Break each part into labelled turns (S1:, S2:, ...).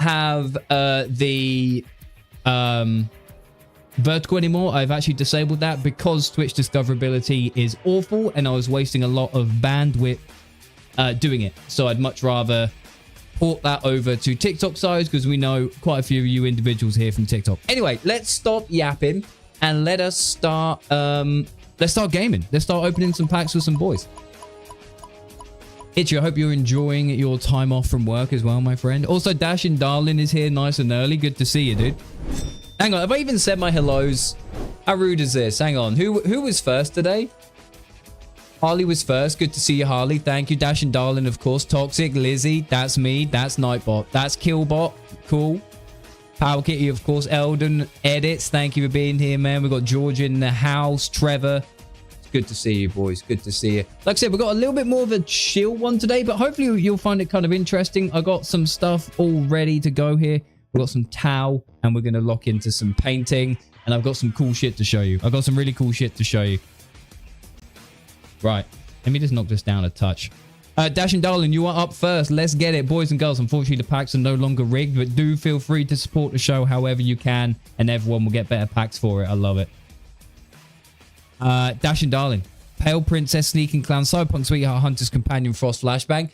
S1: have the vertical anymore. I've actually disabled that because Twitch discoverability is awful and I was wasting a lot of bandwidth doing it. So I'd much rather port that over to TikTok size because we know quite a few of you individuals here from TikTok. Anyway, let's stop yapping and let us start gaming. Let's start opening some packs with some boys. Itchy, I hope you're enjoying your time off from work as well, my friend. Also, Dashing Darling is here nice and early. Good to see you, dude. Hang on, have I even said my hellos? How rude is this? Hang on, who was first today? Harley was first. Good to see you, Harley. Thank you. Dashing Darling, of course. Toxic, Lizzie, that's me. That's Nightbot. That's Killbot. Cool. Power Kitty, of course. Eldon Edits, thank you for being here, man. We've got George in the house. Trevor. It's good to see you, boys. Good to see you. Like I said, we've got a little bit more of a chill one today, but hopefully you'll find it kind of interesting. I got some stuff all ready to go here. We've got some towel, and we're going to lock into some painting, and I've got some cool shit to show you. I've got some really cool shit to show you. Right. Let me just knock this down a touch. Dashing Darling, you are up first. Let's get it, boys and girls. Unfortunately, the packs are no longer rigged, but do feel free to support the show however you can, and everyone will get better packs for it. I love it. Dashing Darling, Pale Princess, Sneaking Clown, Cyberpunk Sweetheart, Hunter's Companion, Frost Flashbang.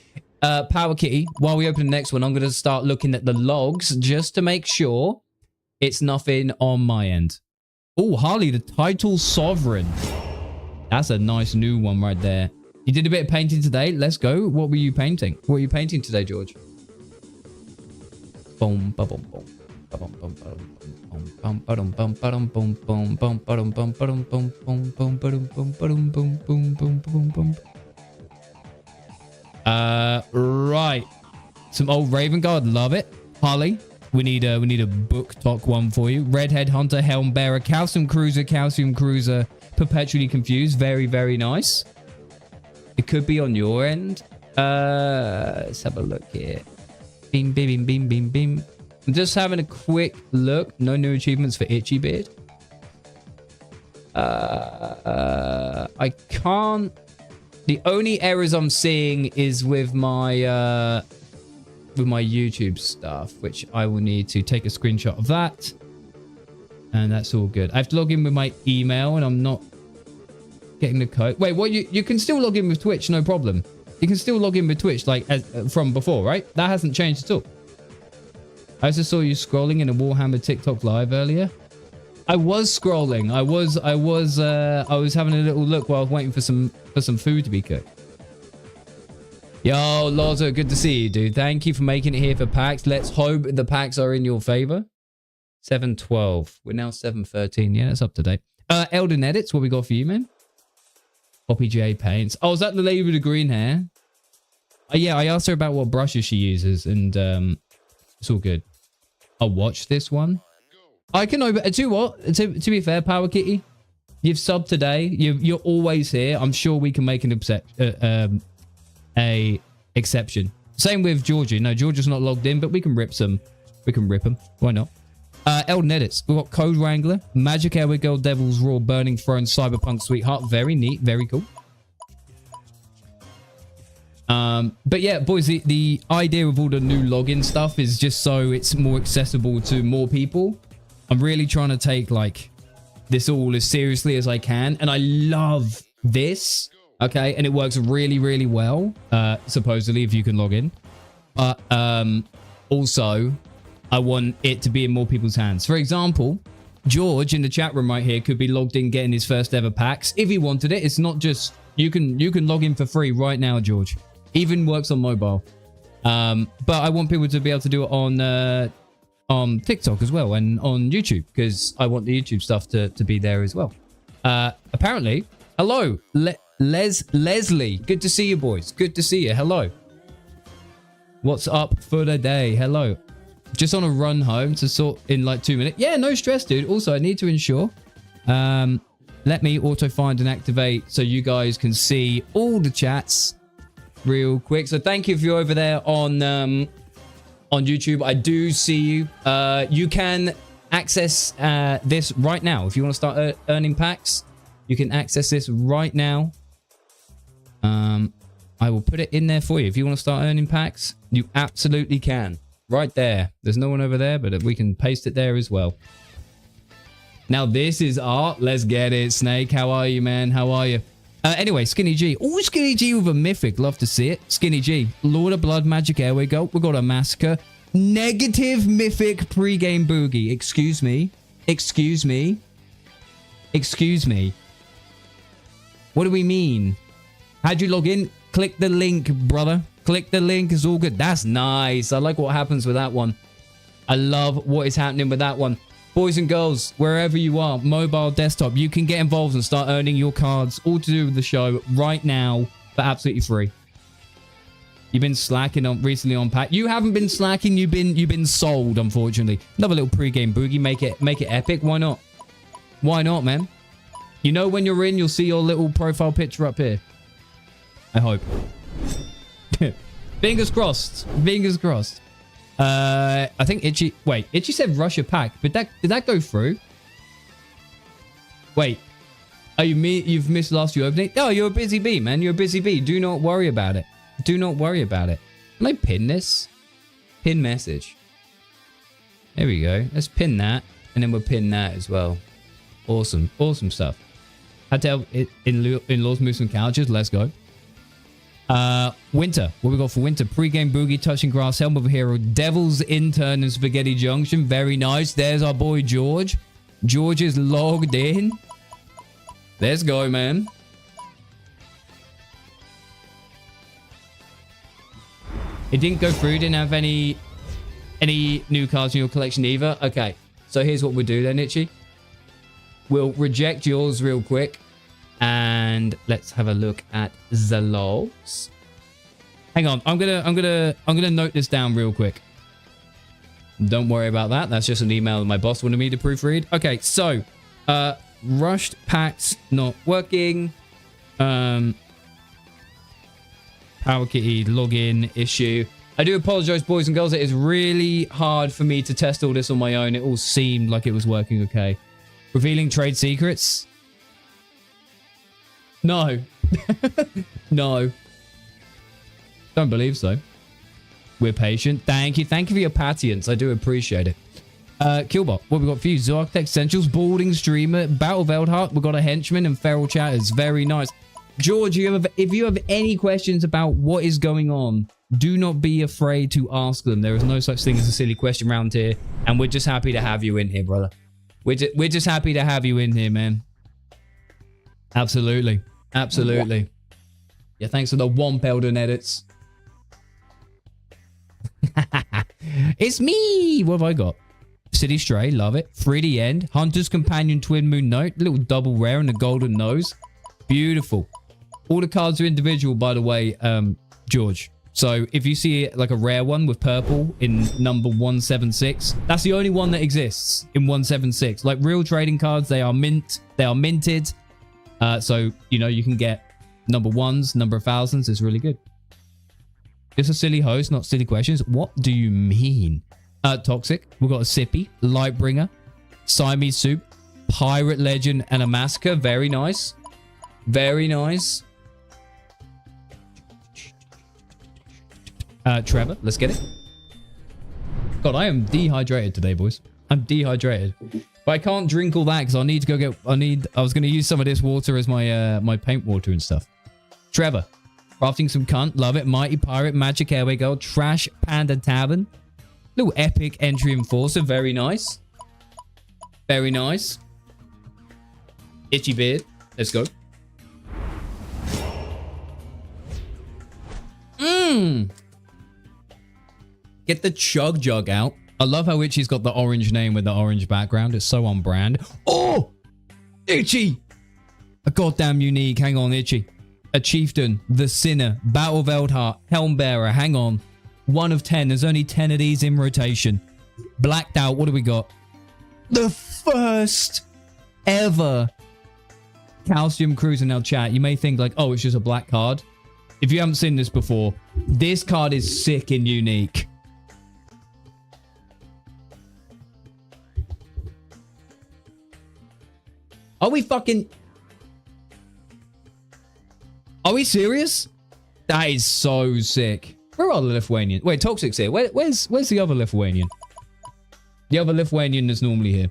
S1: Power Kitty, while we open the next one, I'm going to start looking at the logs just to make sure it's nothing on my end. Oh, Harley, the Title Sovereign. That's a nice new one right there. You did a bit of painting today. Let's go. What were you painting? What were you painting today, George? Boom, boom, boom, boom. Right. Some old Raven Guard. Love it. Harley, we need a book talk one for you. Redhead Hunter, Helm Bearer, Calcium Cruiser, Perpetually Confused. Very, very nice. It could be on your end. Let's have a look here. Beam, beam, beam, beam, beam. I'm just having a quick look. No new achievements for Itchy Beard. I can't. The only errors I'm seeing is with my YouTube stuff, which I will need to take a screenshot of that. And that's all good. I have to log in with my email, and I'm not getting the code. Wait, what? You can still log in with Twitch, no problem. You can still log in with Twitch like from before, right? That hasn't changed at all. I just saw you scrolling in a Warhammer TikTok live earlier. I was scrolling. I was having a little look while I was waiting for some food to be cooked. Yo, Lozo, good to see you, dude. Thank you for making it here for packs. Let's hope the packs are in your favor. 7:12. We're now 7:13. Yeah, that's up to date. Eldon Edits, what we got for you, man? Poppy J Paints. Oh, is that the lady with the green hair? Yeah, I asked her about what brushes she uses, and it's all good. I'll watch this one. I can open. To what? To be fair, Power Kitty, you've subbed today. You're always here. I'm sure we can make an exception. Same with Georgie. No, Georgia's not logged in, but we can rip some. We can rip them. Why not? Elden Edits. We've got Code Wrangler, Magic Airway Girl, Devil's Roar, Burning Throne, Cyberpunk Sweetheart. Very neat. Very cool. But yeah, boys, the idea of all the new login stuff is just so it's more accessible to more people. I'm really trying to take like this all as seriously as I can, and I love this. Okay, and it works really, really well. Supposedly, if you can log in, but also I want it to be in more people's hands. For example, George in the chat room right here could be logged in getting his first ever packs if he wanted it. It's not just you can log in for free right now, George. Even works on mobile. But I want people to be able to do it on TikTok as well and on YouTube, because I want the YouTube stuff to be there as well. Apparently, hello, Leslie. Good to see you, boys. Good to see you. Hello. What's up for the day? Hello. Just on a run home to sort in like 2 minutes. Yeah, no stress, dude. Also, I need to ensure. Let me auto find and activate so you guys can see all the chats real quick. So thank you if you're over there on YouTube. I do see you. You can access this right now. If you want to start earning packs, you can access this right now. I will put it in there for you. If you want to start earning packs, you absolutely can. Right there. There's no one over there, but we can paste it there as well. Now, this is art. Let's get it. Snake, how are you, man? How are you? Anyway, Skinny G. Oh, Skinny G with a mythic. Love to see it. Skinny G. Lord of Blood Magic. Here we go. We got a massacre. Negative mythic pre-game boogie. Excuse me. Excuse me. Excuse me. What do we mean? How'd you log in? Click the link, brother. Click the link. It's all good. That's nice. I like what happens with that one. I love what is happening with that one. Boys and girls, wherever you are, mobile, desktop, you can get involved and start earning your cards, all to do with the show right now for absolutely free. You've been slacking on recently on pack. You haven't been slacking. You've been sold, unfortunately. Another little pre-game boogie. Make it epic. Why not? Why not, man? You know when you're in, you'll see your little profile picture up here. I hope. Fingers crossed. Fingers crossed. I think Itchy... Wait, Itchy said Russia pack. Did that go through? Wait. Oh, you've missed last few opening? Oh, you're a busy bee, man. You're a busy bee. Do not worry about it. Do not worry about it. Can I pin this? Pin message. There we go. Let's pin that. And then we'll pin that as well. Awesome. Awesome stuff. Had to help in-laws move some couches. Let's go. Winter. What we got for winter? Pre-game boogie, touching grass, helm of a hero, devil's intern and spaghetti junction. Very nice. There's our boy George. George is logged in. Let's go, man. It didn't go through. Didn't have any new cards in your collection either. Okay. So here's what we'll do then, Itchy. We'll reject yours real quick. And let's have a look at the logs. Hang on, I'm gonna note this down real quick. Don't worry about that. That's just an email that my boss wanted me to proofread. Okay, so rushed packs not working. Power Kitty login issue. I do apologize, boys and girls. It is really hard for me to test all this on my own. It all seemed like it was working okay. Revealing trade secrets. No. No. Don't believe so. We're patient. Thank you. Thank you for your patience. I do appreciate it. Killbot, what we got for you? Zoarctech Essentials, Balding Streamer, Battle Veldheart. We got a Henchman and Feral Chatters. Very nice. George, if you have any questions about what is going on, do not be afraid to ask them. There is no such thing as a silly question around here. And we're just happy to have you in here, brother. We're just happy to have you in here, man. Absolutely. Absolutely. Yeah, thanks for the Womp Elden edits. It's me! What have I got? City Stray, love it. 3D End. Hunter's Companion Twin Moon Note. Little double rare and a golden nose. Beautiful. All the cards are individual, by the way, George. So if you see like a rare one with purple in number 176, that's the only one that exists in 176. Like real trading cards, they are minted. So, you know, you can get number ones, number of thousands. It's really good. Just a silly host, not silly questions. What do you mean? Toxic. We've got a Sippy, Lightbringer, Siamese Soup, Pirate Legend, and a Massacre. Very nice. Very nice. Trevor, let's get it. God, I am dehydrated today, boys. I'm dehydrated. But I can't drink all that because I need to go get... I was going to use some of this water as my my paint water and stuff. Trevor. Crafting some cunt. Love it. Mighty Pirate. Magic Airway Girl. Trash Panda Tavern. Little epic entry enforcer. Very nice. Very nice. Itchy beard. Let's go. Get the Chug Jug out. I love how Itchy's got the orange name with the orange background. It's so on brand. Oh! Itchy! A goddamn unique. Hang on, Itchy. A Chieftain. The Sinner. Battle Veldheart. Helmbearer. Hang on. 1 of 10. There's only 10 of these in rotation. Blacked out. What do we got? The first ever Calcium Cruiser. Now, chat. You may think like, oh, it's just a black card. If you haven't seen this before, this card is sick and unique. Are we fucking... Are we serious? That is so sick. Where are the Lithuanians? Wait, Toxic's here. Where's the other Lithuanian? The other Lithuanian that's normally here.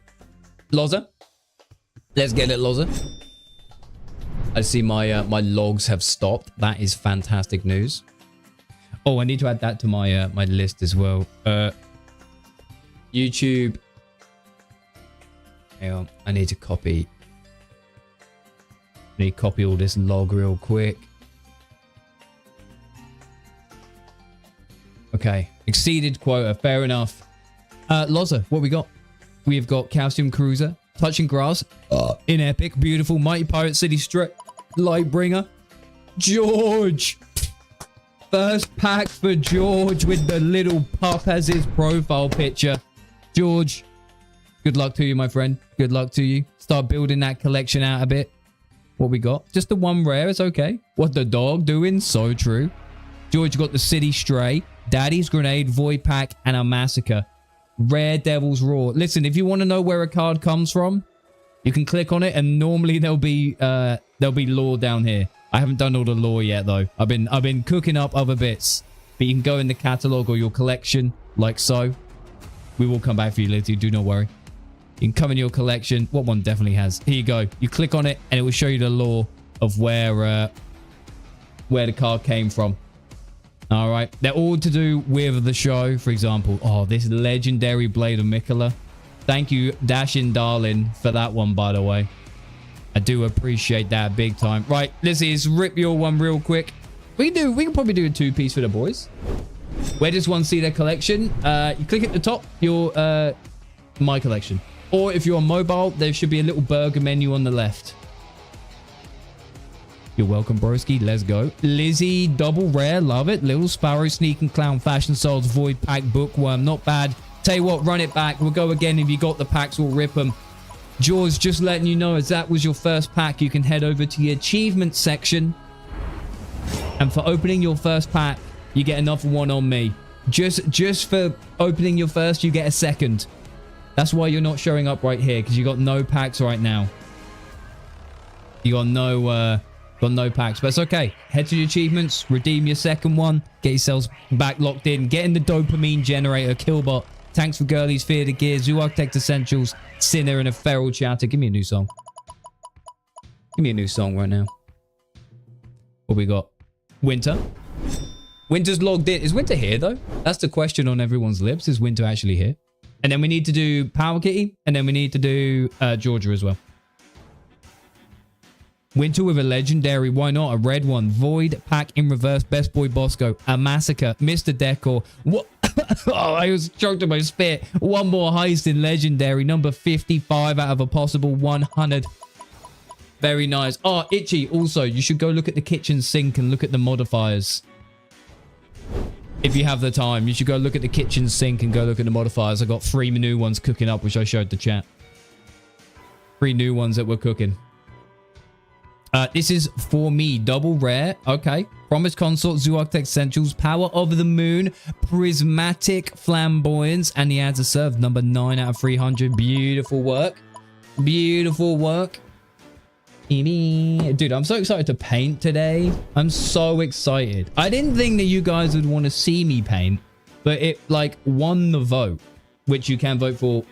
S1: Loza. Let's get it, Loza. I see my my logs have stopped. That is fantastic news. Oh, I need to add that to my my list as well. YouTube. Hang on, I need to copy. I need to copy all this log real quick. Okay, exceeded quota. Fair enough. Loza, what we got? We've got Calcium Cruiser, Touching Grass, in Epic, beautiful, Mighty Pirate City Lightbringer, George. First pack for George with the little pup as his profile picture. George, good luck to you, my friend. Good luck to you. Start building that collection out a bit. What we got? Just the one rare. It's okay. What the dog doing? So true. George got the City Stray, Daddy's Grenade, Void Pack, and a Massacre. Rare Devil's Roar. Listen, if you want to know where a card comes from, you can click on it, and normally there'll be lore down here. I haven't done all the lore yet though. I've been cooking up other bits, but you can go in the catalog or your collection like so. We will come back for you, Lizzie. Do not worry. You can come in your collection. What one definitely has? Here you go. You click on it, and it will show you the lore of where the card came from. All right, they're all to do with the show. For example, oh, this legendary Blade of Mikola. Thank you, Dashin Darlin, for that one, by the way. I do appreciate that big time. Right, let's rip your one real quick. We can probably do a two-piece for the boys. Where does one see their collection? You click at the top, your my collection. Or if you're on mobile, there should be a little burger menu on the left. You're welcome, broski. Let's go. Lizzie, double rare. Love it. Little Sparrow, Sneak and Clown, Fashion Souls, Void Pack, Bookworm. Not bad. Tell you what, run it back. We'll go again. If you got the packs, we'll rip them. George, just letting you know, as that was your first pack, you can head over to the achievement section. And for opening your first pack, you get another one on me. Just for opening your first, you get a second. That's why you're not showing up right here, because you got no packs right now. You got no packs, but it's okay. Head to the achievements, redeem your second one, get yourselves back locked in, get in the dopamine generator, Killbot, Tanks for Girlies, Fear the Gear, Zoo Architect Essentials, Sinner, and a Feral Chatter. Give me a new song. Give me a new song right now. What we got? Winter. Winter's logged in. Is Winter here, though? That's the question on everyone's lips. Is Winter actually here? And then we need to do Power Kitty, and then we need to do Georgia as well. Winter with a legendary, why not? A red one. Void Pack in reverse, Best Boy Bosco, a Massacre, Mr. Decor. What? Oh, I was choked on my spit. One more heist in legendary, number 55 out of a possible 100. Very nice. Oh, Itchy, also, you should go look at the kitchen sink and look at the modifiers. If you have the time, you should go look at the kitchen sink and go look at the modifiers. I got 3 new ones cooking up, which I showed the chat. 3 new ones that were cooking. This is for me, double rare. Okay. Promise Consort, Zoo Architect Essentials, Power of the Moon, Prismatic Flamboyance, and the ads are served. Number 9 out of 300. Beautiful work. Beautiful work. Dude, I'm so excited to paint today. I'm so excited. I didn't think that you guys would want to see me paint, but it like won the vote, which you can vote for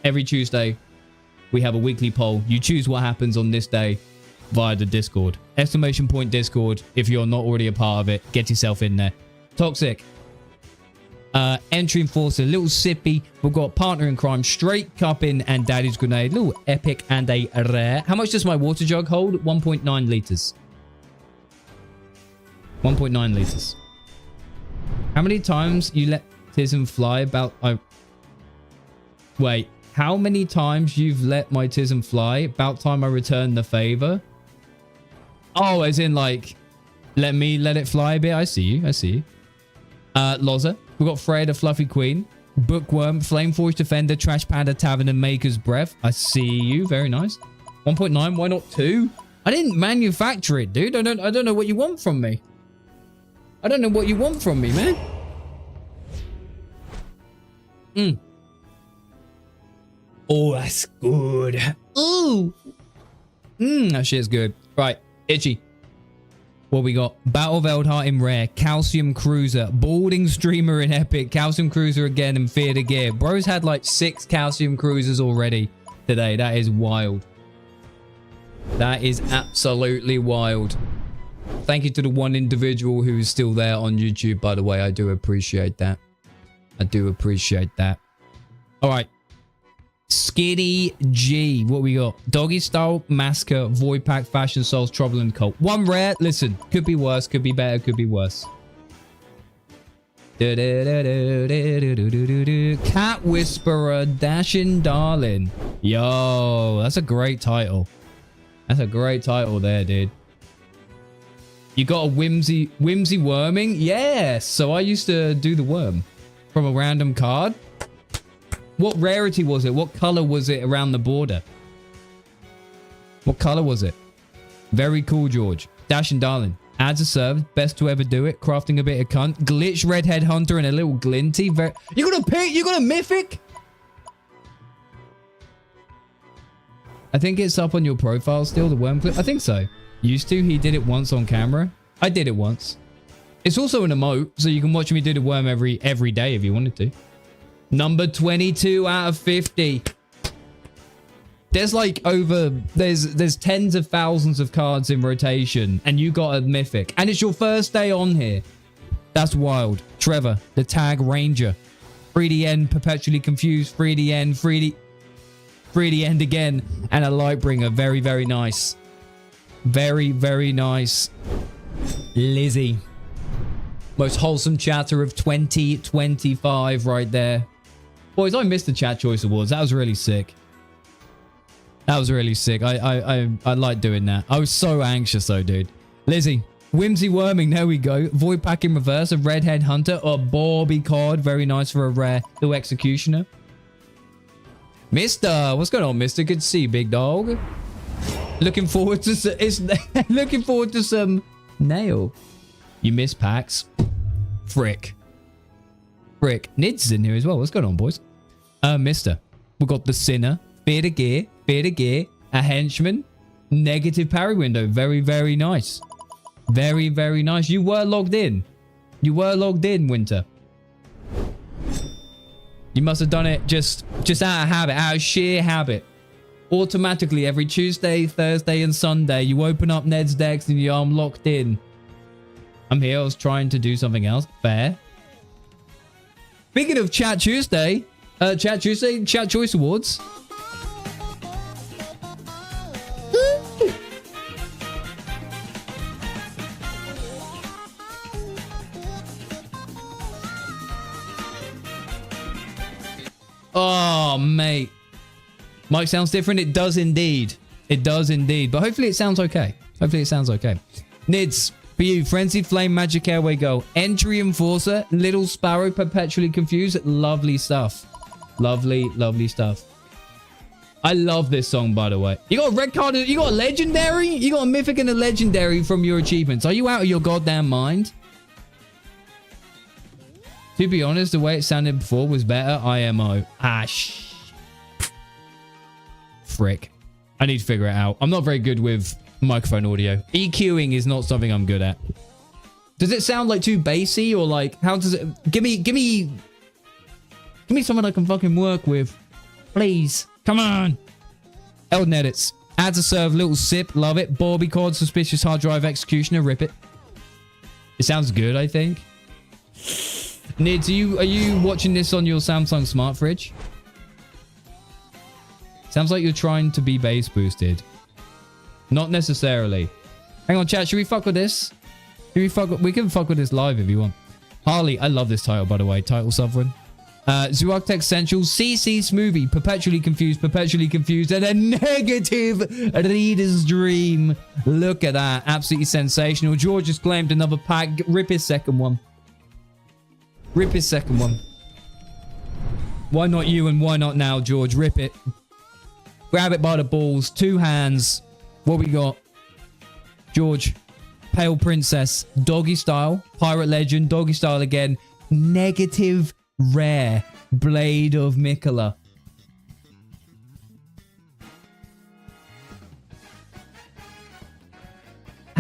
S1: every Tuesday. We have a weekly poll. You choose what happens on this day via the Discord. Exclamation point Discord. If you're not already a part of it, get yourself in there. Toxic. Entry Enforcer, Little Sippy. We've got Partner in Crime, Straight Cupping, and Daddy's Grenade. Little Epic and a rare. How much does my water jug hold? 1.9 liters. 1.9 liters. How many times you let Tism fly about... Wait. How many times you've let my Tism fly? About time I return the favor. Oh, as in like, let it fly a bit. I see you. I see you. Loza. We've got Freya the Fluffy Queen. Bookworm. Flameforge Defender. Trash Panda Tavern and Maker's Breath. I see you. Very nice. 1.9. Why not 2? I didn't manufacture it, dude. I don't know what you want from me. I don't know what you want from me, man. Oh, that's good. Ooh. That shit's good. Right. Itchy. What we got? Battle of Eldheart in rare. Calcium Cruiser. Balding Streamer in epic. Calcium Cruiser again in Fear the Gear. Bro's had like 6 Calcium Cruisers already today. That is wild. That is absolutely wild. Thank you to the one individual who is still there on YouTube, by the way. I do appreciate that. I do appreciate that. All right. Skinny G. What we got? Doggy Style, Massacre, Void Pack, Fashion Souls, Trouble and Cult. 1 rare. Listen, could be worse, could be better, could be worse. Cat Whisperer, Dashing Darling. Yo, that's a great title. That's a great title there, dude. You got a whimsy worming? Yes. So I used to do the worm from a random card. What rarity was it? What color was it around the border? What color was it? Very cool, George. Dashing Darling. Adds a serve. Best to ever do it. Crafting a bit of cunt. Glitch Redhead Hunter and a little glinty. You got a pick? You got a mythic? I think it's up on your profile still, the worm clip. I think so. Used to. He did it once on camera. I did it once. It's also an emote, so you can watch me do the worm every day if you wanted to. Number 22 out of 50. There's like there's tens of thousands of cards in rotation, and you got a mythic. And it's your first day on here. That's wild. Trevor, the Tag Ranger. 3D End, Perpetually Confused. 3D End, 3D End again. And a Lightbringer. Very, very nice. Very, very nice. Lizzie. Most wholesome chatter of 2025 right there. Boys, I missed the Chat Choice Awards. That was really sick. That was really sick. I like doing that. I was so anxious though, dude. Lizzie. Whimsy Worming. There we go. Void Pack in reverse. A Redhead Hunter. A Bobby card. Very nice for a rare. The Executioner. Mister. What's going on, Mister? Good to see you, big dog. Looking forward to looking forward to some nail. You miss packs. Frick. Nids is in here as well. What's going on, boys? Mister. We've got the Sinner. Fear the Gear. A Henchman. Negative parry window. Very, very nice. Very, very nice. You were logged in. Winter. You must have done it just out of habit. Out of sheer habit. Automatically every Tuesday, Thursday, and Sunday, you open up Ned's decks and I'm locked in. I'm here. I was trying to do something else. Fair. Speaking of Chat Tuesday, Chat Choice Awards. Oh, mate. Mic sounds different. It does indeed. It does indeed. But hopefully it sounds okay. Nids. For you, Frenzied Flame, Magic Airway Go. Entry Enforcer, Little Sparrow, Perpetually Confused. Lovely stuff. Lovely, lovely stuff. I love this song, by the way. You got a red card, you got a legendary? You got a mythic and a legendary from your achievements. Are you out of your goddamn mind? To be honest, the way it sounded before was better. IMO. Frick. I need to figure it out. I'm not very good with microphone audio. EQing is not something I'm good at. Does it sound like too bassy, or like how does it? Give me something I can fucking work with, please. Come on. Elden Edits. Adds a serve, little sip, love it. Bobby Cod, Suspicious Hard Drive Executioner, rip it. It sounds good, I think. Nids, are you watching this on your Samsung smart fridge? Sounds like you're trying to be bass boosted. Not necessarily. Hang on, chat. Should we fuck with this? We can fuck with this live if you want. Harley, I love this title, by the way. Title Sovereign. Zoarctic Essential, CC Smoothie, Perpetually Confused, and a negative Reader's Dream. Look at that. Absolutely sensational. George has claimed another pack. Rip his second one. Why not you and why not now, George? Rip it. Grab it by the balls. 2 hands. What we got? George. Pale Princess. Doggy Style. Pirate Legend. Doggy Style again. Negative rare. Blade of Mikola.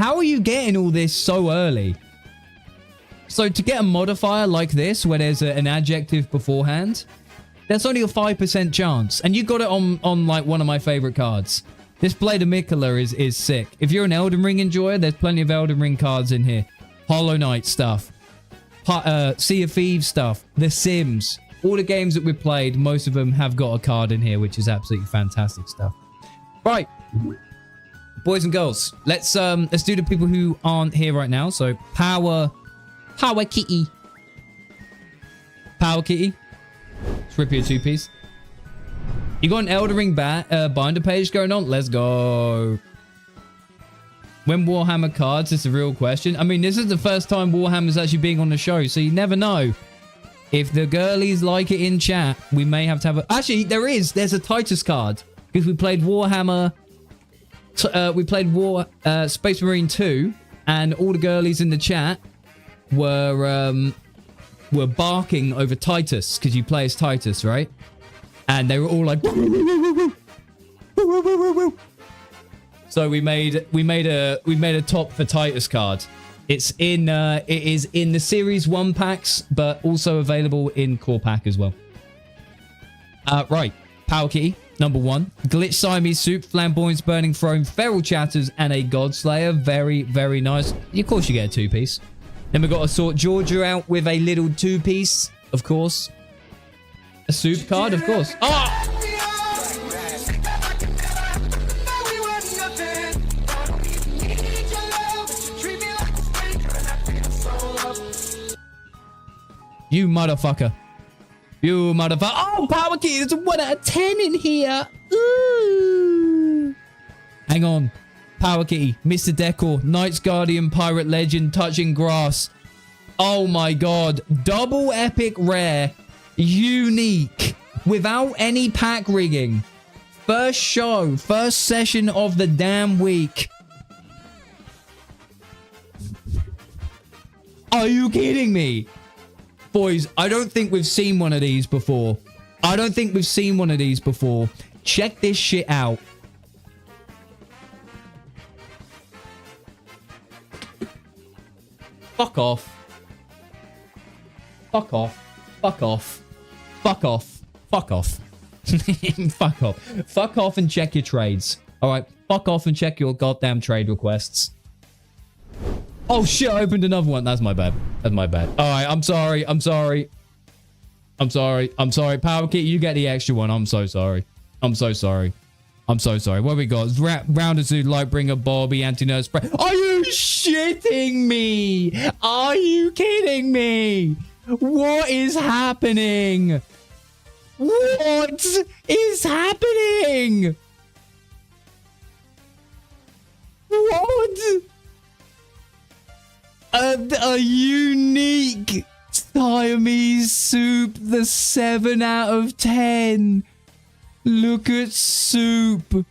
S1: How are you getting all this so early? So to get a modifier like this, where there's an adjective beforehand, that's only a 5% chance. And you got it on like one of my favorite cards. This Blade of Miquella is sick. If you're an Elden Ring enjoyer, there's plenty of Elden Ring cards in here. Hollow Knight stuff. Sea of Thieves stuff. The Sims. All the games that we've played, most of them have got a card in here, which is absolutely fantastic stuff. Right. Boys and girls, let's do the people who aren't here right now. So Power Kitty. Power Kitty. Let's rip you a 2-piece. You got an Elden Ring binder page going on? Let's go. When Warhammer cards? It's a real question. I mean, this is the first time Warhammer's actually being on the show, so you never know. If the girlies like it in chat, we may have to have a... Actually, there's a Titus card. Because we played Warhammer... we played Space Marine 2, and all the girlies in the chat were barking over Titus, because you play as Titus, right? And they were all like... So we made a top for Titus card. It is in the Series 1 packs, but also available in Core Pack as well. Right. Power Kitty, number 1. Glitch Siamese Soup, Flamboyance Burning Throne, Feral Chatters, and a Godslayer. Very, very nice. Of course you get a 2-piece. Then we've got to sort Georgia out with a little 2-piece, of course. A soup card, of course. Oh! You motherfucker. You motherfucker. Oh, Power Key. There's a 1 out of 10 in here. Ooh. Hang on. Power Kitty. Mr. Decor. Knight's Guardian. Pirate Legend. Touching Grass. Oh my god. Double epic rare. Unique. Without any pack rigging. First show. First session of the damn week. Are you kidding me? Boys, I don't think we've seen one of these before. Check this shit out. Fuck off. Fuck off. Fuck off. Fuck off. Fuck off. Fuck off. Fuck off and check your trades. Alright, fuck off and check your goddamn trade requests. Oh shit, I opened another one. That's my bad. That's my bad. Alright, I'm sorry. I'm sorry. I'm sorry. I'm sorry. Power Kit, you get the extra one. I'm so sorry. I'm so sorry. I'm so sorry. What we got? Rounder Suit, Lightbringer, Bobby, Anti-Nerd Spray. Are you shitting me? Are you kidding me? What is happening? What is happening? What? A unique Siamese Soup, the 7 out of 10. Look at Soup.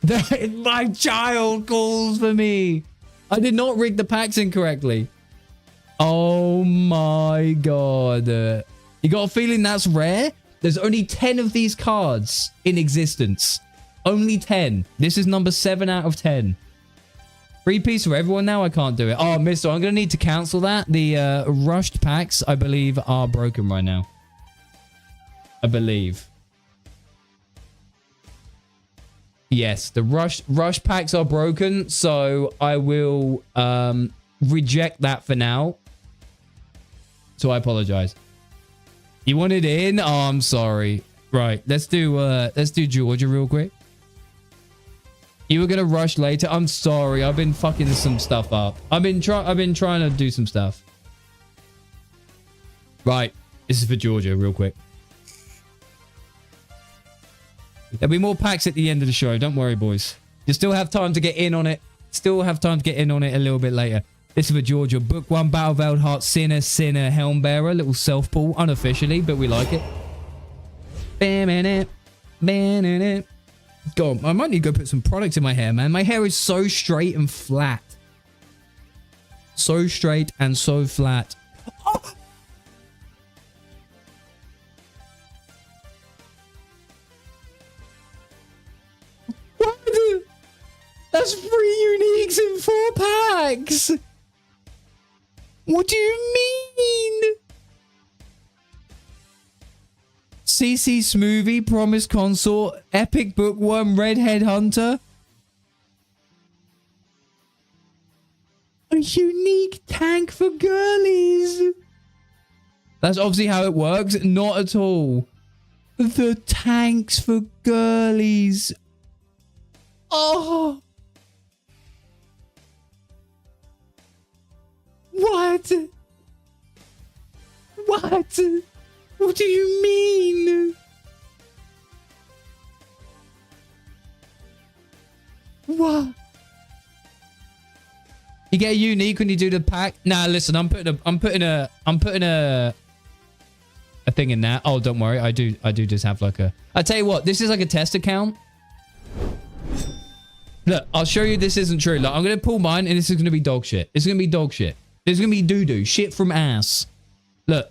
S1: My child calls for me. I did not rig the packs incorrectly. Oh my god. You got a feeling that's rare? There's only 10 of these cards in existence. Only 10. This is number 7 out of 10. 3-piece for everyone now? I can't do it. Oh, mister, I'm going to need to cancel that. The rushed packs, I believe, are broken right now. I believe. Yes, the rush packs are broken, so I will reject that for now. So I apologize. You want it in? Oh, I'm sorry. Right, let's do Georgia real quick. You were gonna rush later. I'm sorry. I've been fucking some stuff up. I've been trying to do some stuff. Right, this is for Georgia real quick. There'll be more packs at the end of the show. Don't worry, boys. You still have time to get in on it. Still have time to get in on it a little bit later. This is for Georgia. Book 1, Battle Veiled Heart, Sinner, Helm Bearer. Little self-pull, unofficially, but we like it. Bam in it. Man in it. God, I might need to go put some product in my hair, man. My hair is so straight and flat. So straight and so flat. Oh! What? That's 3 uniques in 4 packs. What do you mean? CC Smoothie, Promise Consort, Epic Bookworm, Redhead Hunter. A unique tank for girlies. That's obviously how it works. Not at all. The tanks for girlies. Oh. What? What? What do you mean? What? You get a unique when you do the pack? Nah, listen, I'm putting a thing in there. Oh, don't worry. I do just have like a... I tell you what, this is like a test account. Look, I'll show you this isn't true. Look, I'm going to pull mine and this is going to be dog shit. It's going to be dog shit. This is going to be doo-doo. Shit from ass. Look.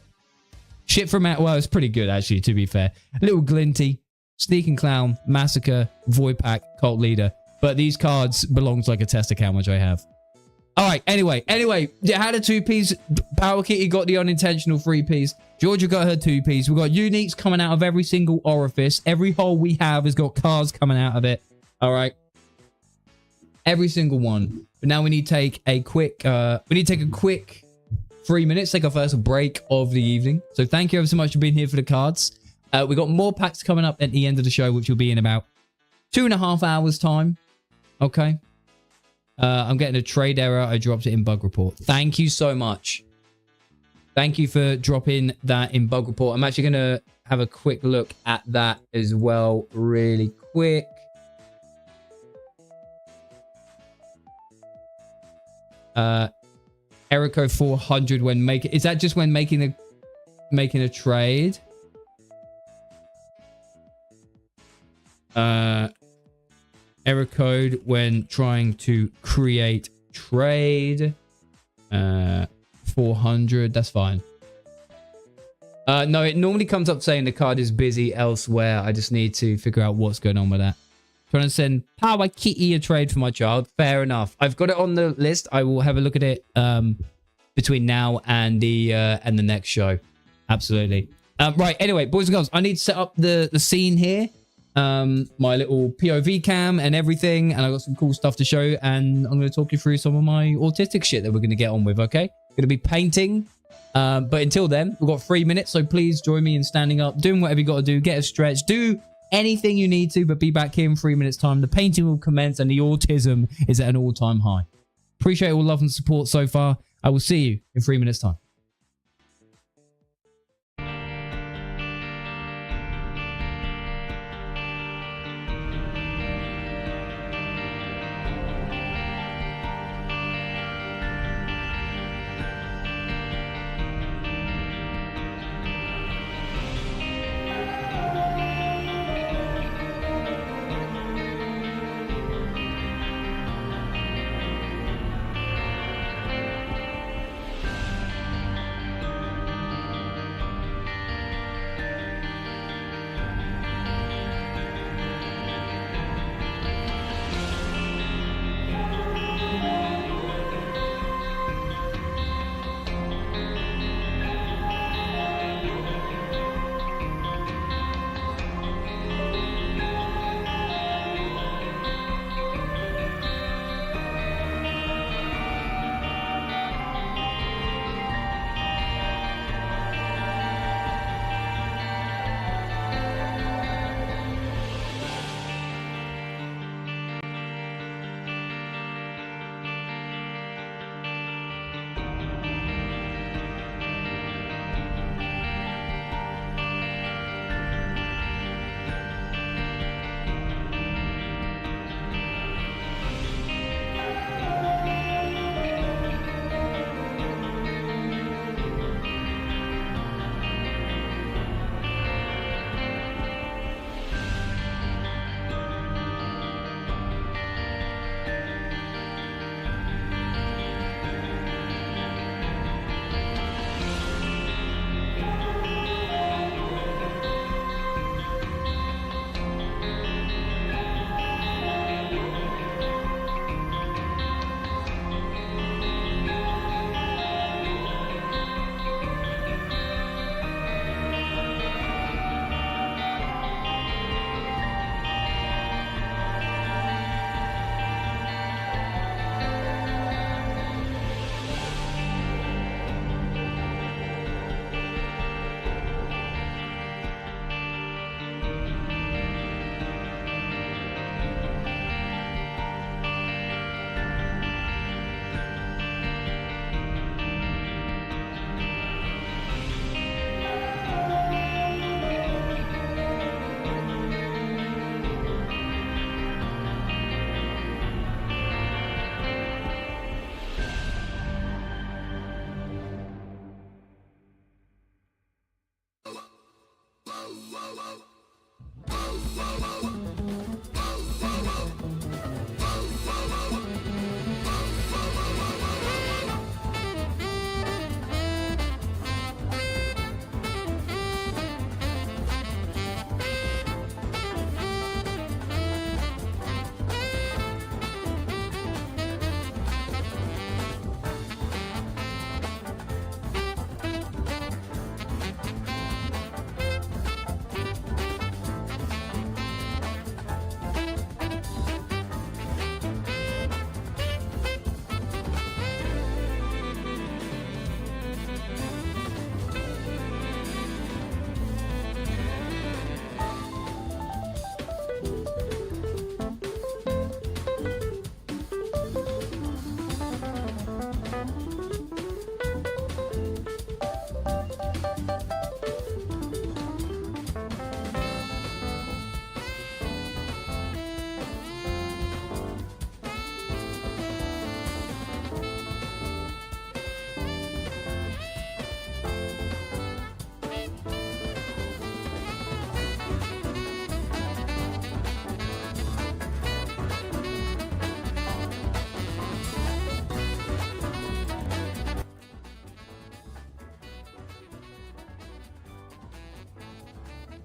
S1: Shit from ass. Well, it's pretty good, actually, to be fair. Little Glinty, Sneaking Clown, Massacre, Void Pack, Cult Leader. But these cards belong to like a test account, which I have. All right, anyway, you had a 2-piece. Power Kitty got the unintentional 3-piece. Georgia got her 2-piece. We've got uniques coming out of every single orifice. Every hole we have has got cards coming out of it. All right. Every single one. But now we need to take a quick 3 minutes, take our first break of the evening. So thank you ever so much for being here for the cards. We got more packs coming up at the end of the show, which will be in about 2.5 hours time. Okay. I'm getting a trade error. I dropped it in bug report. Thank you so much. Thank you for dropping that in bug report. I'm actually going to have a quick look at that as well really quick. Erico 400 when making... Is that just when making a trade? Error code when trying to create trade. 400. That's fine. No, it normally comes up saying the card is busy elsewhere. I just need to figure out what's going on with that. Trying to send Power Kitty a trade for my child. Fair enough. I've got it on the list. I will have a look at it between now and the next show. Absolutely. Right. Anyway, boys and girls, I need to set up the scene here. My little POV cam and everything, and I got some cool stuff to show, and I'm going to talk you through some of my autistic shit that we're going to get on with. Okay, going to be painting, but until then we've got 3 minutes, so please join me in standing up, doing whatever you got to do, get a stretch, do anything you need to, but be back here in 3 minutes time. The painting will commence and the autism is at an all-time high. Appreciate all love and support so far. I will see you in 3 minutes time.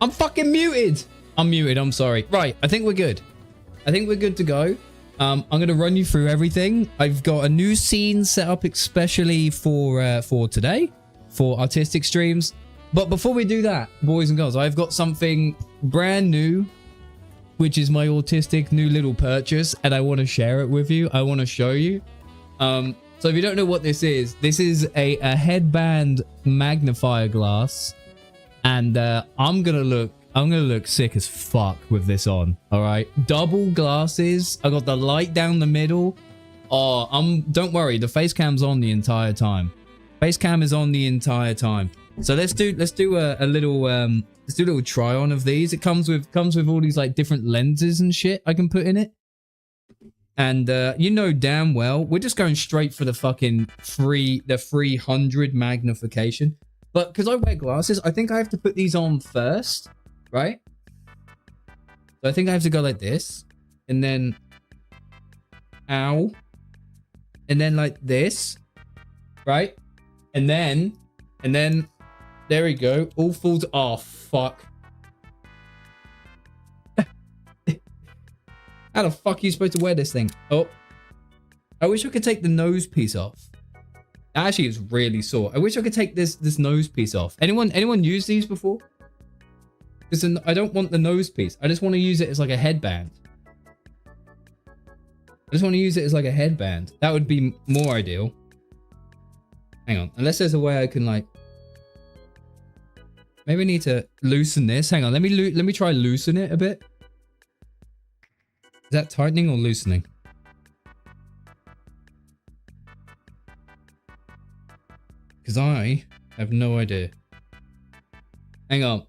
S1: I'm fucking muted. I'm muted. I'm sorry. Right. I think we're good. I think we're good to go. I'm going to run you through everything. I've got a new scene set up especially for today, for artistic streams. But before we do that, boys and girls, I've got something brand new, which is my autistic new little purchase, and I want to share it with you. I want to show you. So if you don't know what this is a headband magnifier glass, and I'm gonna look sick as fuck with this on. All right, double glasses. I got the light down the middle. Oh, don't worry, the face cam's on the entire time. Face cam is on the entire time. So let's do a little try on of these. It comes with all these like different lenses and shit I can put in it. And you know damn well we're just going straight for the fucking 300 magnification. But because I wear glasses, I think I have to put these on first, right? So I think I have to go like this, and then ow, and then like this, right? And then there we go. All falls off. Fuck. How the fuck are you supposed to wear this thing? Oh, I wish I could take the nose piece off. Actually, it's really sore. I wish I could take this nose piece off. Anyone used these before? Listen, I don't want the nose piece. I just want to use it as like a headband. I just want to use it as like a headband. That would be more ideal. Hang on. Unless there's a way I can like... Maybe I need to loosen this. Hang on. Let me try loosen it a bit. Is that tightening or loosening? Because I have no idea. Hang on.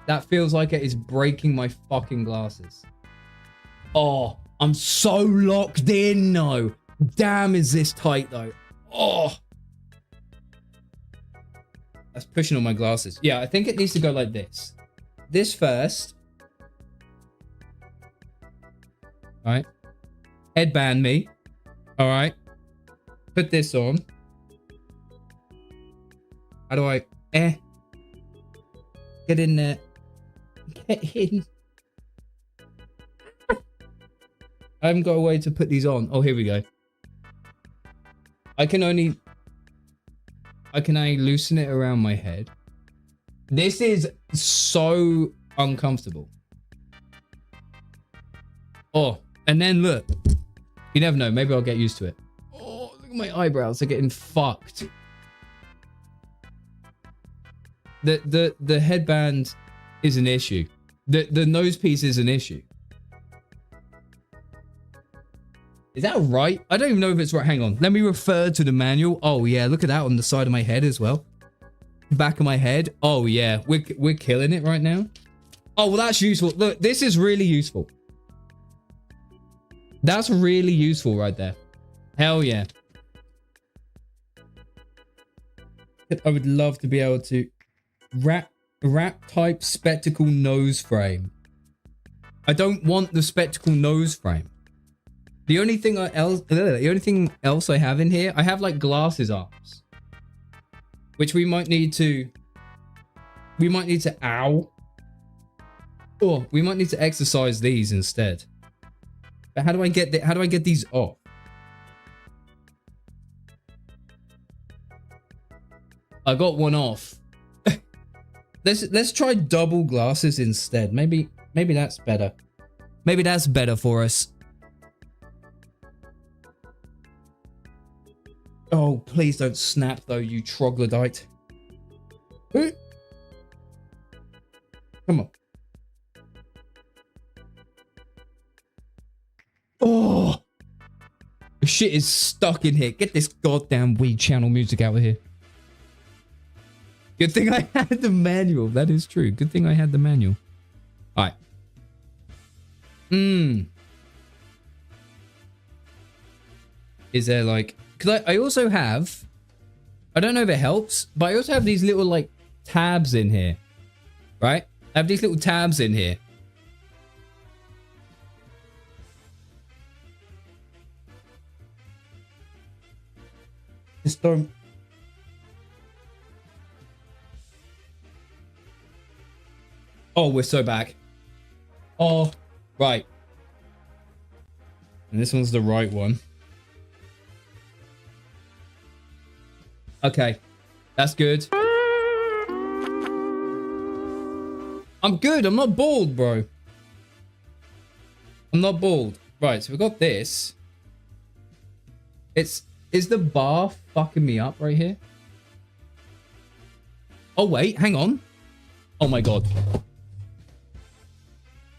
S1: That feels like it is breaking my fucking glasses. Oh, I'm so locked in now. Damn, is this tight though. Oh. That's pushing on my glasses. Yeah, I think it needs to go like this. This first. All right. Headband me. All right. Put this on. How do I... Get in there. Get in. I haven't got a way to put these on. Oh, here we go. Can I loosen it around my head? This is so uncomfortable. Oh, and then look. You never know. Maybe I'll get used to it. Oh, look at my eyebrows. They're getting fucked. The headband is an issue. The nose piece is an issue. Is that right? I don't even know if it's right. Hang on. Let me refer to the manual. Oh, yeah. Look at that on the side of my head as well. Back of my head. Oh, yeah. We're killing it right now. Oh, well, that's useful. Look, this is really useful. That's really useful right there. Hell yeah. I would love to be able to wrap type spectacle nose frame. I don't want the spectacle nose frame. The only thing else I have in here, I have like glasses arms, which we might need to ow. Or we might need to exercise these instead. But how do I get these off? I got one off. Let's try double glasses instead. Maybe that's better. Maybe that's better for us. Oh, please don't snap though, you troglodyte. Come on. Oh, the shit is stuck in here. Get this goddamn Wii channel music out of here. Good thing I had the manual. That is true. Good thing I had the manual. All right. Is there like... Because I also have... I don't know if it helps, but I also have these little like tabs in here. Right? I have these little tabs in here. Just don't... Oh, we're so back. Oh, right. And this one's the right one. Okay. That's good. I'm good. I'm not bald, bro. I'm not bald. Right, so we've got this. Is the bar fucking me up right here? Oh, wait. Hang on. Oh, my God.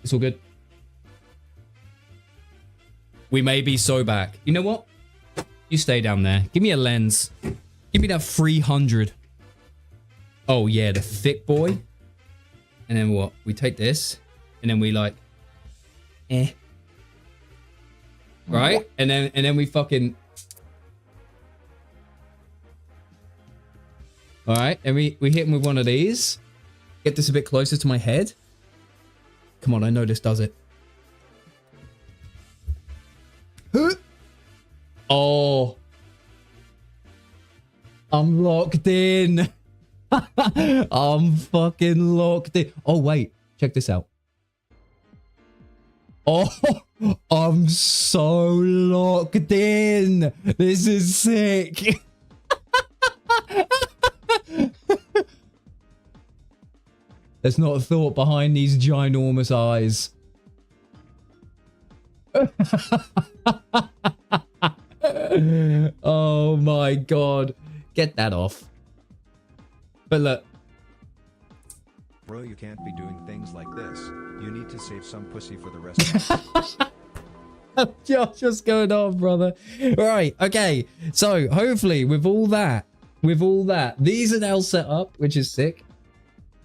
S1: It's all good. We may be so back. You know what? You stay down there. Give me a lens. Give me that 300. Oh, yeah. The thick boy. And then what? We take this. And then we like... Right? And then we fucking... Alright. And we hit him with one of these. Get this a bit closer to my head. Come on, I know this does it. Oh. I'm locked in. I'm fucking locked in. Oh, wait. Check this out. Oh, I'm so locked in. This is sick. There's not a thought behind these ginormous eyes. Oh my God. Get that off. But look.
S2: Bro, you can't be doing things like this. You need to save some pussy for the rest of
S1: Josh, what's going on, brother? Right, okay. So hopefully with all that, these are now set up, which is sick.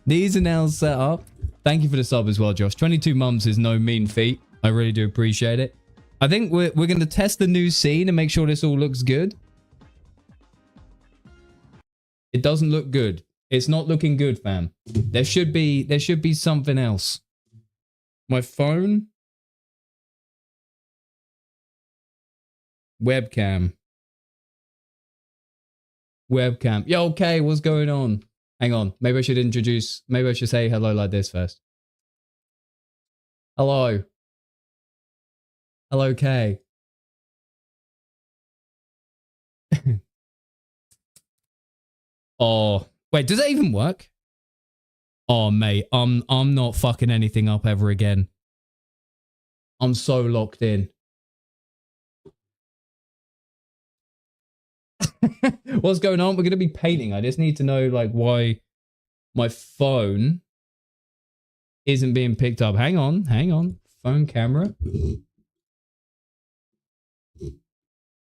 S1: These are now set up. Thank you for the sub as well, Josh. 22 months is no mean feat. I really do appreciate it. I think we're going to test the new scene and make sure this all looks good. It doesn't look good. It's not looking good, fam. There should be something else. My phone. Webcam. Yo, okay, what's going on? Hang on. Maybe I should say hello like this first. Hello. Hello, Kay. Oh, wait, does that even work? Oh, mate, I'm not fucking anything up ever again. I'm so locked in. What's going on? We're going to be painting. I just need to know, like, why my phone isn't being picked up. Hang on. Phone camera.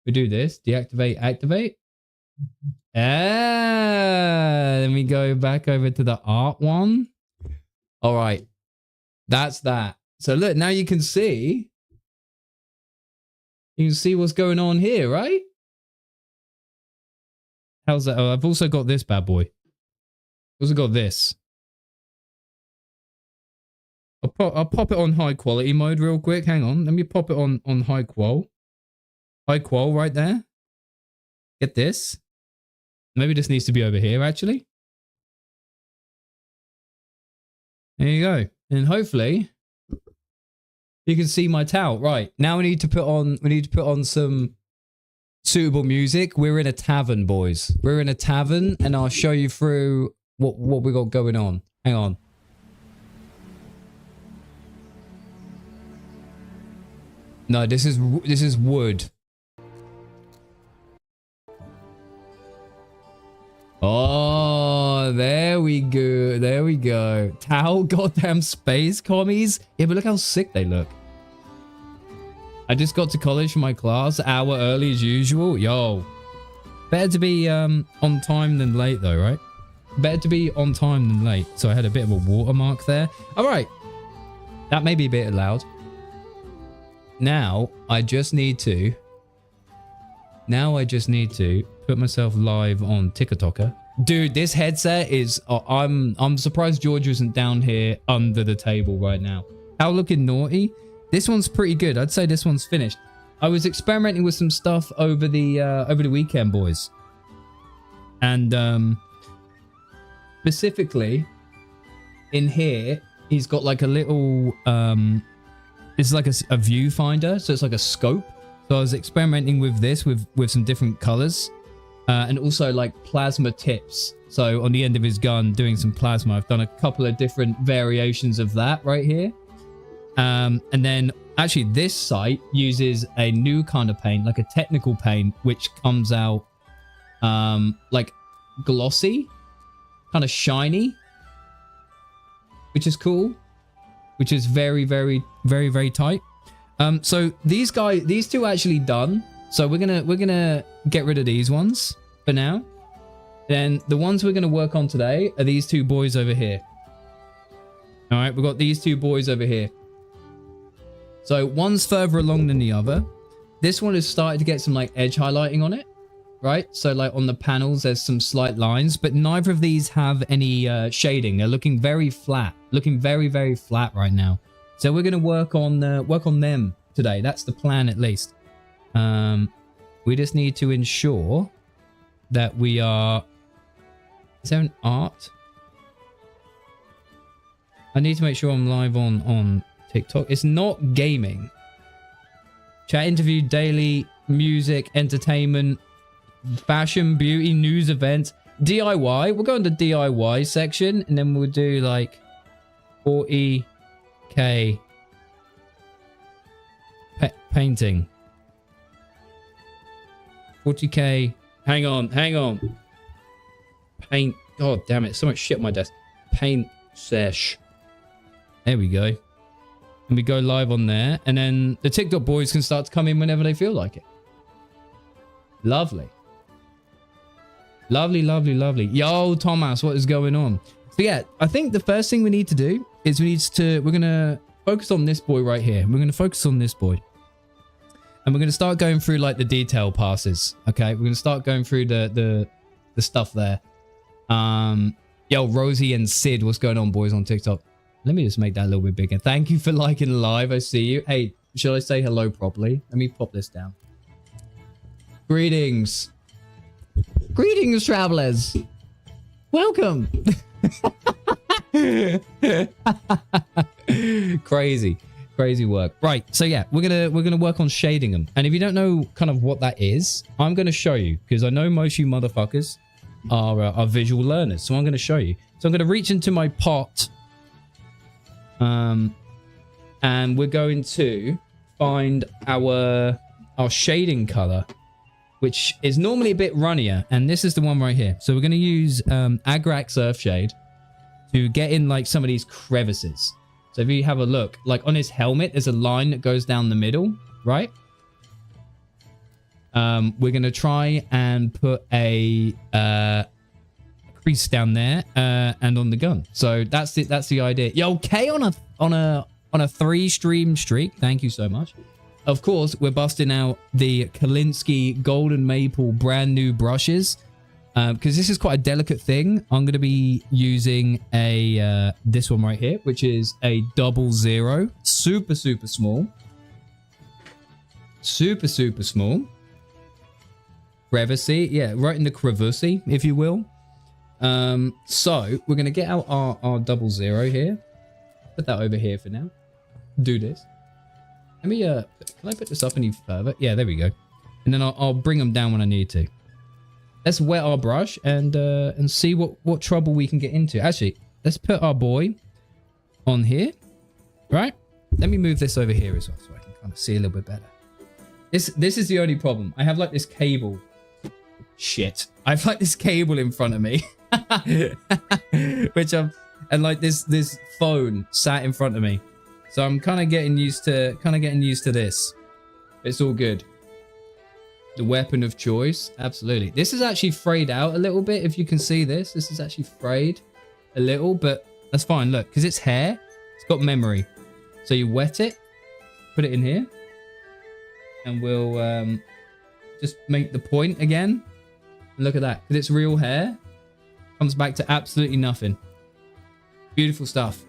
S1: We do this. Deactivate, activate. Then we go back over to the art one. All right. That's that. So look, now you can see. You can see what's going on here, right? How's that? Oh, I've also got this bad boy. Also got this. I'll pop it on high quality mode real quick. Hang on. Let me pop it on high qual. High qual right there. Get this. Maybe this needs to be over here, actually. There you go. And hopefully you can see my towel. Right. Now we need to put on some suitable music. We're in a tavern, boys. We're in a tavern, and I'll show you through what we got going on. Hang on. No, this is wood. Oh, there we go. There we go. Towel, goddamn space commies. Yeah, but look how sick they look. I just got to college for my class, hour early as usual. Yo, better to be on time than late, though, right? Better to be on time than late. So I had a bit of a watermark there. All right, that may be a bit loud. Now I just need to put myself live on TikToker. Dude, this headset is I'm surprised George isn't down here under the table right now. How looking naughty. This one's pretty good. I'd say this one's finished. I was experimenting with some stuff over the weekend, boys. And specifically in here, he's got like a little it's like a viewfinder, so it's like a scope. So I was experimenting with this with some different colors, and also like plasma tips. So on the end of his gun, doing some plasma. I've done a couple of different variations of that right here. And then actually this site uses a new kind of paint, like a technical paint, which comes out like glossy, kind of shiny, which is cool, which is very, very, very, very tight. So these two actually done. So we're gonna get rid of these ones for now. Then the ones we're gonna work on today are these two boys over here. All right, we've got these two boys over here. So one's further along than the other. This one has started to get some like edge highlighting on it, right? So like on the panels, there's some slight lines, but neither of these have any shading. They're looking very flat, looking very, very flat right now. So we're going to work on them today. That's the plan, at least. We just need to ensure that we are. Is there an art? I need to make sure I'm live on TikTok. It's not gaming. Chat, interview, daily, music, entertainment, fashion, beauty, news, events, DIY. We'll go in the DIY section, and then we'll do like 40k painting. 40k. Hang on. Paint. God damn it! So much shit on my desk. Paint sesh. There we go. And we go live on there, and then the TikTok boys can start to come in whenever they feel like it. Lovely. Lovely, lovely, lovely. Yo, Thomas, what is going on? So yeah, I think the first thing we need to do is we're going to focus on this boy right here. We're going to focus on this boy. And we're going to start going through like the detail passes. Okay, we're going to start going through the stuff there. Yo, Rosie and Sid, what's going on, boys, on TikTok? Let me just make that a little bit bigger. Thank you for liking the live. I see you. Hey, should I say hello properly? Let me pop this down. Greetings. Greetings, travelers. Welcome. Crazy work. Right. So yeah, we're gonna work on shading them. And if you don't know kind of what that is, I'm gonna show you, because I know most of you motherfuckers are visual learners. So I'm gonna show you. So I'm gonna reach into my pot. And we're going to find our shading color, which is normally a bit runnier, and this is the one right here. So we're going to use Agrax Earthshade to get in like some of these crevices. So if you have a look, like on his helmet, there's a line that goes down the middle, right? We're going to try and put a crease down there and on the gun. So that's the idea. Yo, K on a 3-stream streak. Thank you so much. Of course, we're busting out the Kalinsky Golden Maple brand new brushes. because this is quite a delicate thing. I'm going to be using a this one right here, which is a 00. Super, super small. Super, super small. Crevice, yeah, right in the crevice, if you will. So we're going to get out our 00 here. Put that over here for now. Do this. Let me, can I put this up any further? Yeah, there we go. And then I'll bring them down when I need to. Let's wet our brush and see what trouble we can get into. Actually, let's put our boy on here, right? Let me move this over here as well so I can kind of see a little bit better. This is the only problem. I have like this cable. Shit. I have like this cable in front of me. Which and like this phone sat in front of me. So I'm kind of getting used to this. It's all good. The weapon of choice. Absolutely. This is actually frayed out a little bit. If you can see this. This is actually frayed a little, but that's fine. Look, because it's hair. It's got memory. So you wet it. Put it in here. And we'll just make the point again. And look at that. Because it's real hair. Comes back to absolutely nothing. Beautiful stuff.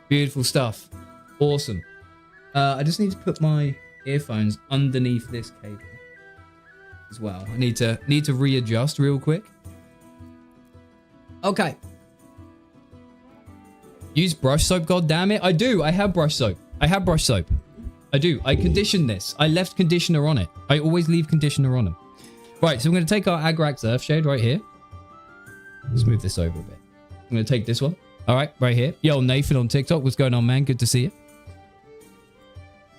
S1: Beautiful stuff. Awesome. I just need to put my earphones underneath this cable as well. I need to readjust real quick. Okay. Use brush soap, god damn it. I do. I have brush soap. I do. I conditioned this. I left conditioner on it. I always leave conditioner on them. Right, so I'm going to take our Agrax Earthshade right here. Let's move this over a bit. I'm going to take this one. All right, right here. Yo, Nathan on TikTok. What's going on, man? Good to see you.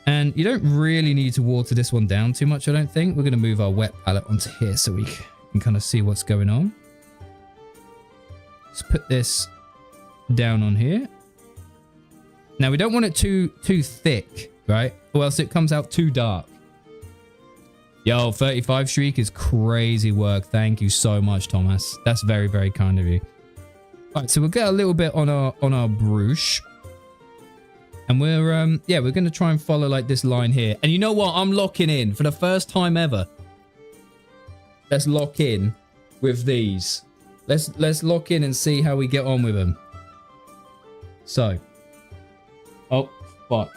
S1: And you don't really need to water this one down too much, I don't think. We're going to move our wet palette onto here so we can kind of see what's going on. Let's put this down on here. Now, we don't want it too thick, right? Or else it comes out too dark. Yo, 35 Shriek is crazy work. Thank you so much, Thomas. That's very, very kind of you. All right, so we'll get a little bit on our brush. And we're going to try and follow like this line here. And you know what? I'm locking in for the first time ever. Let's lock in with these. Let's lock in and see how we get on with them. So. Oh, fuck.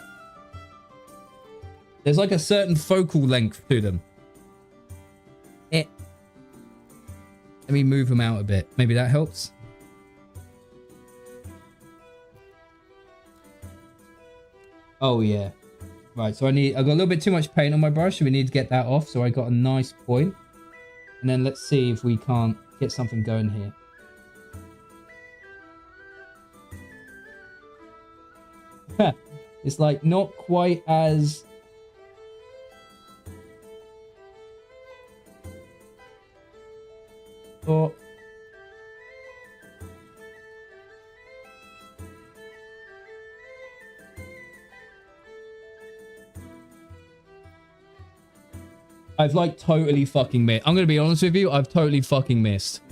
S1: There's like a certain focal length to them. Let me move them out a bit. Maybe that helps. Oh, yeah. Right, so I got a little bit too much paint on my brush, so we need to get that off. So I got a nice point. And then let's see if we can't get something going here. It's like not quite as... Oh. I've like totally fucking missed. I'm gonna be honest with you. I've totally fucking missed.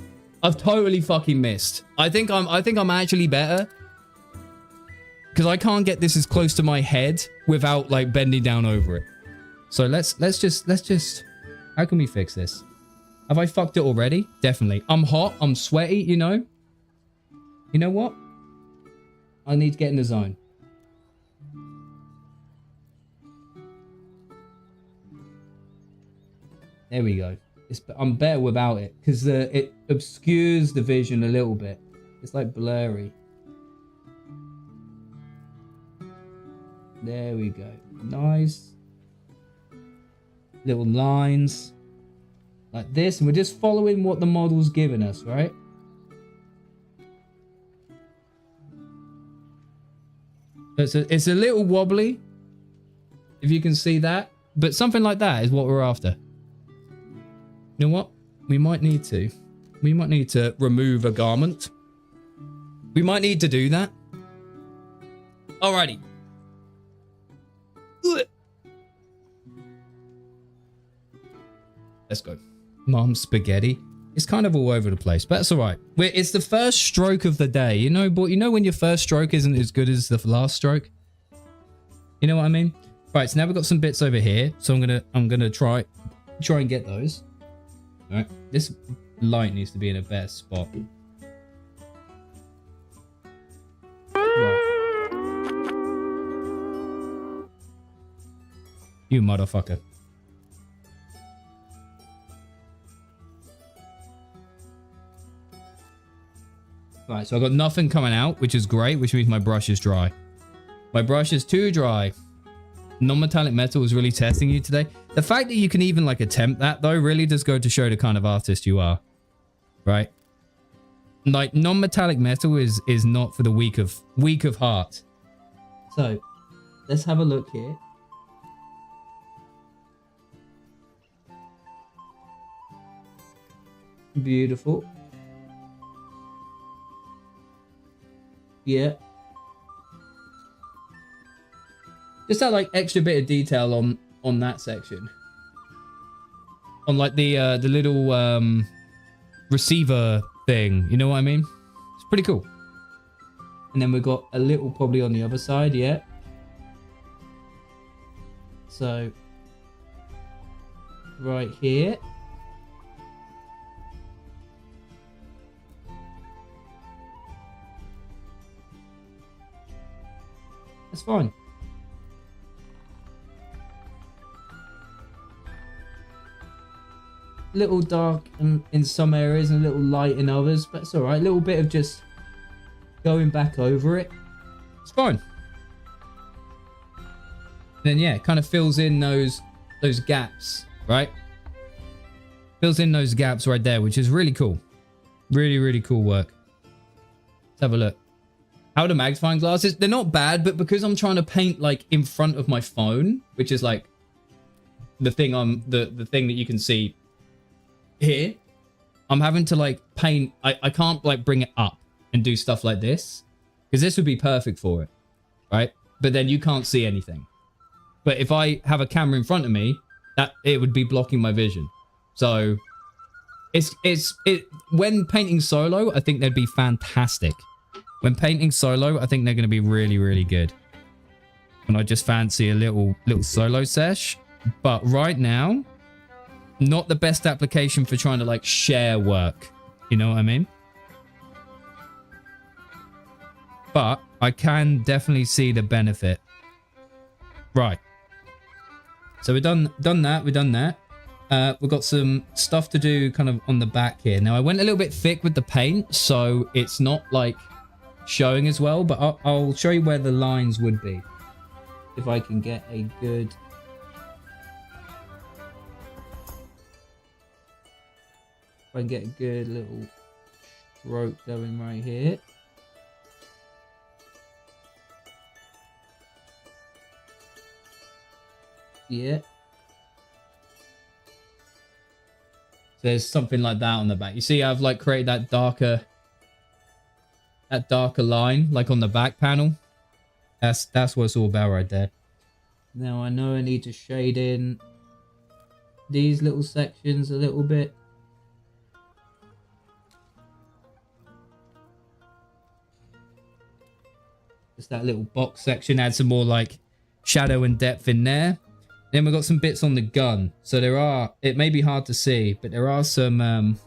S1: I think I'm actually better because I can't get this as close to my head without like bending down over it. So let's just. How can we fix this? Have I fucked it already? Definitely. I'm hot. I'm sweaty. You know. You know what? I need to get in the zone. There we go. I'm better without it because it obscures the vision a little bit. It's like blurry. There we go. Nice. Little lines. Like this. And we're just following what the model's given us, right? It's a little wobbly. If you can see that. But something like that is what we're after. You know what? We might need to remove a garment. We might need to do that. Alrighty. Let's go. Mom spaghetti. It's kind of all over the place, but that's all right. It's the first stroke of the day, you know. But you know when your first stroke isn't as good as the last stroke. You know what I mean? Right. So now we've got some bits over here. So I'm gonna try and get those. All right. This light needs to be in a better spot. Right. You motherfucker. Right, so I've got nothing coming out, which is great, which means my brush is dry. My brush is too dry. Non-metallic metal is really testing you today. The fact that you can even like attempt that though really does go to show the kind of artist you are. Right? Like non-metallic metal is not for the weak of heart. So, let's have a look here. Beautiful. Yeah. Just that like extra bit of detail on that section. On like the little receiver thing, you know what I mean? It's pretty cool. And then we've got a little probably on the other side, yeah. So right here. That's fine. Little dark in some areas and a little light in others, but it's all right. A little bit of just going back over it. It's fine. Then yeah, it kind of fills in those gaps, right? Fills in those gaps right there, which is really cool. Really, really cool work. Let's have a look. How are the magnifying glasses? They're not bad, but because I'm trying to paint like in front of my phone, which is like the thing the thing that you can see here, I'm having to like paint. I can't like bring it up and do stuff like this because this would be perfect for it, right? But then you can't see anything. But if I have a camera in front of me, that it would be blocking my vision. So it when painting solo, I think they'd be fantastic. When painting solo, I think they're going to be really, really good. And I just fancy a little solo sesh. But right now, not the best application for trying to like share work. You know what I mean? But I can definitely see the benefit. Right. So we've done that. We've done that. We've got some stuff to do kind of on the back here. Now I went a little bit thick with the paint, so it's not like showing as well, but I'll show you where the lines would be if I can get a good little stroke going right here. Yeah, so there's something like that on the back. You see I've like created that darker line like on the back panel. That's what it's all about right there. Now I know I need to shade in these little sections a little bit. Just that little box section, add some more like shadow and depth in there. Then we've got some bits on the gun. So it may be hard to see, but there are some kind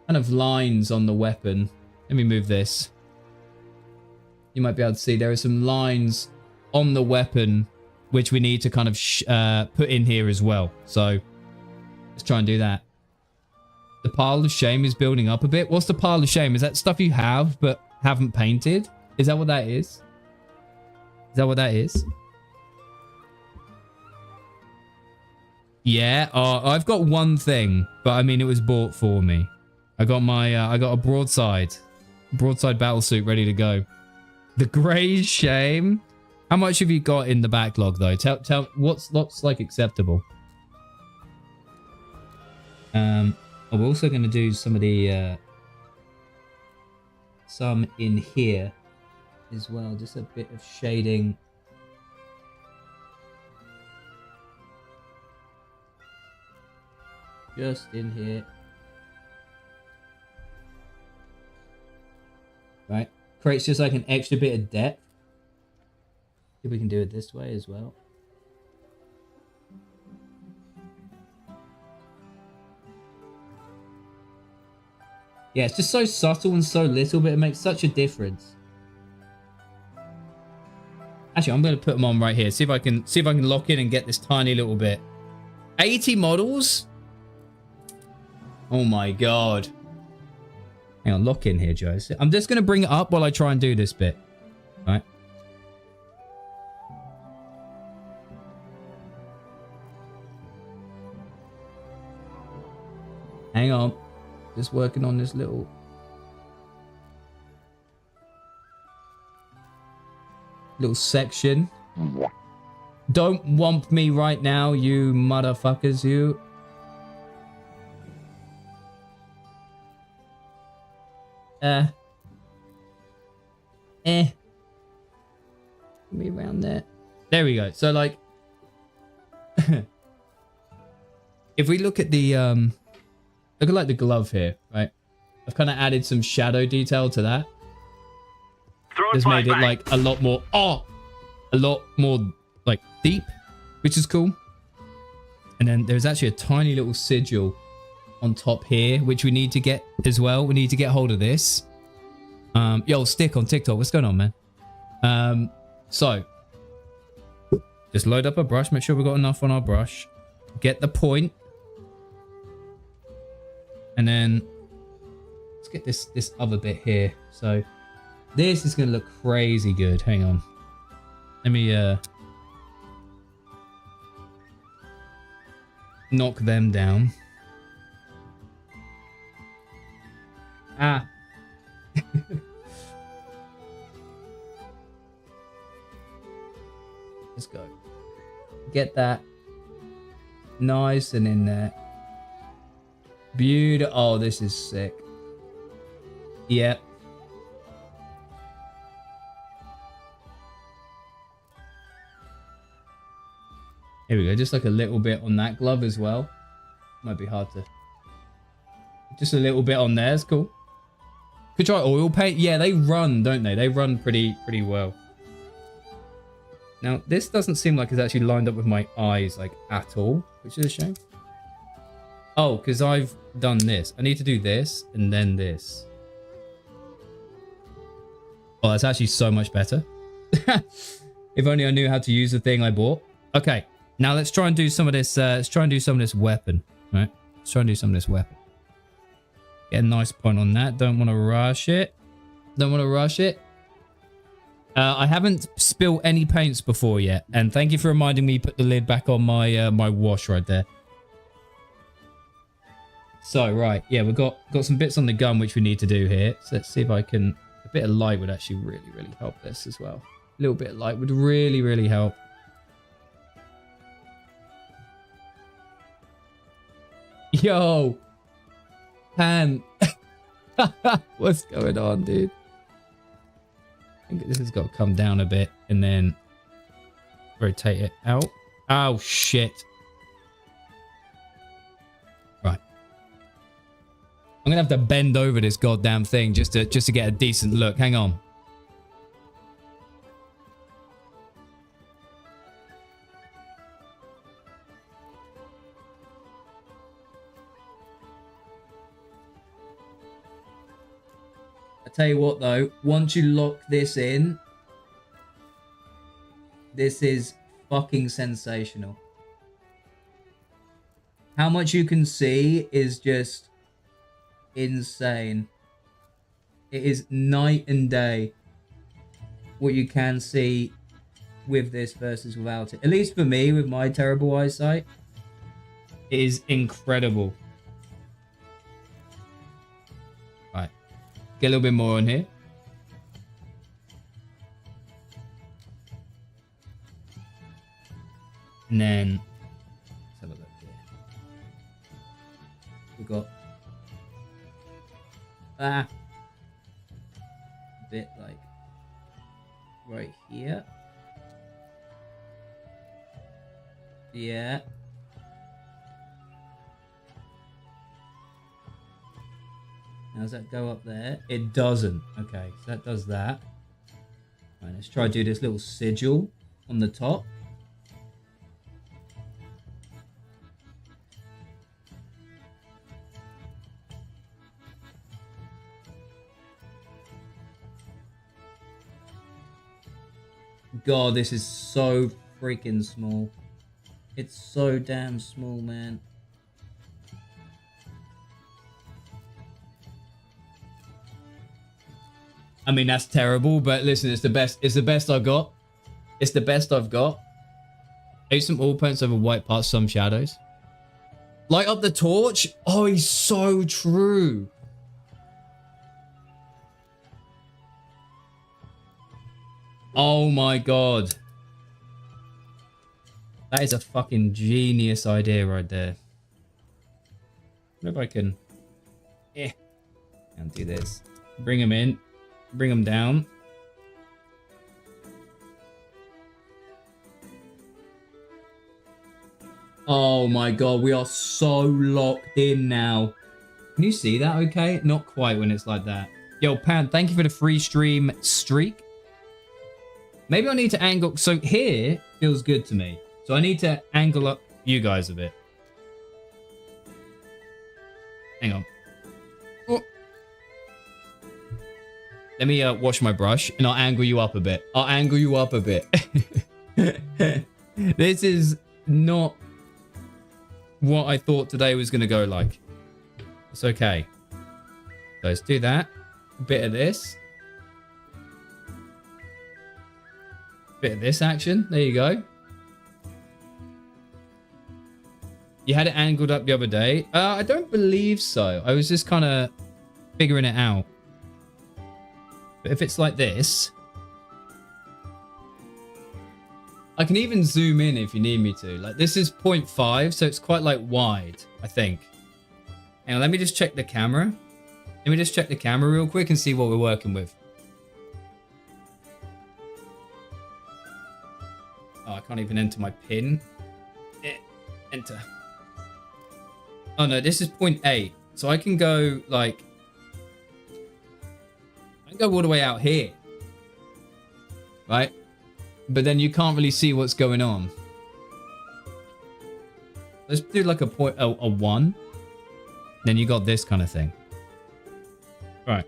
S1: of lines on the weapon. Let me move this. You might be able to see there are some lines on the weapon which we need to kind of put in here as well. So let's try and do that. The pile of shame is building up a bit. What's the pile of shame? Is that stuff you have but haven't painted? Is that what that is? Is that what that is? Yeah, I've got one thing, but I mean it was bought for me. I got a broadside battle suit ready to go. The grey shame. How much have you got in the backlog though? Tell what's like acceptable. I'm also going to do some of the some in here as well, just a bit of shading. Just in here. Right. Creates just like an extra bit of depth. See if we can do it this way as well. Yeah, it's just so subtle and so little, but it makes such a difference. Actually, I'm going to put them on right here. See if I can lock in and get this tiny little bit. 80 models? Oh my god. Hang on, lock in here, Joe. I'm just going to bring it up while I try and do this bit. All right. Hang on. Just working on this little... section. Don't womp me right now, you motherfuckers, you. Me around there. There we go. So like, if we look at the look at like the glove here, right? I've kind of added some shadow detail to that. Just made it like a lot more, like deep, which is cool. And then there's actually a tiny little sigil on top here, which we need to get as well. We need to get hold of this. Yo, Stick on TikTok, what's going on, man? So just load up a brush, make sure we've got enough on our brush, get the point, and then let's get this other bit here. So this is gonna look crazy good. Hang on, let me knock them down. Let's go. Get that nice and in there. Beautiful. Oh, this is sick. Yep. Here we go. Just like a little bit on that glove as well. Might be hard to... Just a little bit on there. It's cool. Could try oil paint. Yeah, they run, don't they? They run pretty well. Now, this doesn't seem like it's actually lined up with my eyes, like, at all, which is a shame. Oh, because I've done this. I need to do this, and then this. Oh, that's actually so much better. If only I knew how to use the thing I bought. Okay, now let's try and do some of this, weapon, right? Let's try and do some of this weapon. Get a nice point on that. Don't want to rush it. Don't want to rush it. I haven't spilled any paints before yet, and thank you for reminding me. Put the lid back on my my wash right there. So right, yeah, we've got some bits on the gun which we need to do here. So let's see if I can. A bit of light would actually really help this as well. A little bit of light would really help. Yo, Pan, what's going on, dude? I think this has got to come down a bit and then rotate it out. Oh shit! Right, I'm gonna have to bend over this goddamn thing just to get a decent look. Hang on. Tell you what though, once you lock this in, this is fucking sensational. How much you can see is just insane. It is night and day what you can see with this versus without it. At least for me, with my terrible eyesight, it is incredible. Right. Get a little bit more on here. And then let's have a look here. We've got a bit like right here. Yeah. Now, does that go up there? It doesn't. Okay, so that does that. All right, let's try to do this little sigil on the top. God, this is so freaking small. It's so damn small, man. I mean, that's terrible, but listen, it's the best. It's the best I've got. It's the best I've got. Use some all points over white parts, some shadows. Light up the torch. Oh, he's so true. Oh my God. That is a fucking genius idea right there. What if I can... and do this. Bring him in. Bring him down. Oh my God, we are so locked in now. Can you see that okay? Not quite when it's like that. Yo, Pan, thank you for the free stream streak. Maybe I need to angle... So here feels good to me. So I need to angle up you guys a bit. Hang on. Oh. Let me wash my brush and I'll angle you up a bit. I'll angle you up a bit. This is not what I thought today was going to go like. It's okay. So let's do that. A bit of this. Bit of this action. There you go. You had it angled up the other day. I don't believe so. I was just kind of figuring it out. But if it's like this, I can even zoom in if you need me to. Like this is 0.5, so it's quite like wide, I think. Hang on, let me just check the camera. Let me just check the camera real quick and see what we're working with. Oh, I can't even enter my pin. Enter. Oh no, this is 0.8. So I can go like... I can go all the way out here. Right? But then you can't really see what's going on. Let's do like a 1. Then you got this kind of thing. Right.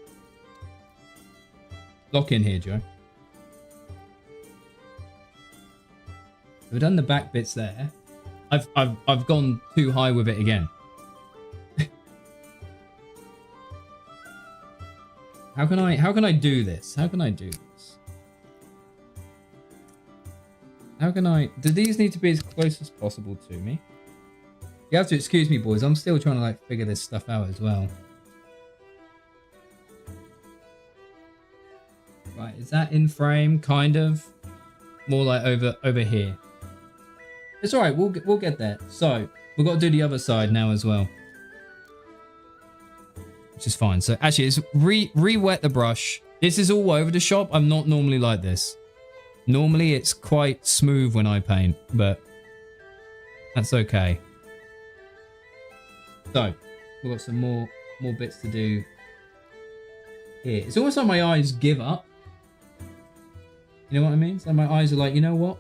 S1: Lock in here, Joe. We've done the back bits there. I've gone too high with it again. How can I do this? How can I do this? How can I... Do these need to be as close as possible to me? You have to excuse me, boys. I'm still trying to like figure this stuff out as well. Right, is that in frame? Kind of. More like over here. It's all right. We'll get there. So we've got to do the other side now as well, which is fine. So actually, it's re-wet the brush. This is all over the shop. I'm not normally like this. Normally, it's quite smooth when I paint, but that's okay. So we've got some more bits to do here. It's almost like my eyes give up. You know what I mean? It's like my eyes are like, you know what?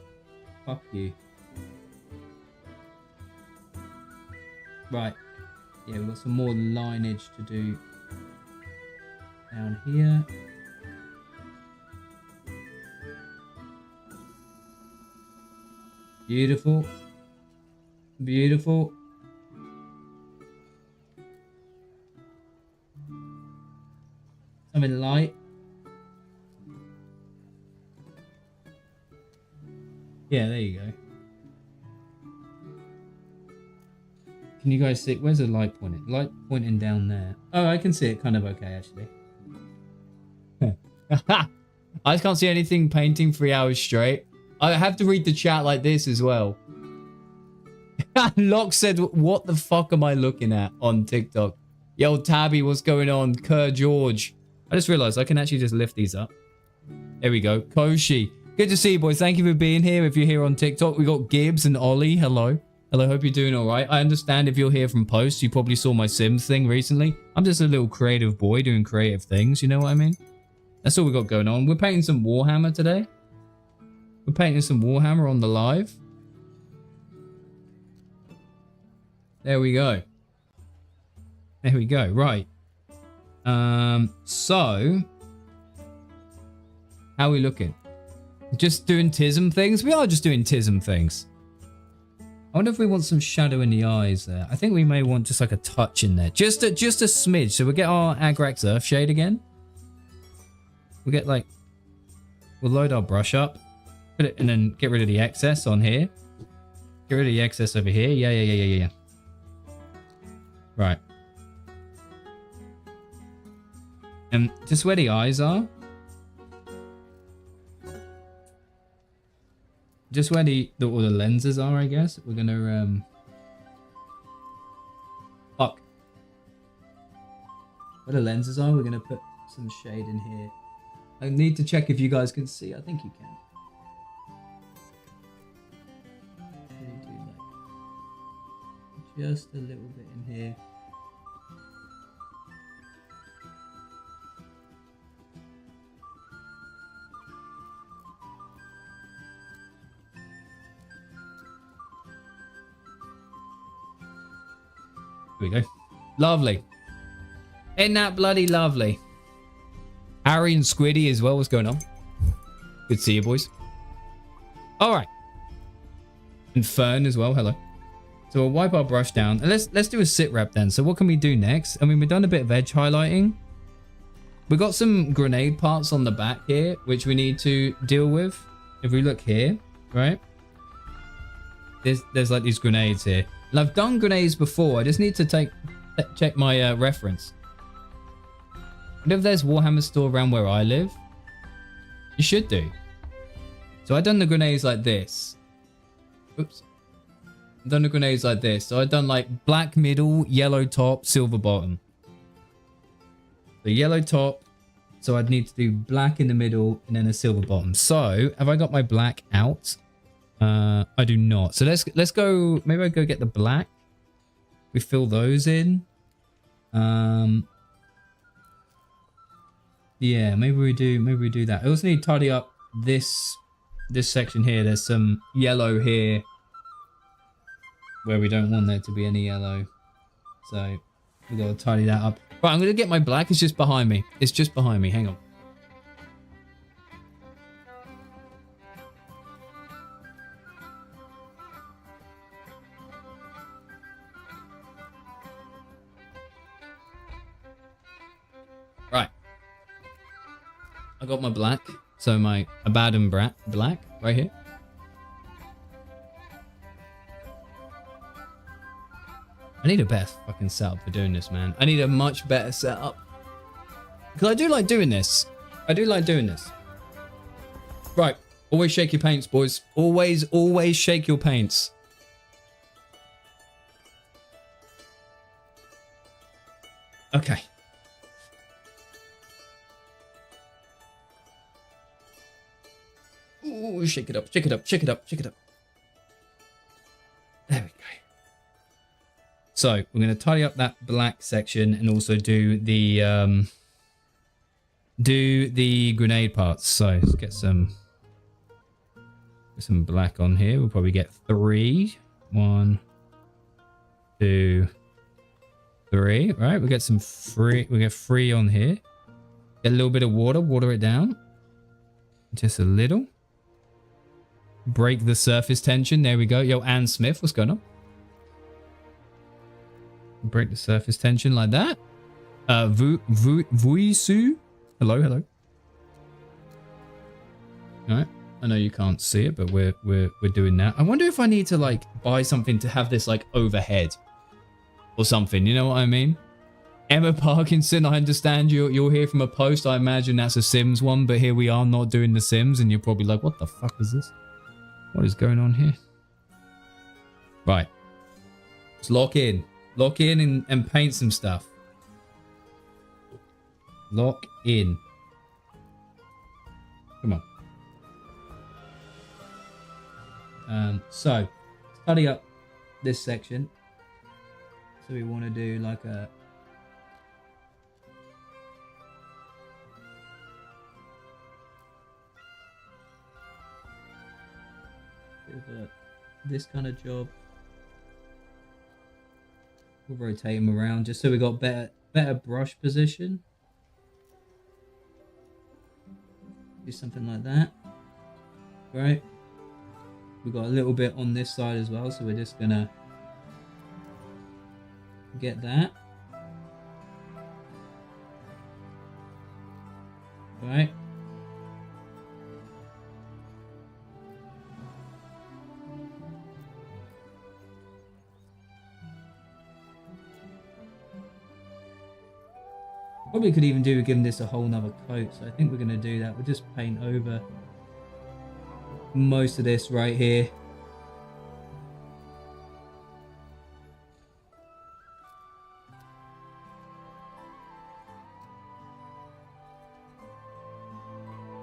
S1: Fuck you. Right. Yeah, we've got some more lineage to do down here. Beautiful. Beautiful. Something light. Yeah, there you go. Can you guys see? Where's the light pointing? Light pointing down there. Oh, I can see it kind of okay, actually. I just can't see anything painting 3 hours straight. I have to read the chat like this as well. Locke said, what the fuck am I looking at on TikTok? Yo, Tabby, what's going on? Kerr George. I just realized I can actually just lift these up. There we go. Koshi. Good to see you, boys. Thank you for being here. If you're here on TikTok, we got Gibbs and Ollie. Hello. Hello, hope you're doing all right. I understand if you're here from posts, you probably saw my Sims thing recently. I'm just a little creative boy doing creative things. You know what I mean? That's all we got going on. We're painting some Warhammer today. We're painting some Warhammer on the live. There we go. There we go. Right. So, how are we looking? Just doing tism things? We are just doing tism things. I wonder if we want some shadow in the eyes there. I think we may want just like a touch in there. Just a smidge. So we'll get our Agrax Earth shade again. We'll get like... We'll load our brush up. Put it and then get rid of the excess on here. Get rid of the excess over here. Yeah. Right. And just where the eyes are. Just where all the lenses are, I guess. We're gonna fuck. Where the lenses are, we're gonna put some shade in here. I need to check if you guys can see. I think you can. Just a little bit in here. Here we go. Lovely. Isn't that bloody lovely? Harry and Squiddy as well. What's going on? Good to see you, boys. All right. And Fern as well. Hello. So we'll wipe our brush down. And let's do a sit rep then. So what can we do next? I mean, we've done a bit of edge highlighting. We've got some grenade parts on the back here, which we need to deal with. If we look here, right? There's like these grenades here. And I've done grenades before. I just need to check my reference. What if there's Warhammer store around where I live? You should do. So I've done the grenades like this. Oops. I've done the grenades like this. So I've done like black middle, yellow top, silver bottom. The yellow top. So I'd need to do black in the middle and then a silver bottom. So have I got my black out? I do not. So let's go. Maybe I go get the black. We fill those in. Yeah, maybe we do that. I also need to tidy up this section here. There's some yellow here where we don't want there to be any yellow. So we gotta tidy that up. Right, I'm gonna get my black. It's just behind me. It's just behind me. Hang on. Right. I got my black. So my Abaddon black right here. I need a better fucking setup for doing this, man. I need a much better setup. Because I do like doing this. I do like doing this. Right. Always shake your paints, boys. Always shake your paints. Okay. Ooh, shake it up, shake it up, shake it up, shake it up. There we go. So we're going to tidy up that black section and also do the grenade parts. So let's get some black on here. We'll probably get 3. 1, 2, 3. Right, we get some free. We get 3 on here. Get a little bit of water it down. Just a little. Break the surface tension. There we go. Yo, Ann Smith, what's going on? Break the surface tension like that. Vuisu. Hello. All right. I know you can't see it, but we're doing that. I wonder if I need to like buy something to have this like overhead or something. You know what I mean? Emma Parkinson, I understand you're here from a post. I imagine that's a Sims one, but here we are not doing the Sims, and you're probably like, what the fuck is this? What is going on here? Right. Let's lock in. Lock in and paint some stuff. Lock in. Come on. So, study up this section. So we want to do like a... this kind of job. We'll rotate him around just so we got better brush position. Do something like that. Right. We've got a little bit on this side as well, so we're just gonna get that. Right. Probably could even do giving this a whole nother coat, so I think we're going to do that. We'll just paint over most of this right here.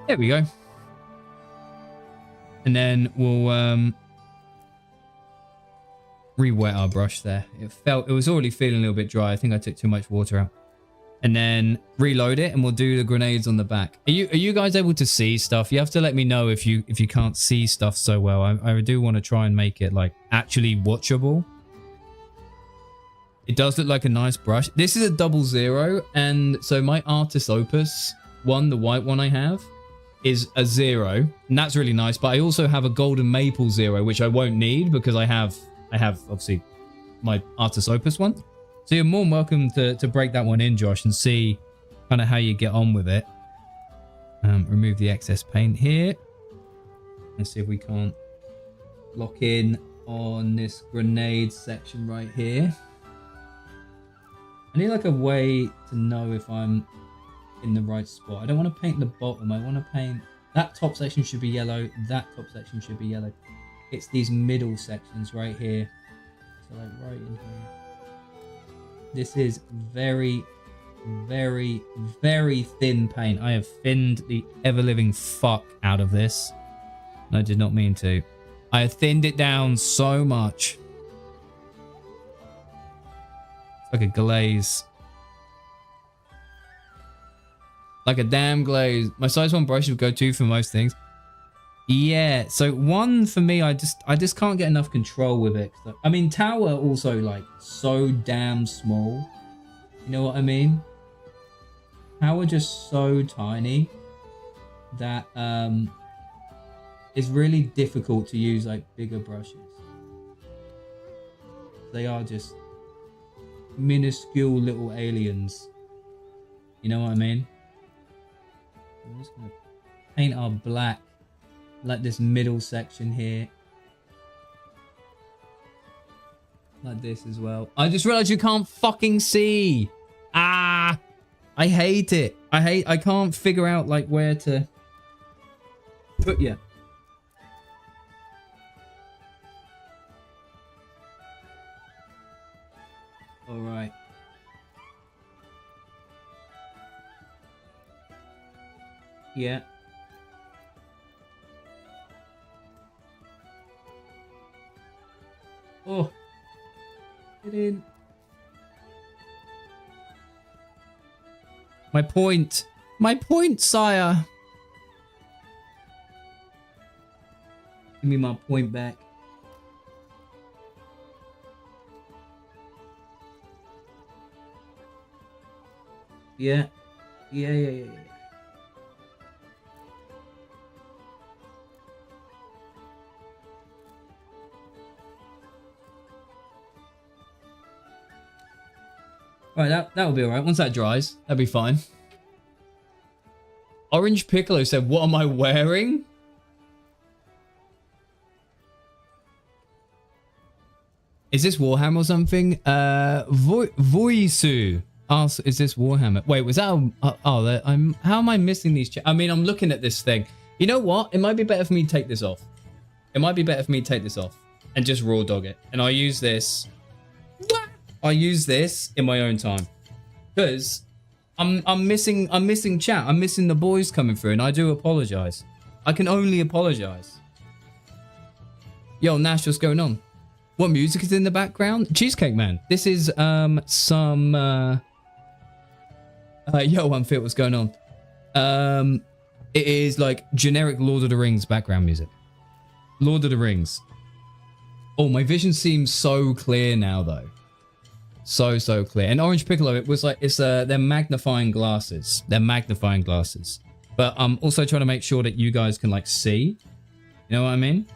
S1: There we go. And then we'll re-wet our brush there. It was already feeling a little bit dry. I think I took too much water out. And then reload it, and we'll do the grenades on the back. Are you guys able to see stuff? You have to let me know if you can't see stuff so well. I do want to try and make it like actually watchable. It does look like a nice brush. This is a 00, and so my Artist Opus one, the white one I have, is a 0, and that's really nice. But I also have a Golden Maple 0, which I won't need because I have obviously my Artist Opus one. So you're more than welcome to break that one in, Josh, and see kind of how you get on with it. Remove the excess paint here. Let's see if we can't lock in on this grenade section right here. I need like a way to know if I'm in the right spot. I don't want to paint the bottom. I want to paint... That top section should be yellow. That top section should be yellow. It's these middle sections right here. So like right in here. This is very, very, very thin paint. I have thinned the ever-living fuck out of this. And I did not mean to. I have thinned it down so much. It's like a glaze. Like a damn glaze. My size 1 brush would go to for most things. Yeah, so 1 for me, I just can't get enough control with it. I mean, Tower also like so damn small. You know what I mean? Tower just so tiny that it's really difficult to use like bigger brushes. They are just minuscule little aliens. You know what I mean? I'm just gonna paint our black. Like this middle section here. Like this as well. I just realized you can't fucking see. Ah! I hate it. I can't figure out like where to put you. Alright. Yeah. Oh, get in. My point, sire. Give me my point back. Yeah. Right, that'll be alright. Once that dries, that'll be fine. Orange Piccolo said, what am I wearing? Is this Warhammer or something? Voisu asks, is this Warhammer? Wait, was that how am I missing these? I mean, I'm looking at this thing. You know what? It might be better for me to take this off. It might be better for me to take this off and just raw dog it. And I use this in my own time, because I'm missing chat. I'm missing the boys coming through, and I do apologize. I can only apologize. Yo, Nash, what's going on? What music is in the background? Cheesecake Man. This is some yo, Unfit, what's going on? It is like generic Lord of the Rings background music. Lord of the Rings. Oh, my vision seems so clear now though. So clear. And Orange Piccolo, it was like, they're magnifying glasses. But I'm also trying to make sure that you guys can like see. You know what I mean?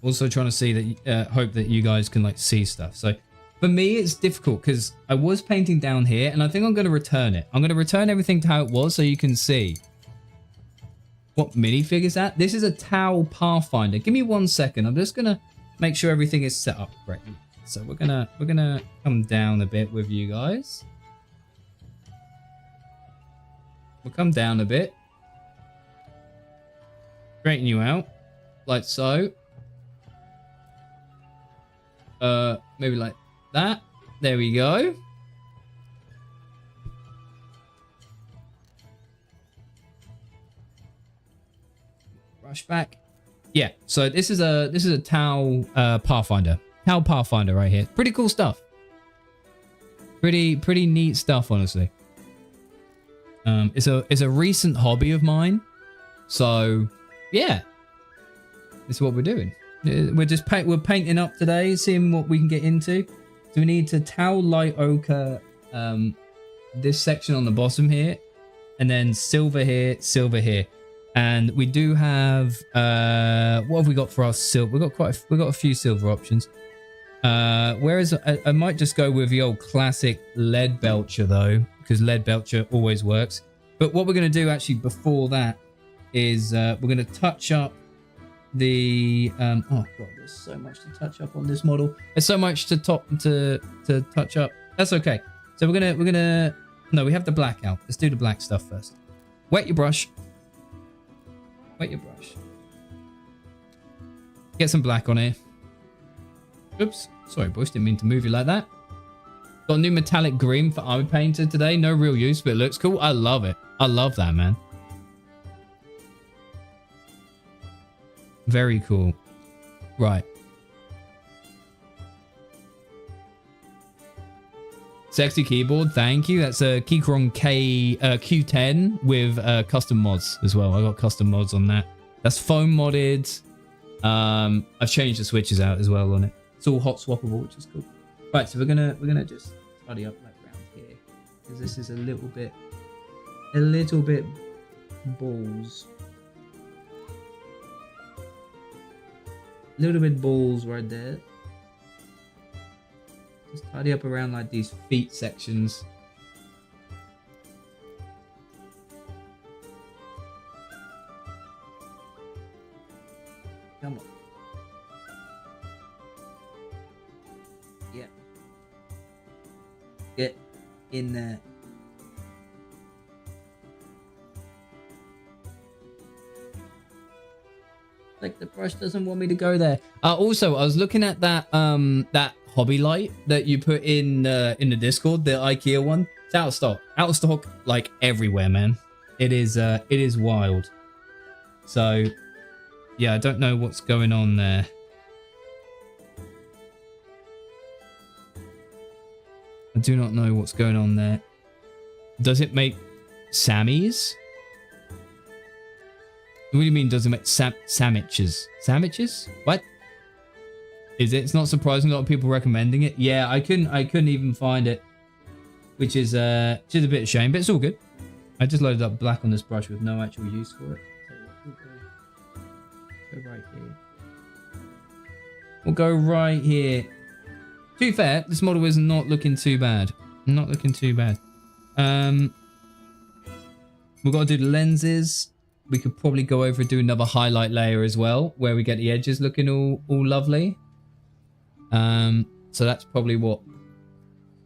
S1: Also trying to see that, hope that you guys can like see stuff. So for me, it's difficult because I was painting down here and I think I'm going to return it. I'm going to return everything to how it was so you can see what minifig is that. This is a Tau Pathfinder. Give me 1 second. I'm just going to make sure everything is set up correctly. So we're gonna come down a bit with you guys. We'll come down a bit. Straighten you out. Like so. Maybe like that. There we go. Brush back. Yeah, so this is a Tau Pathfinder. Tau Pathfinder right here. Pretty cool stuff. Pretty neat stuff, honestly. It's a recent hobby of mine. So yeah. This is what we're doing. We're painting up today, seeing what we can get into. So we need to Tau light ochre this section on the bottom here, and then silver here, silver here. And we do have what have we got for our silver? We've got a few silver options. Whereas I might just go with the old classic lead belcher though, because lead belcher always works. But what we're going to do actually before that is we're going to touch up the oh god, there's so much to touch up on this model. There's so much to touch up. That's okay. So we're gonna no, we have the black out. Let's do the black stuff first. Wet your brush. Wet your brush. Get some black on here. Oops. Sorry, boys. Didn't mean to move you like that. Got a new metallic green for Army Painter today. No real use, but it looks cool. I love it. I love that, man. Very cool. Right. Sexy keyboard. Thank you. That's a Keychron Q10 with custom mods as well. I got custom mods on that. That's foam modded. I've changed the switches out as well on it. It's all hot swappable, which is cool. Right, so we're gonna just tidy up like around here because this is a little bit balls. A little bit balls right there. Just tidy up around like these feet sections. Come on. Yeah. Get in there. Like the brush doesn't want me to go there. Also, I was looking at that that hobby light that you put in the Discord, the IKEA one. It's out of stock. Out of stock like everywhere, man. It is wild. So yeah, I don't know what's going on there. I do not know what's going on there. Does it make Sammys? What do you mean does it make sandwiches? Sandwiches? What? Is it? It's not surprising a lot of people recommending it. Yeah, I couldn't even find it. Which is a bit of a shame, but it's all good. I just loaded up black on this brush with no actual use for it. So go right here. We'll go right here. To be fair, this model is not looking too bad. Not looking too bad. We've got to do the lenses. We could probably go over and do another highlight layer as well, where we get the edges looking all lovely. So that's probably what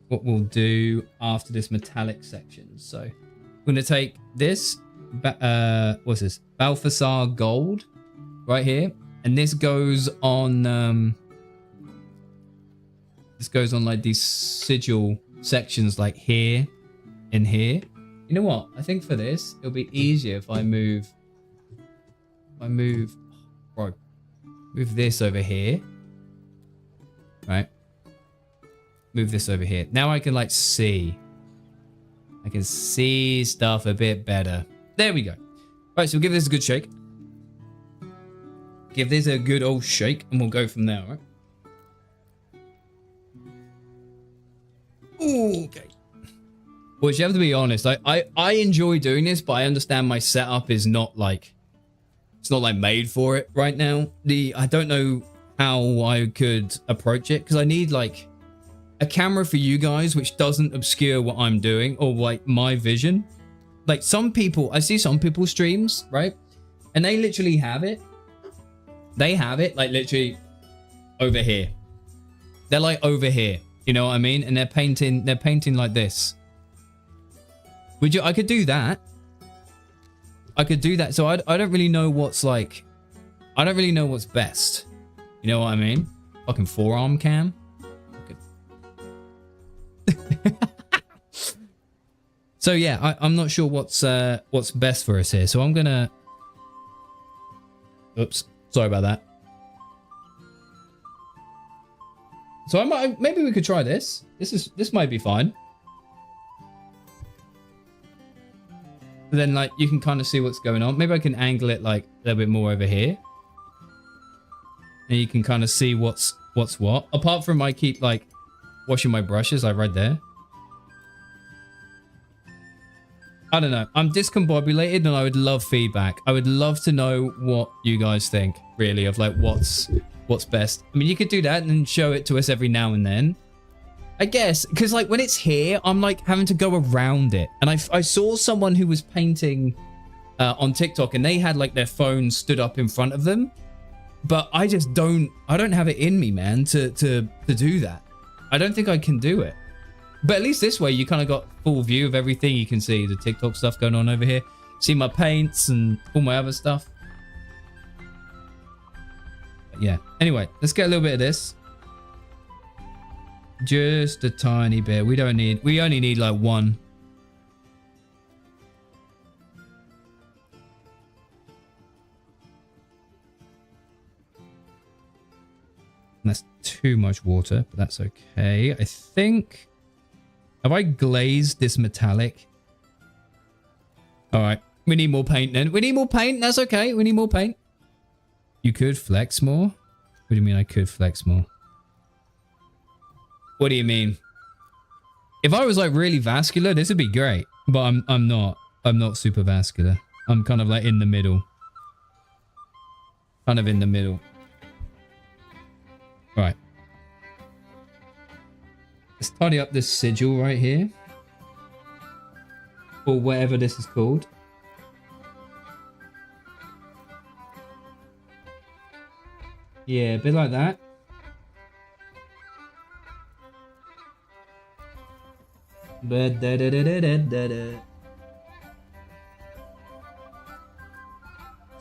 S1: we'll do after this metallic section. So we're going to take this, what's this? Balthasar Gold right here. And this goes on, like these sigil sections like here and here. You know what? I think for this, it'll be easier if I move this over here. Right? Move this over here. Now I can like see. I can see stuff a bit better. There we go. Right, so we'll give this a good shake. Give this a good old shake and we'll go from there, all right? Ooh, okay. Which you have to be honest, I enjoy doing this, but I understand my setup is not like It's not like made for it right now. I don't know how I could approach it because I need like a camera for you guys which doesn't obscure what I'm doing or like my vision. Like some people, I see some people's streams, right? And they literally have it. They have it like literally over here. They're like over here. You know what I mean? And they're painting like this. I could do that. I could do that. So I don't really know what's like, I don't really know what's best. You know what I mean? Fucking forearm cam. So yeah, I'm not sure what's best for us here. So I'm gonna. Oops, sorry about that. So maybe we could try this. This might be fine. But then like you can kind of see what's going on. Maybe I can angle it like a little bit more over here. And you can kind of see what's what. Apart from I keep like washing my brushes like right there. I don't know. I'm discombobulated and I would love feedback. I would love to know what you guys think really of like what's best. I mean, you could do that and then show it to us every now and then. I guess, because like when it's here, I'm like having to go around it. And I saw someone who was painting on TikTok and they had like their phone stood up in front of them. But I don't have it in me, man, to do that. I don't think I can do it. But at least this way, you kind of got full view of everything. You can see the TikTok stuff going on over here. See my paints and all my other stuff. But yeah. Anyway, let's get a little bit of this. Just a tiny bit. We only need like one. That's too much water, but that's okay. I think... Have I glazed this metallic? All right. We need more paint then. We need more paint. That's okay. We need more paint. You could flex more? What do you mean I could flex more? What do you mean? If I was like really vascular, this would be great. But I'm not. I'm not super vascular. I'm kind of like in the middle. Kind of in the middle. All right. Let's tidy up this sigil right here. Or whatever this is called. Yeah, a bit like that.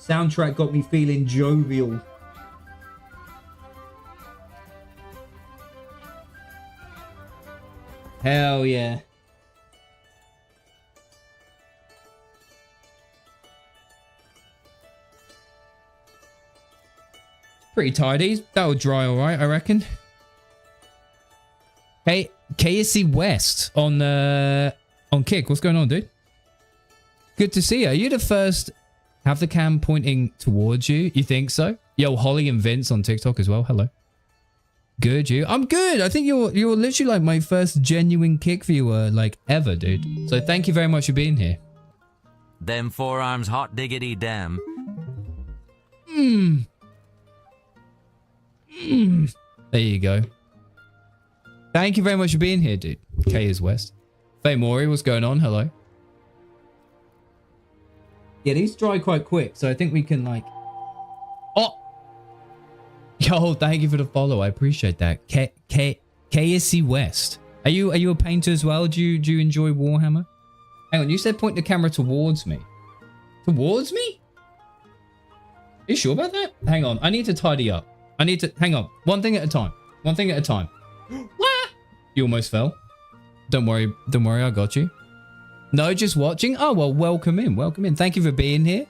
S1: Soundtrack got me feeling jovial. Hell yeah. Pretty tidy. That'll dry all right, I reckon. Hey, KSC West on Kick. What's going on, dude? Good to see you. Are you the first? Have the cam pointing towards you? You think so? Yo, Holly and Vince on TikTok as well. Hello. Good, you? I'm good. I think you're literally like my first genuine Kick viewer like ever, dude. So thank you very much for being here.
S3: Them forearms hot diggity damn.
S1: There you go. Thank you very much for being here, dude. K is West. Faye Mori, what's going on? Hello. Yeah, these dry quite quick, so I think we can like... Oh! Yo, thank you for the follow. I appreciate that. KSC West. Are you a painter as well? Do you enjoy Warhammer? Hang on, you said point the camera towards me. Towards me? Are you sure about that? Hang on, I need to tidy up. Hang on. One thing at a time. One thing at a time. What? You almost fell. Don't worry, I got you. No, just watching? Oh, well, welcome in. Welcome in. Thank you for being here.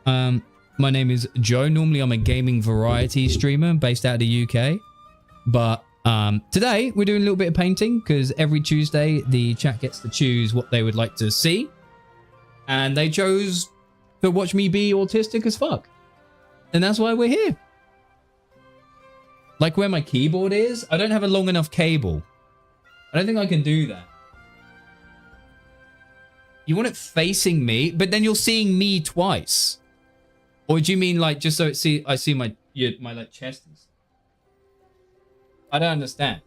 S1: My name is Joe. Normally, I'm a gaming variety streamer based out of the UK. But today, we're doing a little bit of painting because every Tuesday, the chat gets to choose what they would like to see. And they chose to watch me be autistic as fuck. And that's why we're here. Like where my keyboard is, I don't have a long enough cable. I don't think I can do that. You want it facing me, but then you're seeing me twice. Or do you mean like just so I see my like chest? I don't understand.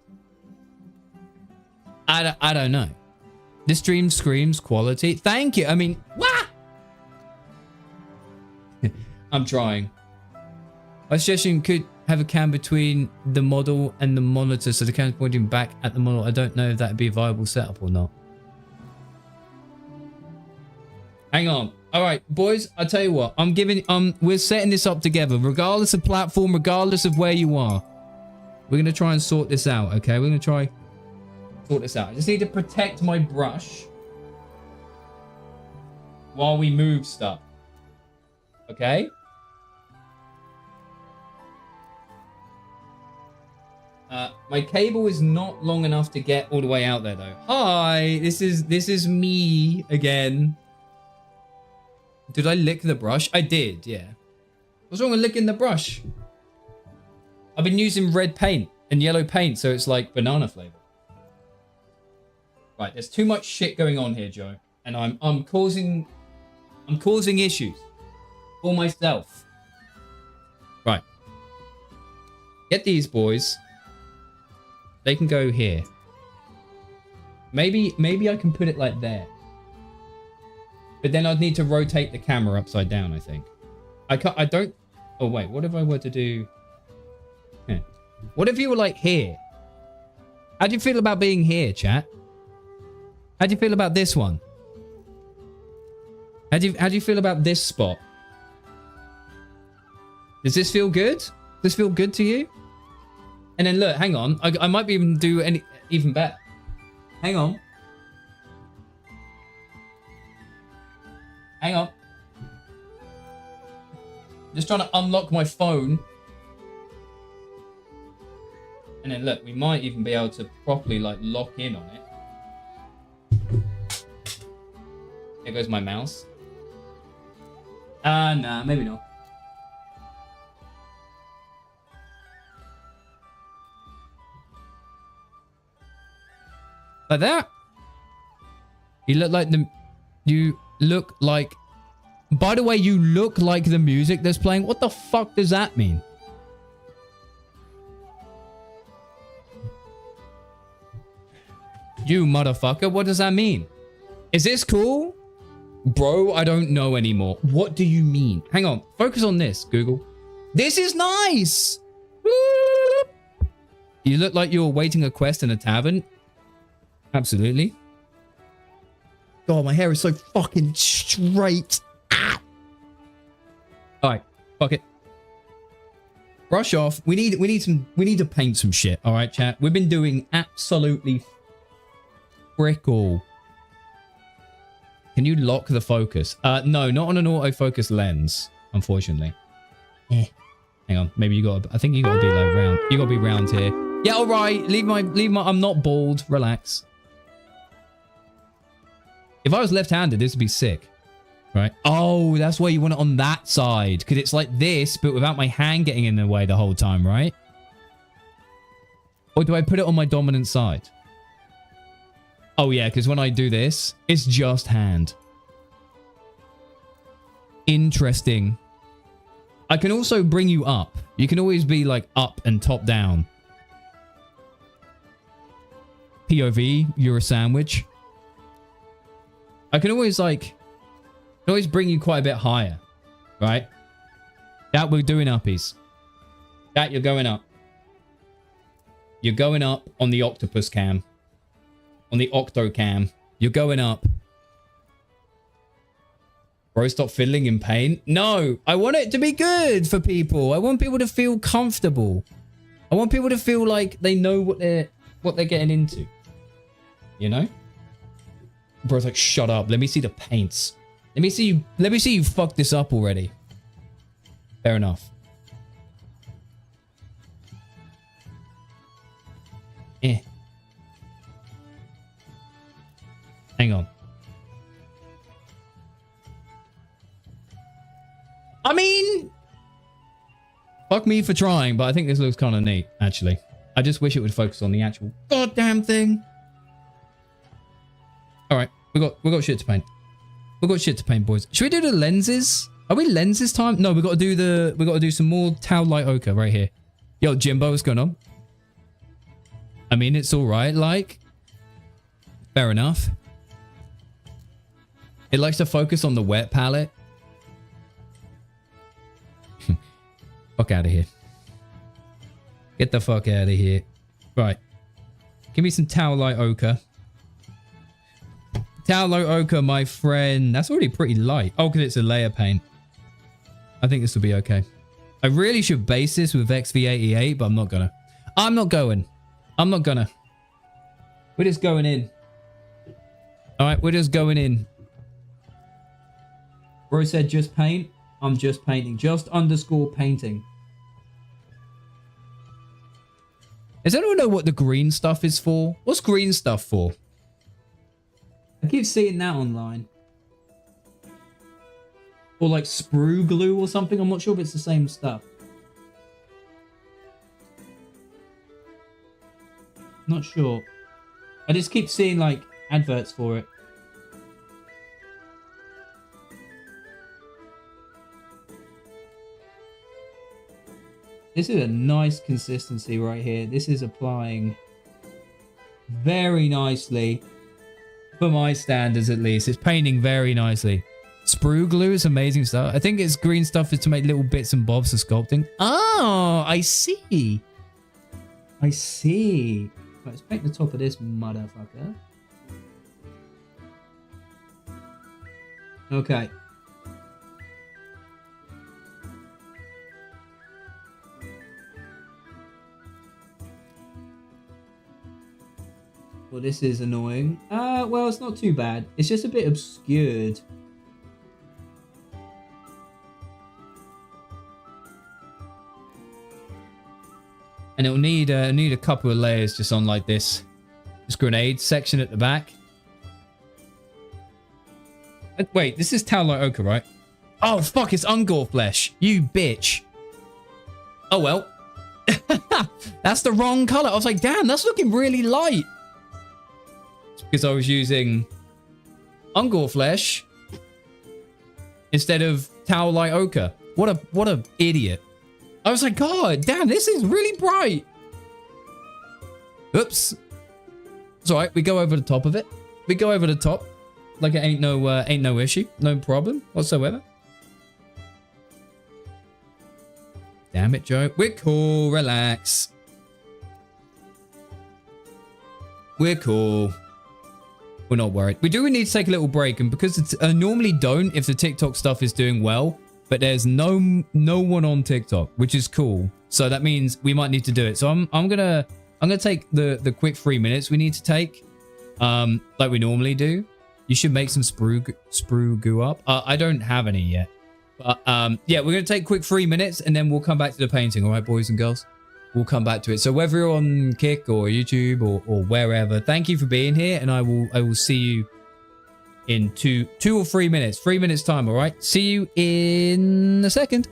S1: I don't know. This stream screams quality. Thank you. I mean, what? I'm trying. My suggestion could have a cam between the model and the monitor so the cam's pointing back at the model. I don't know if that'd be a viable setup or not. Hang on. All right, boys, I tell you what. We're setting this up together, regardless of platform, regardless of where you are. We're going to try and sort this out, okay? We're going to try sort this out. I just need to protect my brush while we move stuff. Okay? My cable is not long enough to get all the way out there, though. Hi, this is me again. Did I lick the brush? I did, yeah. What's wrong with licking the brush? I've been using red paint and yellow paint, so it's like banana flavor. Right, there's too much shit going on here, Joe, and I'm causing issues for myself. Right. Get these boys. They can go here. Maybe I can put it like there. But then I'd need to rotate the camera upside down, I think. I don't... Oh, wait. What if I were to do... What if you were like here? How do you feel about being here, chat? How do you feel about this one? How do you feel about this spot? Does this feel good? Does this feel good to you? And then look, hang on. I might be even do even better. Hang on. Hang on. Just trying to unlock my phone. And then look, we might even be able to properly like lock in on it. There goes my mouse. Nah, maybe not. Like that. You look like by the way, you look like the music that's playing. What the fuck does that mean? You motherfucker, what does that mean? Is this cool? Bro, I don't know anymore. What do you mean? Hang on, focus on this, Google. This is nice! Woo! You look like you're waiting a quest in a tavern. Absolutely. God, my hair is so fucking straight. Ah. All right, fuck it. Brush off. We need to paint some shit. All right, chat. We've been doing absolutely frickle. Can you lock the focus? No, not on an autofocus lens, unfortunately. Hang on, maybe you got. I think you got to be like round. You got to be round here. Yeah, all right. Leave my. I'm not bald. Relax. If I was left-handed, this would be sick, right? Oh, that's why you want it on that side, because it's like this, but without my hand getting in the way the whole time, right? Or do I put it on my dominant side? Oh yeah, because when I do this, it's just hand. Interesting. I can also bring you up. You can always be like up and top down. POV, you're a sandwich. I can always bring you quite a bit higher, right? That we're doing uppies. That you're going up. You're going up on the octopus cam. On the octo cam. You're going up. Bro, stop fiddling in pain. No, I want it to be good for people. I want people to feel comfortable. I want people to feel like they know what they're getting into. You know? Bro's like, shut up. Let me see the paints. Let me see you fuck this up already. Fair enough. Hang on. I mean, fuck me for trying, but I think this looks kind of neat, actually. I just wish it would focus on the actual goddamn thing. All right, we got shit to paint. We got shit to paint, boys. Should we do the lenses? Are we lenses time? No, we got to do some more tau light ochre right here. Yo, Jimbo, what's going on? I mean, it's all right. Like, fair enough. It likes to focus on the wet palette. Fuck out of here. Get the fuck out of here. Right. Give me some tau light ochre. Tau light ochre, my friend. That's already pretty light. Oh, because it's a layer paint. I think this will be okay. I really should base this with XV88, but I'm not gonna. I'm not gonna. We're just going in. Alright, we're just going in. Bro said just paint. I'm just painting. Just underscore painting. Does anyone know what the green stuff is for? What's green stuff for? I keep seeing that online. Or like sprue glue or something. I'm not sure if it's the same stuff. Not sure. I just keep seeing like adverts for it. This is a nice consistency right here. This is applying very nicely. For my standards, at least. It's painting very nicely. Sprue glue is amazing stuff. I think it's green stuff is to make little bits and bobs for sculpting. Oh, I see. I see. Let's paint the top of this motherfucker. Okay. Well, this is annoying. Well, it's not too bad. It's just a bit obscured. And it'll need a couple of layers just on like this grenade section at the back. Wait, this is tau light ochre, right? Oh, fuck, it's Ungor flesh. You bitch. Oh, well. That's the wrong color. I was like, damn, that's looking really light. Because I was using Ungor flesh instead of tau light ochre. What a idiot. I was like, God damn, this is really bright. Oops. It's all right. We go over the top of it. We go over the top like it ain't no issue, no problem whatsoever. Damn it, Joe. We're cool. Relax. We're cool. We're not worried. We do need to take a little break, and because it's, I normally don't if the TikTok stuff is doing well, but there's no one on TikTok, which is cool. So that means we might need to do it. So I'm gonna take the quick 3 minutes we need to take, like we normally do. You should make some sprue goo up. I don't have any yet, but yeah, we're gonna take a quick 3 minutes, and then we'll come back to the painting. All right, boys and girls. We'll come back to it. So whether you're on Kick or YouTube or wherever, thank you for being here, and I will see you in two or 3 minutes. 3 minutes time, all right? See you in a second.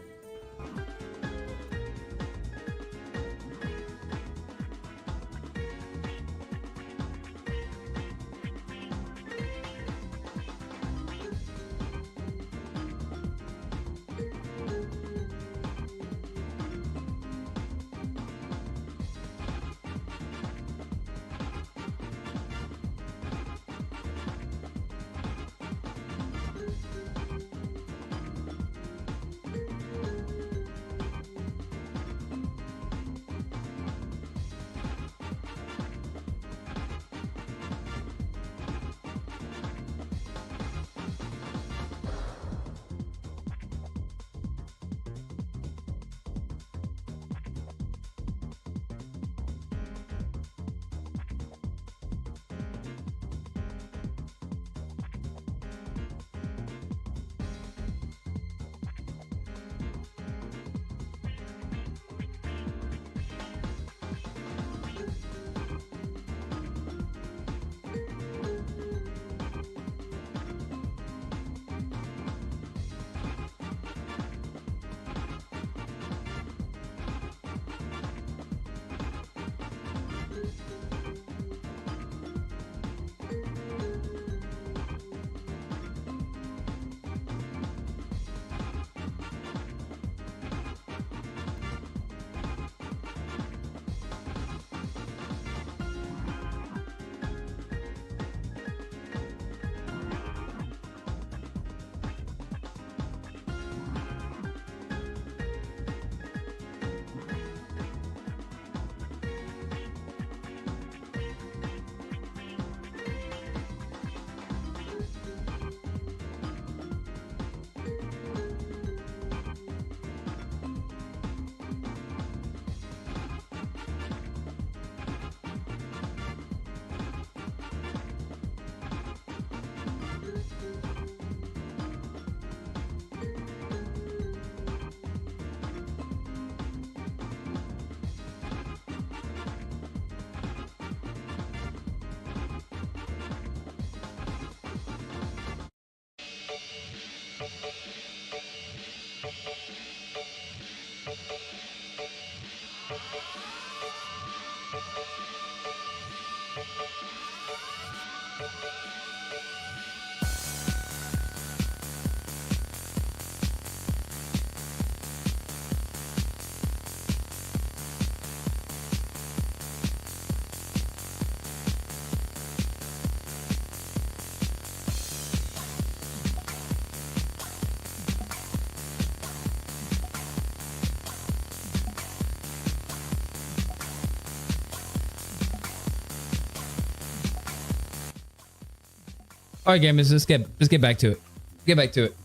S1: All right, gamers, let's get back to it. Get back to it.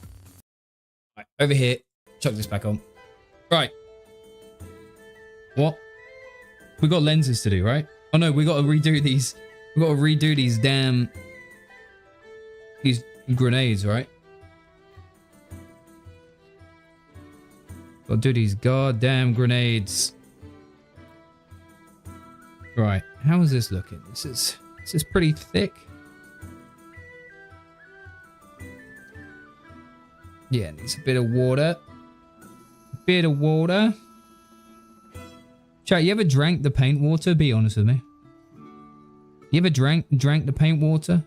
S1: Right, over here. Chuck this back on. Right. What? We got lenses to do, right? Oh no, we got to redo these. We got to redo these these grenades, right? Got to do these goddamn grenades. Right. How is this looking? This is pretty thick. Yeah, needs a bit of water. A bit of water. Chat, you ever drank the paint water? Be honest with me. You ever drank the paint water?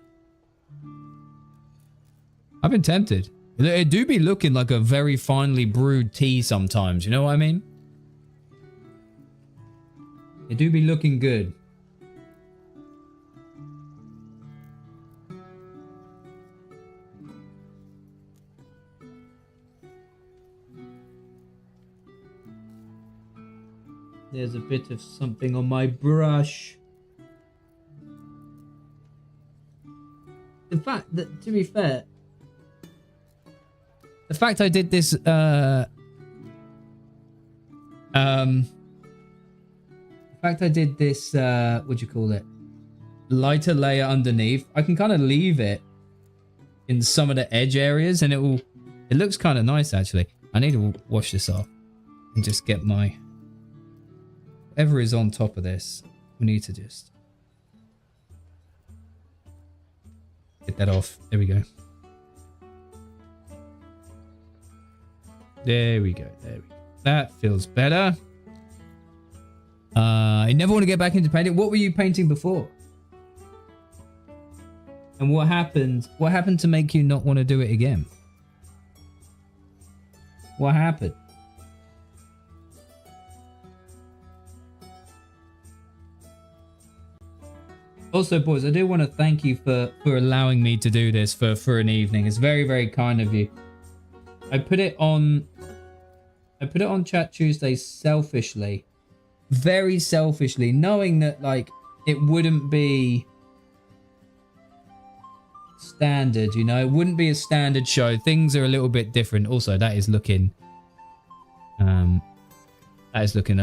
S1: I've been tempted. It do be looking like a very finely brewed tea sometimes, you know what I mean? It do be looking good. There's a bit of something on my brush. In fact, to be fair, the fact I did this, the fact I did this, what do you call it? Lighter layer underneath. I can kind of leave it in some of the edge areas and it looks kind of nice actually. I need to wash this off and just get my, whatever is on top of this, we need to just get that off. There we go. There we go. There we go. That feels better. I never want to get back into painting. What were you painting before? And what happened? What happened to make you not want to do it again? What happened? Also, boys, I do want to thank you for allowing me to do this for an evening. It's very, very kind of you. I put it on Chat Tuesday selfishly. Very selfishly, knowing that like it wouldn't be standard, you know, it wouldn't be a standard show. Things are a little bit different. Also, that is looking a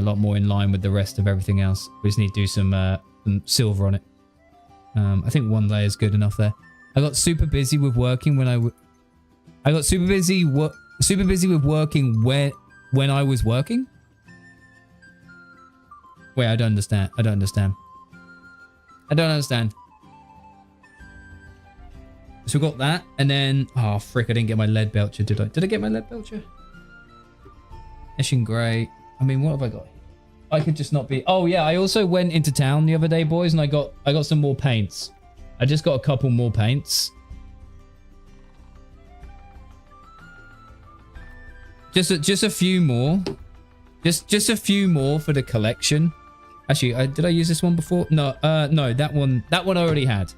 S1: lot more in line with the rest of everything else. We just need to do some silver on it. I think one layer is good enough there. I got super busy with working when I got super busy with working when I was working. Wait, I don't understand. I don't understand. So we got that, and then oh frick, I didn't get my lead belcher, did I? Did I get my lead belcher? Eshing grey. I mean, what have I got? I could just not be. Oh yeah, I also went into town the other day, boys, and I got some more paints. I just got a couple more paints. Just a few more. Just a few more for the collection. Actually, did I use this one before? No, no, that one I already had.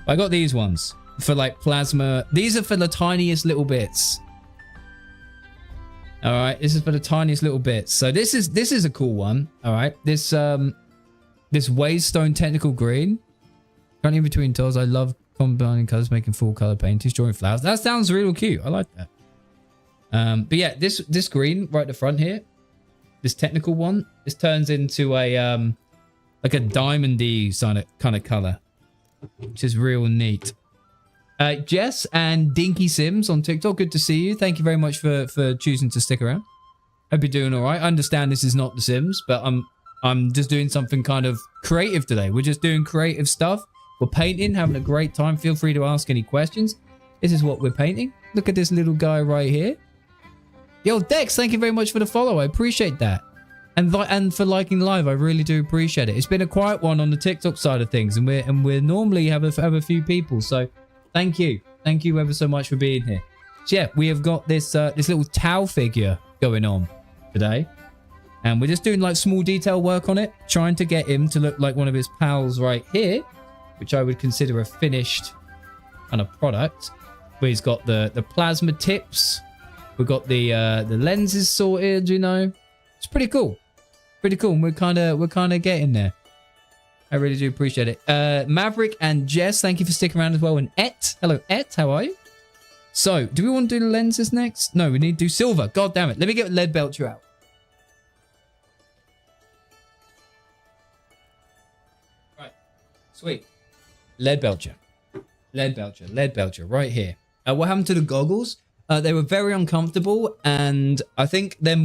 S1: I got these ones for like plasma. These are for the tiniest little bits. All right, this is for the tiniest little bits. So this is a cool one. All right, this Waystone Technical Green. Currently between tools, I love combining colors, making full color paintings, drawing flowers. That sounds real cute. I like that. But yeah, this green right at the front here, this technical one, this turns into a like a diamondy kind of color, which is real neat. Jess and Dinky Sims on TikTok, good to see you. Thank you very much for choosing to stick around. Hope you're doing all right. I understand this is not The Sims, but I'm just doing something kind of creative today. We're just doing creative stuff. We're painting, having a great time. Feel free to ask any questions. This is what we're painting. Look at this little guy right here. Yo, Dex, thank you very much for the follow. I appreciate that. And for liking live, I really do appreciate it. It's been a quiet one on the TikTok side of things, and we're normally have a few people. So thank you ever so much for being here. So yeah, we have got this little Tau figure going on today, and we're just doing like small detail work on it, trying to get him to look like one of his pals right here, which I would consider a finished kind of product. Where he's got the plasma tips. We've got the lenses sorted, you know. It's pretty cool. Pretty cool. And we're kind of getting there. I really do appreciate it. Maverick and Jess, thank you for sticking around as well. And Et. Hello, Et. How are you? So, do we want to do the lenses next? No, we need to do silver. God damn it. Let me get Lead Belcher out. Right. Sweet. Lead Belcher. Lead Belcher. Lead Belcher. Right here. What happened to the goggles? They were very uncomfortable, and I think they're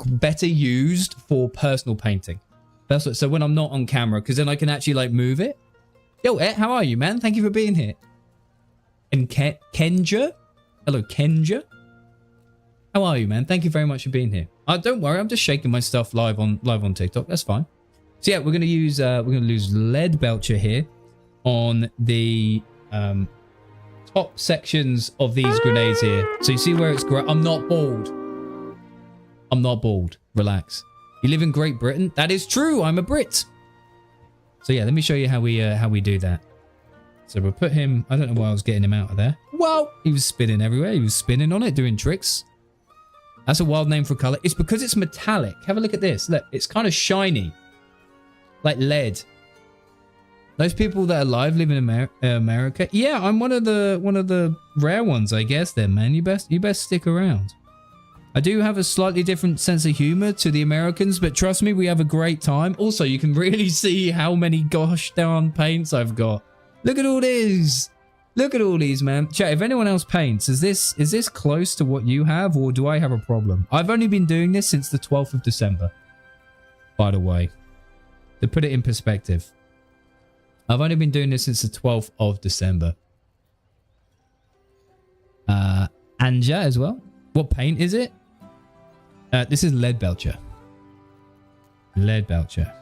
S1: better used for personal painting. That's what, so when I'm not on camera, because then I can actually like move it. Yo, Ed, how are you, man? Thank you for being here. And Kenja, hello, Kenja. How are you, man? Thank you very much for being here. Don't worry, I'm just shaking my stuff live on TikTok. That's fine. So yeah, we're gonna use Lead Belcher here on the top sections of these grenades here. So you see where it's great. I'm not bald. I'm not bald. Relax. You live in Great Britain? That is true. I'm a Brit. So yeah, let me show you how we do that. So we'll put him. I don't know why I was getting him out of there. Well, he was spinning everywhere. He was spinning on it, doing tricks. That's a wild name for a color. It's because it's metallic. Have a look at this. Look, it's kind of shiny, like lead. Those people that are alive live in America. Yeah, I'm one of the rare ones, I guess. Then, man, you best stick around. I do have a slightly different sense of humor to the Americans, but trust me, we have a great time. Also, you can really see how many gosh darn paints I've got. Look at all these. Look at all these, man. Chat, if anyone else paints, is this close to what you have, or do I have a problem? I've only been doing this since the 12th of December, by the way. To put it in perspective. I've only been doing this since the 12th of December. Anja as well. What paint is it? This is Lead Belcher. Lead Belcher.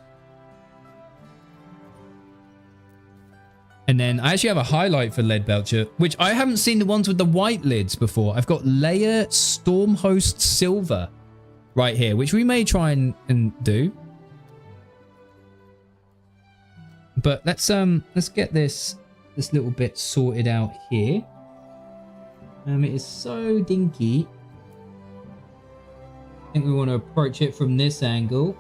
S1: And then I actually have a highlight for Lead Belcher, which I haven't seen the ones with the white lids before. I've got Layer Stormhost Silver right here, which we may try and do. But let's get this little bit sorted out here. It is so dinky. I think we want to approach it from this angle.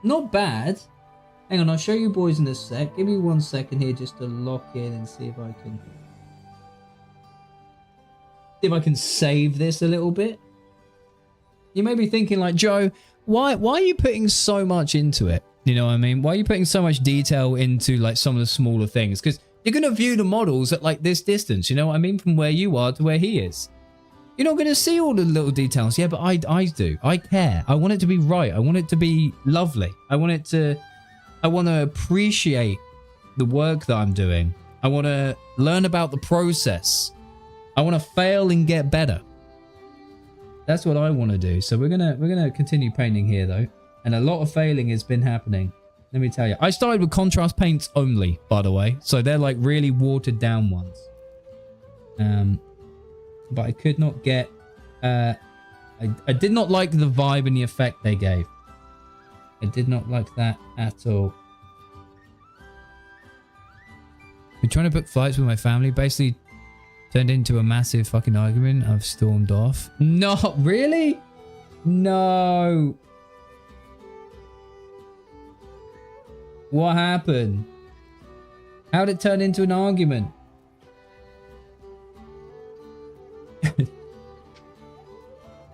S1: Not bad. Hang on, I'll show you boys in a sec. Give me 1 second here just to lock in and see if I can save this a little bit. You may be thinking like, Joe, why are you putting so much into it? You know what I mean? Why are you putting so much detail into like some of the smaller things? Because you're going to view the models at like this distance, you know what I mean? From where you are to where he is. You're not going to see all the little details. Yeah, but I do. I care. I want it to be right. I want it to be lovely. I want to appreciate the work that I'm doing. I want to learn about the process. I want to fail and get better. That's what I want to do. So we're gonna continue painting here though. And a lot of failing has been happening. Let me tell you. I started with contrast paints only, by the way. So they're like really watered down ones. But I could not get... I did not like the vibe and the effect they gave. I did not like that at all. We're trying to book flights with my family. Basically turned into a massive fucking argument. I've stormed off. Not really? No. What happened? How did it turn into an argument?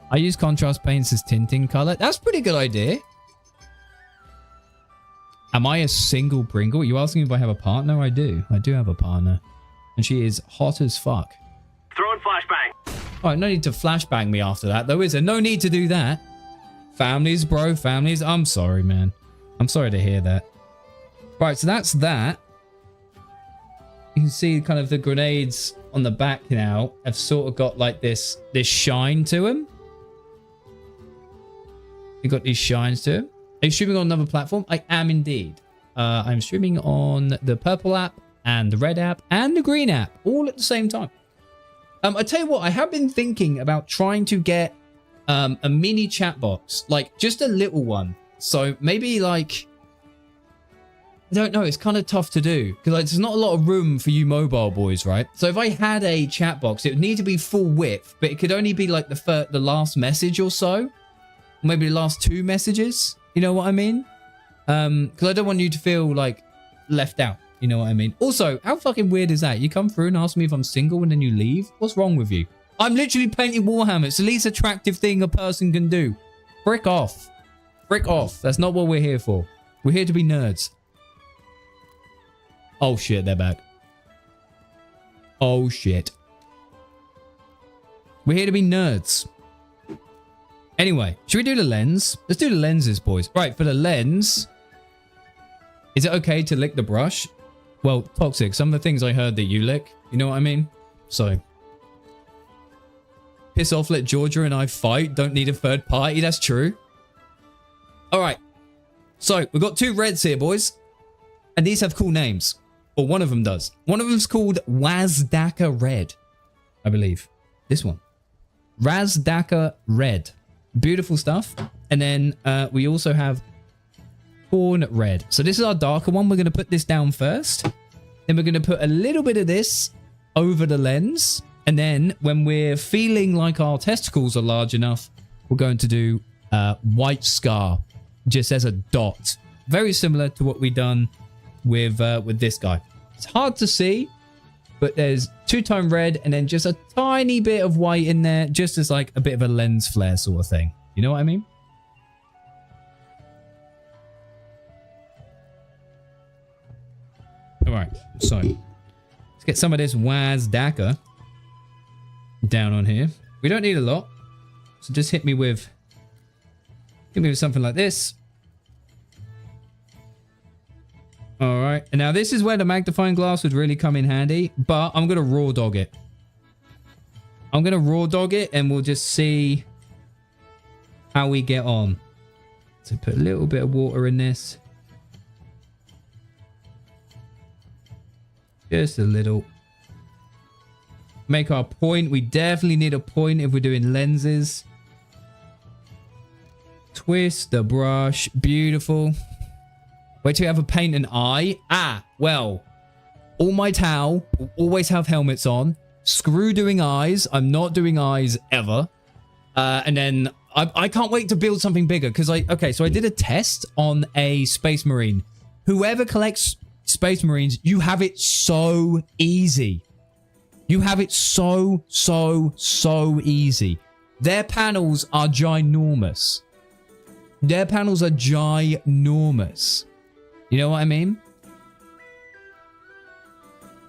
S1: I use contrast paints as tinting color. That's a pretty good idea. Am I a single Pringle? You asking if I have a partner? I do. I do have a partner. And she is hot as fuck.
S4: Throwing flashbang.
S1: Oh, no need to flashbang me after that, though, is there? No need to do that. Families, bro. Families. I'm sorry, man. I'm sorry to hear that. Right, so that's that. You can see kind of the grenades on the back now have sort of got like this shine to them. You got these shines to them. Are you streaming on another platform? I am indeed. I'm streaming on the purple app and the red app and the green app all at the same time. I tell you what, I have been thinking about trying to get a mini chat box, like just a little one. So maybe like I don't know. It's kind of tough to do because like, there's not a lot of room for you mobile boys, right? So if I had a chat box, it would need to be full width, but it could only be like the last message or so, maybe the last 2 messages. You know what I mean? Because I don't want you to feel like left out. You know what I mean? Also, how fucking weird is that? You come through and ask me if I'm single and then you leave? What's wrong with you? I'm literally painting Warhammer. It's the least attractive thing a person can do. Frick off. Frick off. That's not what we're here for. We're here to be nerds. Oh shit, they're back. Oh shit. We're here to be nerds. Anyway, should we do the lens? Let's do the lenses, boys. Right, for the lens, is it okay to lick the brush? Well, Toxic, some of the things I heard that you lick, you know what I mean? So, piss off, let Georgia and I fight. Don't need a third party. That's true. All right. So, we've got 2 reds here, boys. And these have cool names. Or one of them does. One of them's called Wazdaka Red, I believe. This one. Razdaka Red. Beautiful stuff. And then we also have Corn Red. So this is our darker one. We're going to put this down first. Then we're going to put a little bit of this over the lens. And then when we're feeling like our testicles are large enough, we're going to do White Scar. Just as a dot. Very similar to what we've done with this guy. It's hard to see, but there's 2-tone red and then just a tiny bit of white in there, just as like a bit of a lens flare sort of thing. You know what I mean? All right, so let's get some of this Wazdaka down on here. We don't need a lot, so just hit me with something like this. All right, and now this is where the magnifying glass would really come in handy, but I'm going to raw dog it. I'm going to raw dog it and we'll just see how we get on. So put a little bit of water in this. Just a little. Make our point. We definitely need a point if we're doing lenses. Twist the brush. Beautiful. Wait till we have a paint an eye. Ah, well. All my towel will always have helmets on. Screw doing eyes. I'm not doing eyes ever. And then I can't wait to build something bigger. Because okay, so I did a test on a Space Marine. Whoever collects Space Marines, you have it so easy. You have it so easy. Their panels are ginormous. Their panels are ginormous. You know what I mean?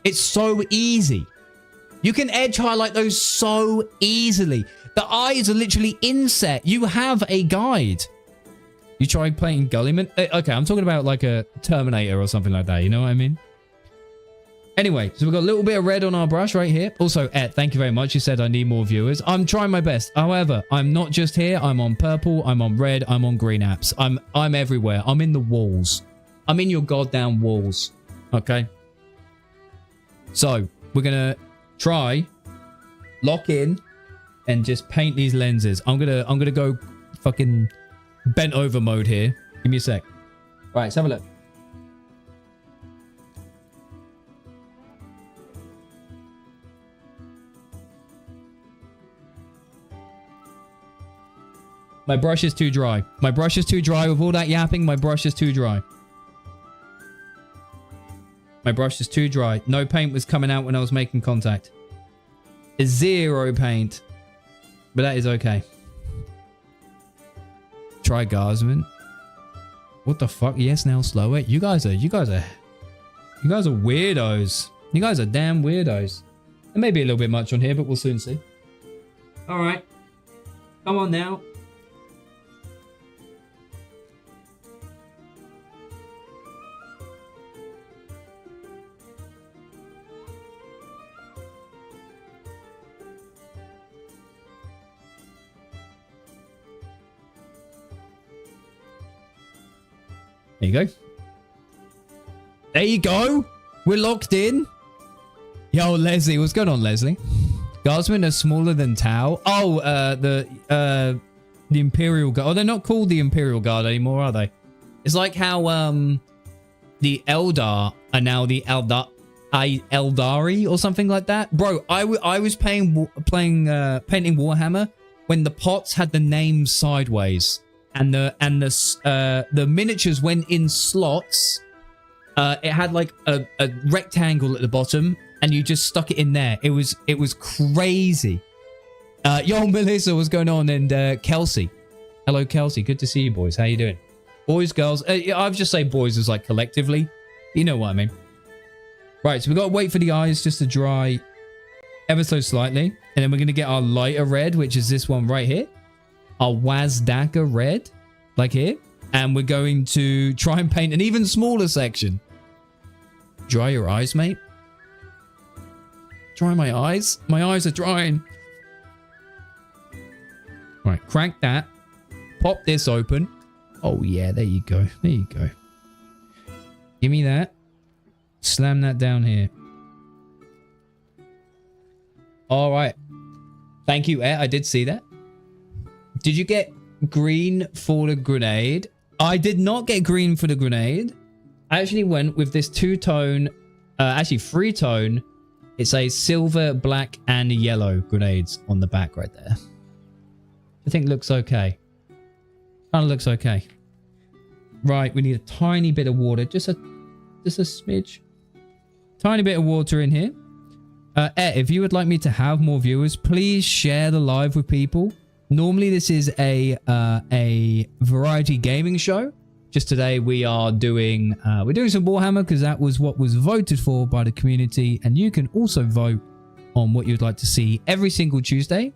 S1: It's so easy. You can edge highlight those so easily. The eyes are literally inset. You have a guide. You try playing Gullyman? Okay, I'm talking about like a Terminator or something like that. You know what I mean? Anyway, so we've got a little bit of red on our brush right here. Also, Ed, thank you very much. You said I need more viewers. I'm trying my best. However, I'm not just here. I'm on purple. I'm on red. I'm on green apps. I'm everywhere. I'm in the walls. I'm in your goddamn walls. Okay? So, we're going to try, lock in, and just paint these lenses. I'm gonna go fucking bent over mode here. Give me a sec. Right, let's have a look. My brush is too dry. My brush is too dry. With all that yapping, my brush is too dry. My brush is too dry. No paint was coming out when I was making contact. Zero paint. But that is okay. Try Garsman. What the fuck? Yes, now slower. You guys are weirdos. You guys are damn weirdos. There may be a little bit much on here, but we'll soon see. All right. Come on now. There you go. There you go. We're locked in. Yo, Leslie. What's going on, Leslie? Guardsmen are smaller than Tau. Oh, the Imperial Guard. Oh, they're not called the Imperial Guard anymore, are they? It's like how the Eldar are now the Eldari or something like that. Bro, I was painting Warhammer when the pots had the names sideways and the miniatures went in slots. It had like a rectangle at the bottom and you just stuck it in there. It was crazy. Yo, Melissa, what's going on? And Kelsey. Hello, Kelsey. Good to see you, boys. How you doing? Boys, girls. I've just say boys as like collectively. You know what I mean. Right, so we've got to wait for the eyes just to dry ever so slightly. And then we're going to get our lighter red, which is this one right here. Our Wazdaka red, like here. And we're going to try and paint an even smaller section. Dry your eyes, mate. Dry my eyes. My eyes are drying. Right, crank that. Pop this open. Oh, yeah, there you go. There you go. Give me that. Slam that down here. All right. Thank you, I did see that. Did you get green for the grenade? I did not get green for the grenade. I actually went with this two-tone, actually three-tone. It's a silver, black, and yellow grenades on the back right there. I think looks okay. Kind of looks okay. Right, we need a tiny bit of water. Just a smidge. Tiny bit of water in here. If you would like me to have more viewers, please share the live with people. Normally this is a variety gaming show. Just today we are doing we're doing some Warhammer because that was what was voted for by the community, and you can also vote on what you'd like to see every single Tuesday.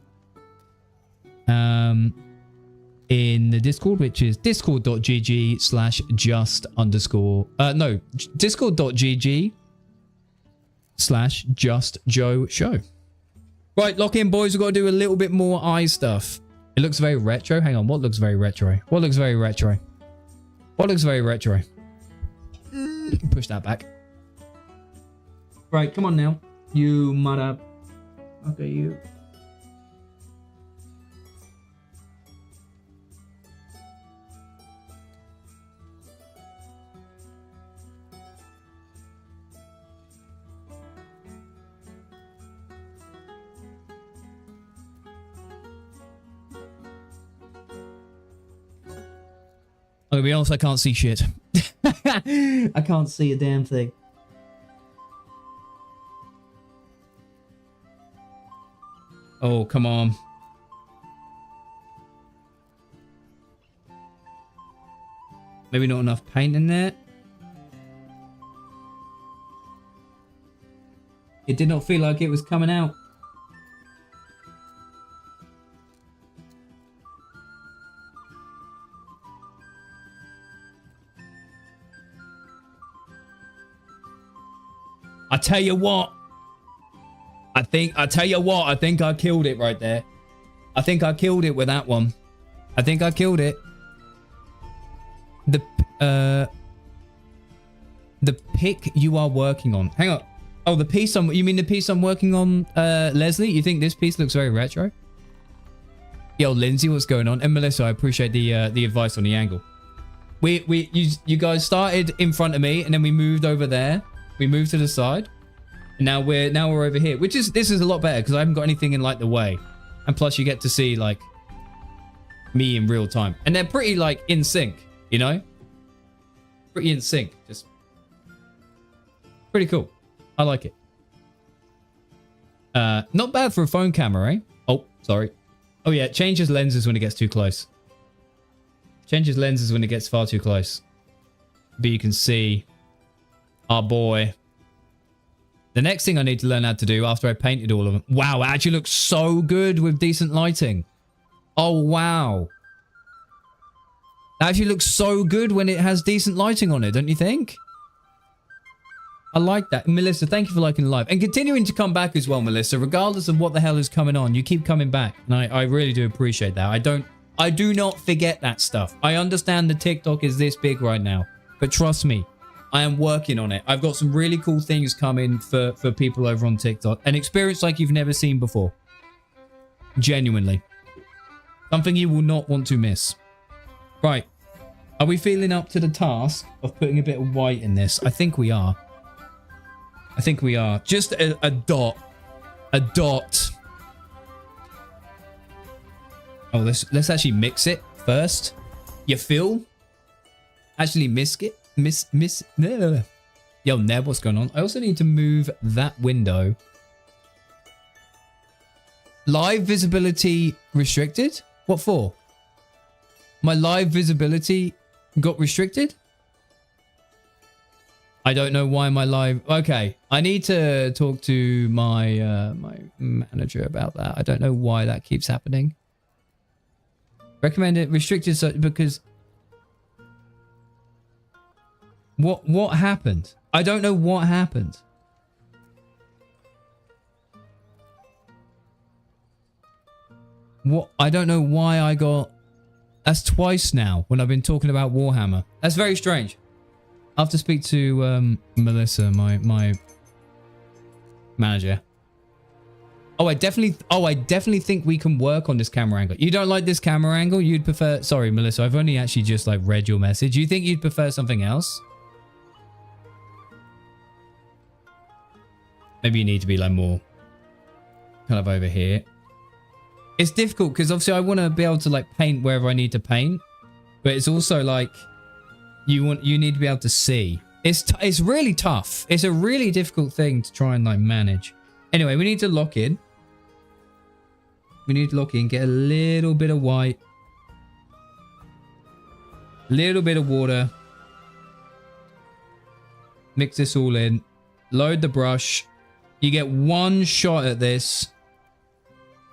S1: In the Discord, which is discord.gg/just_discord.gg/justjoeshow. Right, lock in, boys. We've got to do a little bit more eye stuff. It looks very retro. Hang on, what looks very retro? What looks very retro? What looks very retro? Push that back. Right, come on now. You mother. Okay, you. I'm gonna be honest, I can't see shit. I can't see a damn thing. Oh, come on. Maybe not enough paint in there. It did not feel like it was coming out. I tell you what. I think I killed it right there. I think I killed it with that one. I think I killed it. The pick you are working on. Hang on. Oh, the piece you mean the piece I'm working on, Leslie? You think this piece looks very retro? Yo, Lindsay, what's going on? And Melissa, I appreciate the advice on the angle. You guys started in front of me and then we moved over there. We moved to the side. And now we're over here, this is a lot better because I haven't got anything in like the way. And plus you get to see like me in real time. And they're pretty like in sync, you know? Pretty in sync. Just pretty cool. I like it. Not bad for a phone camera, eh? Oh, sorry. Oh yeah, it changes lenses when it gets too close. Changes lenses when it gets far too close. But you can see our boy. The next thing I need to learn how to do after I painted all of them. Wow, it actually looks so good with decent lighting. Oh, wow. It actually looks so good when it has decent lighting on it, don't you think? I like that. Melissa, thank you for liking the live. And continuing to come back as well, Melissa. Regardless of what the hell is coming on, you keep coming back. And I really do appreciate that. I do not forget that stuff. I understand the TikTok is this big right now. But trust me, I am working on it. I've got some really cool things coming for people over on TikTok. An experience like you've never seen before. Genuinely. Something you will not want to miss. Right. Are we feeling up to the task of putting a bit of white in this? I think we are. I think we are. Just a dot. A dot. Oh, let's actually mix it first. You feel? Actually miss it. Miss. No. Yo, Neb, what's going on? I also need to move that window. Live visibility restricted? What for? My live visibility got restricted? I don't know why my live... Okay, I need to talk to my my manager about that. I don't know why that keeps happening. Recommend it restricted so, because... What happened? I don't know what happened. What? I don't know why I got... That's twice now when I've been talking about Warhammer. That's very strange. I'll have to speak to Melissa, my manager. Oh, I definitely think we can work on this camera angle. You don't like this camera angle? You'd prefer... Sorry, Melissa. I've only actually just like read your message. You think you'd prefer something else? Maybe you need to be like more kind of over here. It's difficult because obviously I want to be able to like paint wherever I need to paint, but it's also like you need to be able to see. It's really tough. It's a really difficult thing to try and like manage. Anyway, we need to lock in. We need to lock in, get a little bit of white, little bit of water, mix this all in, load the brush. You get one shot at this.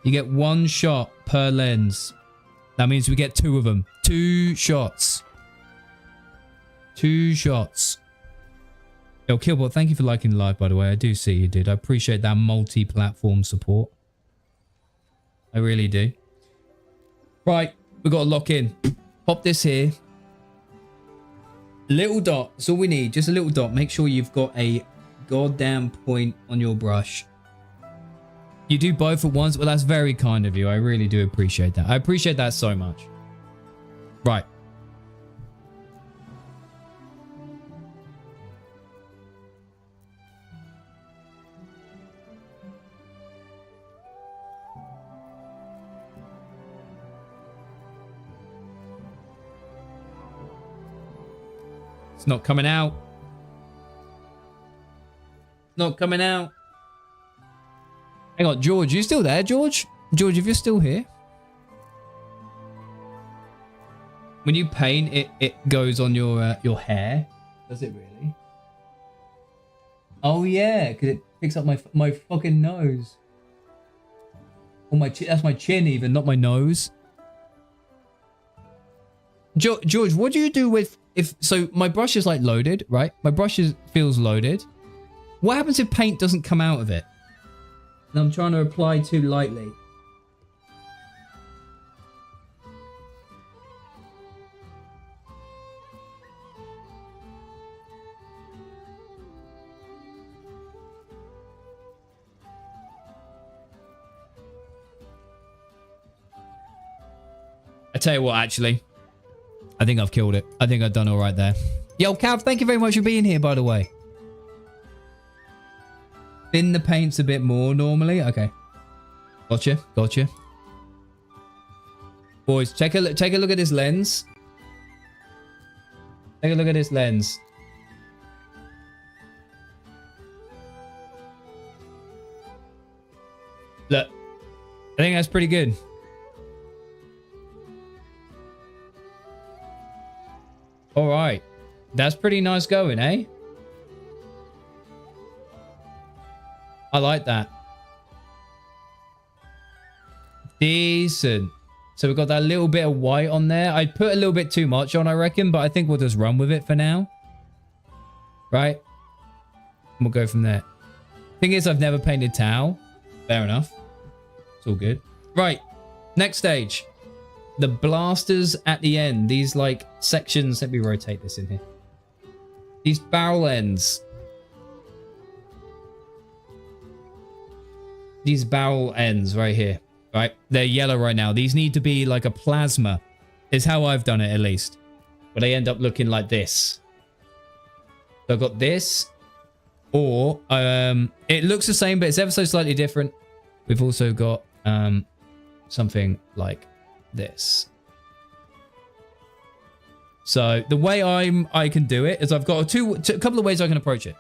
S1: You get one shot per lens. That means we get two of them. 2 shots. 2 shots. Yo, Killbot, thank you for liking the live, by the way. I do see you did. I appreciate that multi-platform support. I really do. Right, we've got to lock in. Pop this here. Little dot. That's all we need. Just a little dot. Make sure you've got a goddamn point on your brush. You do both at once? Well, that's very kind of you. I really do appreciate that. I appreciate that so much. Right. It's not coming out. Not coming out. Hang on, George, you still there, George? George, if you're still here. When you paint, it goes on your hair. Does it really? Oh yeah, because it picks up my fucking nose. Or that's my chin even, not my nose. George, what do you do with so my brush is like loaded, right? My brush feels loaded. What happens if paint doesn't come out of it? And I'm trying to apply too lightly. I tell you what, actually. I think I've killed it. I think I've done all right there. Yo, Cav, thank you very much for being here, by the way. Thin the paints a bit more normally. Okay. Gotcha. Gotcha. Boys, take a look at this lens. Take a look at this lens. Look. I think that's pretty good. All right. That's pretty nice going, eh? I like that. Decent. So we've got that little bit of white on there. I put a little bit too much on, I reckon, but I think we'll just run with it for now. Right? And we'll go from there. Thing is, I've never painted Tau. Fair enough. It's all good. Right. Next stage. The blasters at the end. These, like, sections. Let me rotate this in here. These barrel ends. These barrel ends right here, right? They're yellow right now. These need to be like a plasma, is how I've done it at least. but they end up looking like this. So I've got this, or it looks the same, but it's ever so slightly different. We've also got something like this. So the way I can do it is I've got a couple of ways I can approach it.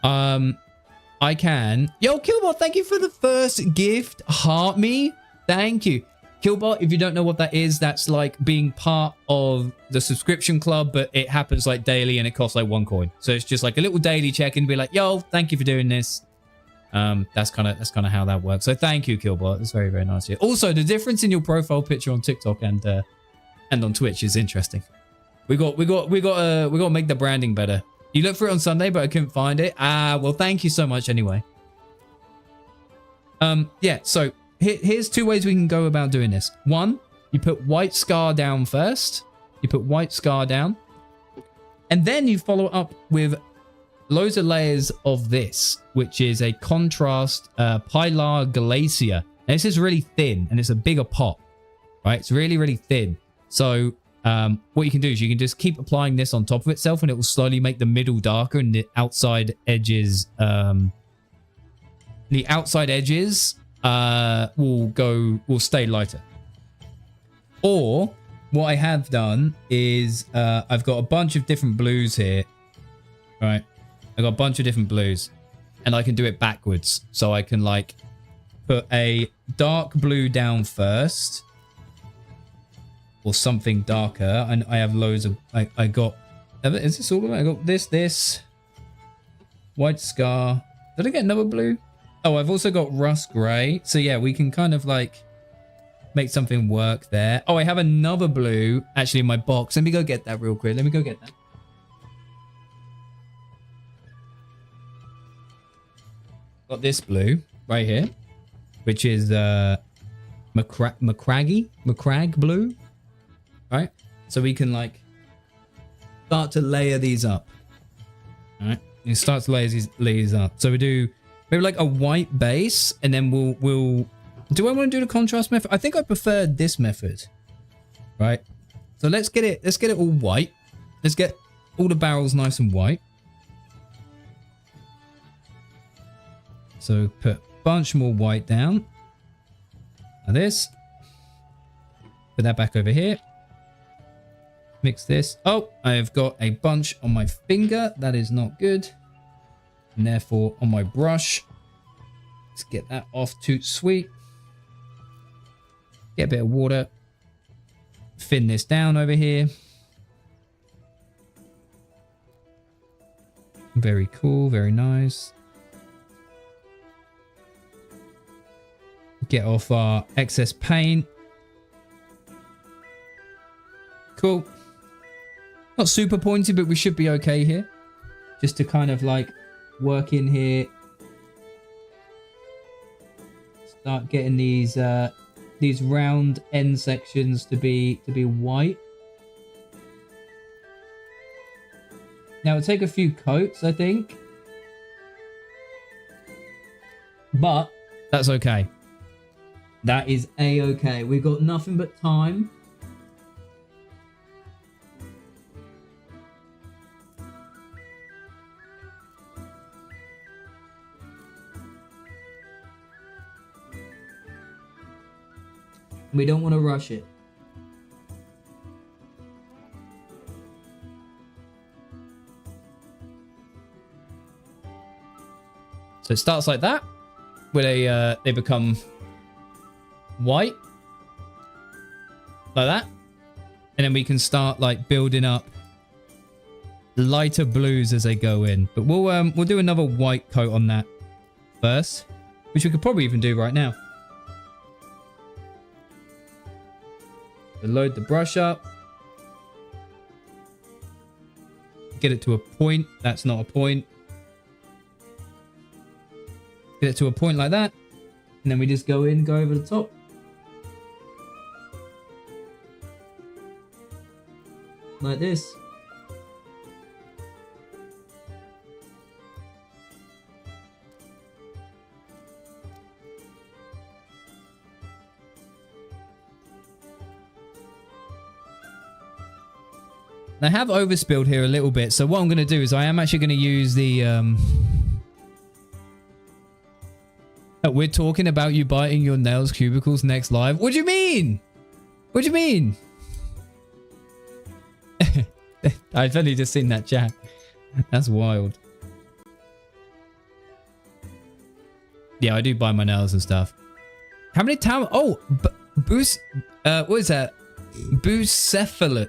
S1: I can... Yo, Killbot, thank you for the first gift. Heart me. Thank you. Killbot, if you don't know what that is, that's like being part of the subscription club, but it happens like daily and it costs like 1 coin. So it's just like a little daily check-in, be like, yo, thank you for doing this. That's kind of how that works. So thank you, Killbot. That's very, very nice. Also, the difference in your profile picture on TikTok and on Twitch is interesting. We got to make the branding better. You looked for it on Sunday, but I couldn't find it. Well, thank you so much anyway. Yeah, so here's 2 ways we can go about doing this. 1, you put white scar down first. You put white scar down. And then you follow up with loads of layers of this, which is a contrast Pilar Glacier. And this is really thin, and it's a bigger pot, right? It's really, really thin. So what you can do is you can just keep applying this on top of itself, and it will slowly make the middle darker, and the outside edges will stay lighter. Or what I have done is I've got a bunch of different blues here, right? I've got a bunch of different blues, and I can do it backwards. So I can like put a dark blue down first, or something darker, and I have loads of... I got... Is this all of it? I got this, white scar. Did I get another blue? Oh, I've also got rust grey. So yeah, we can kind of like make something work there. Oh, I have another blue actually in my box. Let me go get that real quick. Let me go get that. Got this blue right here, which is Macragge blue. Right, so we can like start to layer these up. All right, you start to layer these up. So we do maybe like a white base, and then we'll. Do I want to do the contrast method? I think I prefer this method. Right, so let's get it all white. Let's get all the barrels nice and white. So put a bunch more white down. Like this. Put that back over here. Mix this. Oh, I've got a bunch on my finger. That is not good. And therefore on my brush. Let's get that off. Toot sweet. Get a bit of water. Thin this down over here. Very cool. Very nice. Get off our excess paint. Cool. Not super pointy, but we should be okay here. Just to kind of like work in here. Start getting these round end sections to be white. Now it'll take a few coats, I think. But that's okay. That is a-okay. We've got nothing but time. We don't want to rush it. So it starts like that, where they become white, like that, and then we can start like building up lighter blues as they go in. But we'll do another white coat on that first, which we could probably even do right now. Load the brush up. Get it to a point. That's not a point. Get it to a point like that. And then we just go in, go over the top. Like this. I have overspilled here a little bit. So what I'm going to do is I am actually going to use the... We're talking about you biting your nails cubicles next live. What do you mean? What do you mean? I've only just seen that chat. That's wild. Yeah, I do bite my nails and stuff. How many times? Oh, what is that? Bucephalus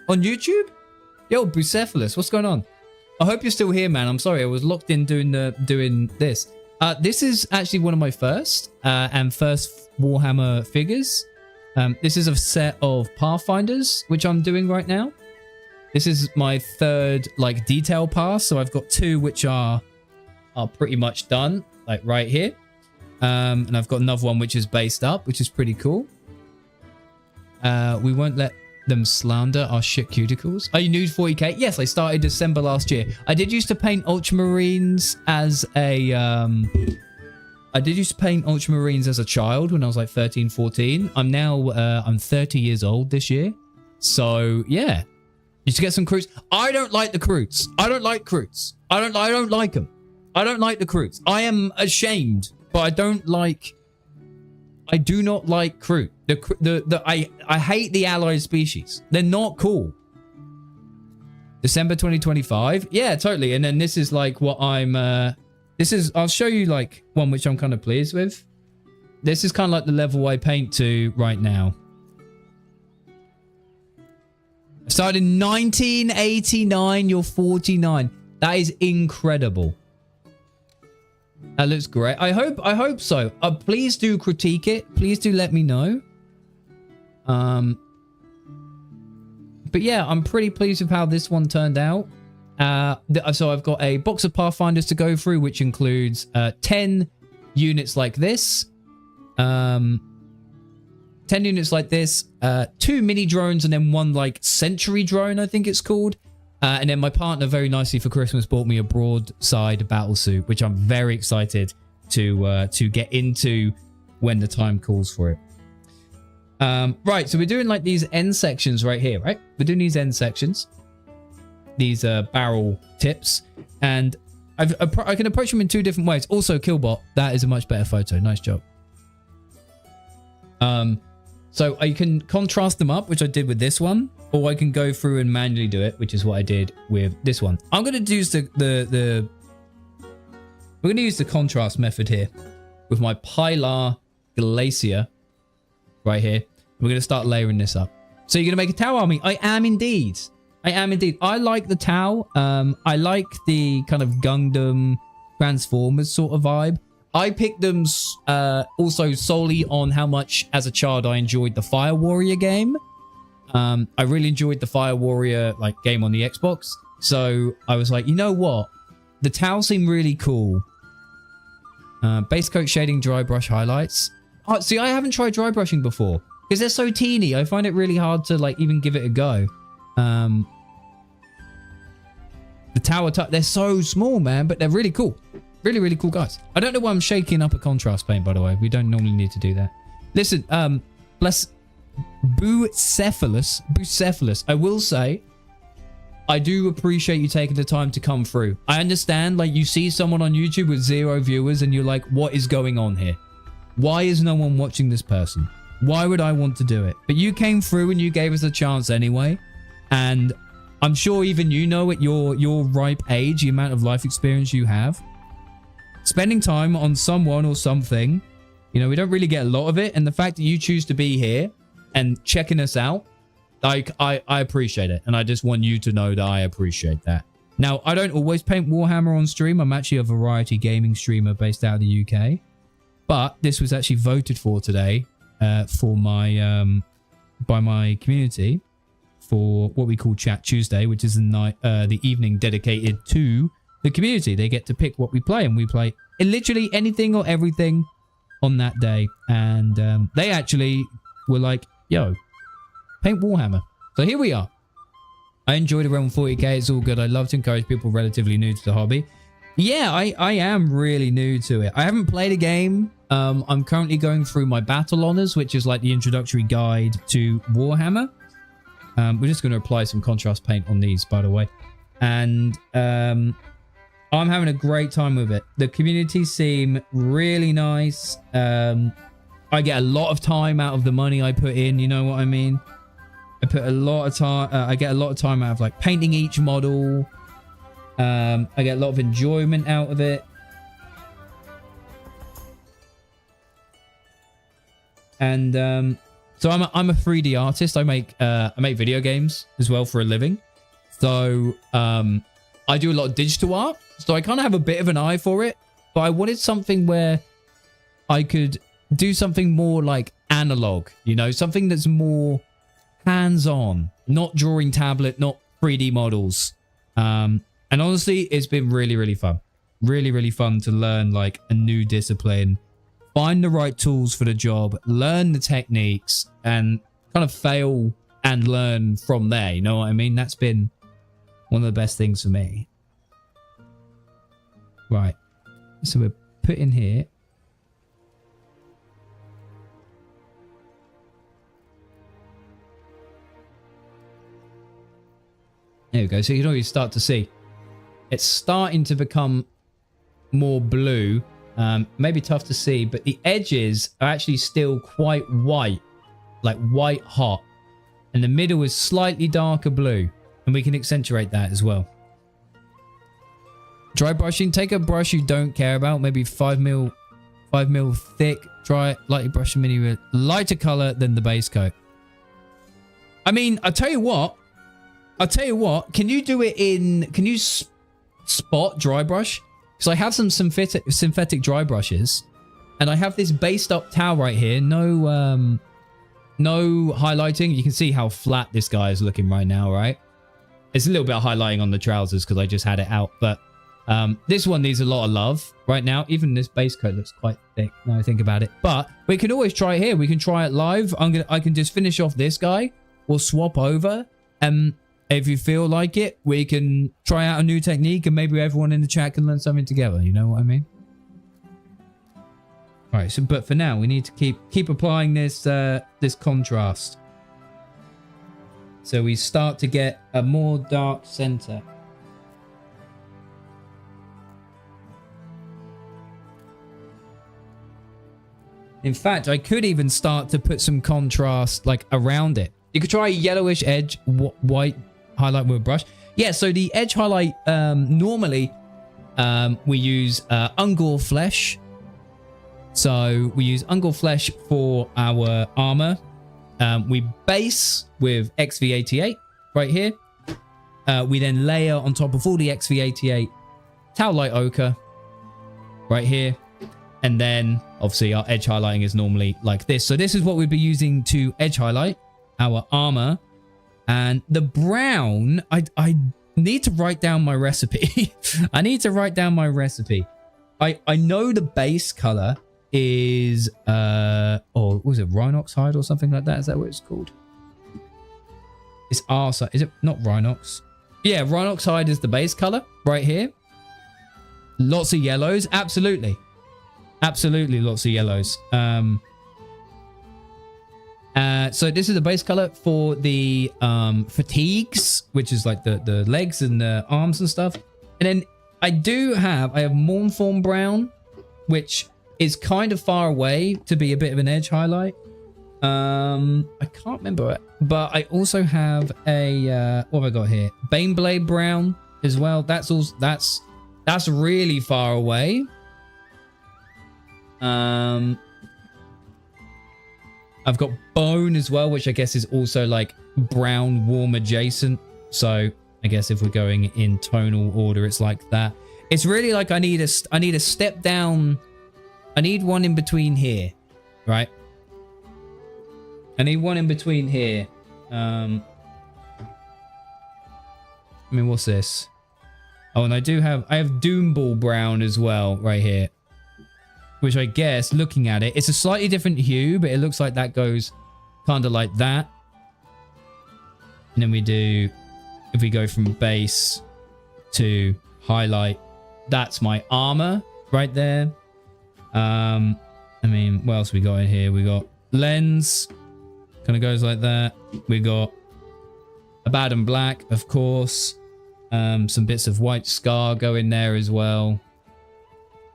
S1: on YouTube? Yo, Bucephalus, what's going on? I hope you're still here, man. I'm sorry, I was locked in doing this. This is actually one of my first Warhammer figures. This is a set of Pathfinders, which I'm doing right now. This is my third like detail pass, so I've got two which are pretty much done, like right here. And I've got another one which is based up, which is pretty cool. We won't let them slander our shit cuticles. Are you new to 40k? Yes, I started December last year. I did used to paint Ultramarines as a child when I was like 13, 14. I'm now I'm 30 years old this year. So yeah. You should get some Croots. I don't like the Croots. I don't like Croots. I don't like them. I don't like the Croots. I am ashamed, but I do not like Kroot. I hate the allied species. They're not cool. December 2025. Yeah, totally. And then this is like what I'm I'll show you like one which I'm kind of pleased with. This is kind of like the level I paint to right now. I started in 1989. You're 49. That is incredible. That looks great. I hope so. Please do critique it. Please do let me know. But yeah, I'm pretty pleased with how this one turned out. So I've got a box of Pathfinders to go through, which includes 10 units like this. 10 units like this, 2 mini drones, and then one like sentry drone, I think it's called. And then my partner very nicely for Christmas bought me a broadside battle suit, which I'm very excited to get into when the time calls for it. Right, so we're doing like these end sections right here, right? We're doing these end sections, these barrel tips, and I can approach them in 2 different ways. Also, Killbot, that is a much better photo. Nice job. So I can contrast them up, which I did with this one, or I can go through and manually do it, which is what I did with this one. I'm going to use we're going to use the contrast method here with my Pilar Glacier right here. We're going to start layering this up. So you're going to make a Tau army? I am indeed. I am indeed. I like the Tau. I like the kind of Gundam Transformers sort of vibe. I picked them also solely on how much, as a child, I enjoyed the Fire Warrior game. I really enjoyed the Fire Warrior game on the Xbox. So I was like, you know what? The Tau seem really cool. Base coat shading, dry brush highlights. Oh, see, I haven't tried dry brushing before because they're so teeny. I find it really hard to even give it a go. The Tower, they're so small, man, but they're really cool. Really, really cool guys. I don't know why I'm shaking up a contrast paint, by the way. We don't normally need to do that. Listen, bless Bucephalus. I will say, I do appreciate you taking the time to come through. I understand, you see someone on YouTube with 0 viewers and you're like, what is going on here? Why is no one watching this person? Why would I want to do it? But you came through and you gave us a chance anyway. And I'm sure even you know at your ripe age, the amount of life experience you have. Spending time on someone or something, we don't really get a lot of it. And the fact that you choose to be here and checking us out, I appreciate it. And I just want you to know that I appreciate that. Now, I don't always paint Warhammer on stream. I'm actually a variety gaming streamer based out of the UK. But this was actually voted for today for my by my community for what we call Chat Tuesday, which is the evening dedicated to the community. They get to pick what we play, and we play literally anything or everything on that day. And they actually were like, yo, paint Warhammer. So here we are. I enjoyed around 40k. It's all good. I love to encourage people relatively new to the hobby. Yeah, I am really new to it. I haven't played a game. I'm currently going through my Battle Honors, which is like the introductory guide to Warhammer. We're just going to apply some contrast paint on these, by the way. And I'm having a great time with it. The community seem really nice. I get a lot of time out of the money I put in. You know what I mean? I put a lot of time. I get a lot of time out of like painting each model. I get a lot of enjoyment out of it. And so I'm a 3D artist. I make video games as well for a living. So I do a lot of digital art. So I kind of have a bit of an eye for it. But I wanted something where I could do something more like analog, you know, something that's more hands-on, not drawing tablet, not 3D models. And honestly, it's been really, really fun. Really, really fun to learn like a new discipline, find the right tools for the job, learn the techniques, and kind of fail and learn from there. You know what I mean? That's been one of the best things for me. Right. So we're put in here. There we go. So you can already start to see it's starting to become more blue. Maybe tough to see, but the edges are actually still quite white, like white hot. And the middle is slightly darker blue. And we can accentuate that as well. Dry brushing. Take a brush you don't care about. Maybe 5 mil thick. Dry it. Lightly brush the mini with lighter color than the base coat. I mean, I'll tell you what. Can you do it in... Can you spot dry brush? Because I have some synthetic dry brushes. And I have this based up towel right here. No highlighting. You can see how flat this guy is looking right now, right? It's a little bit of highlighting on the trousers because I just had it out. But this one needs a lot of love right now. Even this base coat looks quite thick now I think about it. But we can always try it here. We can try it live. I can just finish off this guy. We'll swap over. If you feel like it, we can try out a new technique and maybe everyone in the chat can learn something together. You know what I mean? All right. So, but for now, we need to keep applying this this contrast. So we start to get a more dark center. In fact, I could even start to put some contrast like around it. You could try a yellowish edge, white highlight with a brush. Yeah, so the edge highlight, normally we use Ungor Flesh. So we use Ungor Flesh for our armor. We base with XV88 right here. We then layer on top of all the XV88 Tau Light Ochre right here. And then obviously our edge highlighting is normally like this. So this is what we'd be using to edge highlight our armor. And the brown, I need to write down my recipe. I need to write down my recipe. I know the base color is what was it, Rhinox hide or something like that? Is that what it's called? It's Arsa. Is it not Rhinox? Yeah, Rhinox hide is the base color right here. Lots of yellows. Absolutely. Absolutely lots of yellows. So this is the base color for the fatigues, which is like the legs and the arms and stuff. And then I have Mournform Brown, which is kind of far away to be a bit of an edge highlight. I can't remember it, but I also have a what have I got here? Baneblade Brown as well. That's really far away. I've got Bone as well, which I guess is also like brown warm adjacent. So I guess if we're going in tonal order, it's like that. It's really like I need a step down. I need one in between here, right? I need one in between here. I mean, what's this? Oh, and I have Doomball Brown as well right here. Which I guess, looking at it, it's a slightly different hue, but it looks like that goes kind of like that. And then if we go from base to highlight, that's my armor right there. I mean, what else we got in here? We got lens, kind of goes like that. We got Abaddon Black, of course. Some bits of White Scar go in there as well.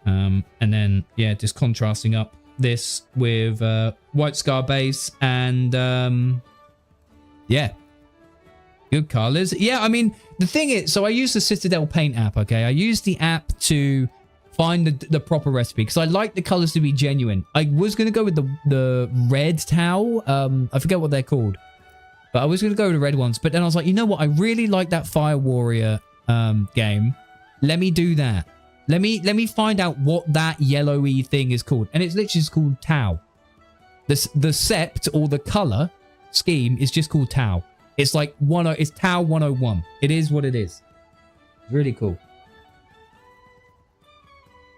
S1: And then, yeah, just contrasting up this with White Scar base and, yeah. Good colors. Yeah, I mean, the thing is, so I use the Citadel Paint app, okay? I use the app to find the proper recipe because I like the colors to be genuine. I was going to go with the red towel. I forget what they're called. But I was going to go with the red ones. But then I was like, you know what? I really like that Fire Warrior game. Let me do that. Let me find out what that yellowy thing is called. And it's literally just called Tau. The sept or the color scheme is just called Tau. It's like it's Tau 101. It is what it is. It's really cool.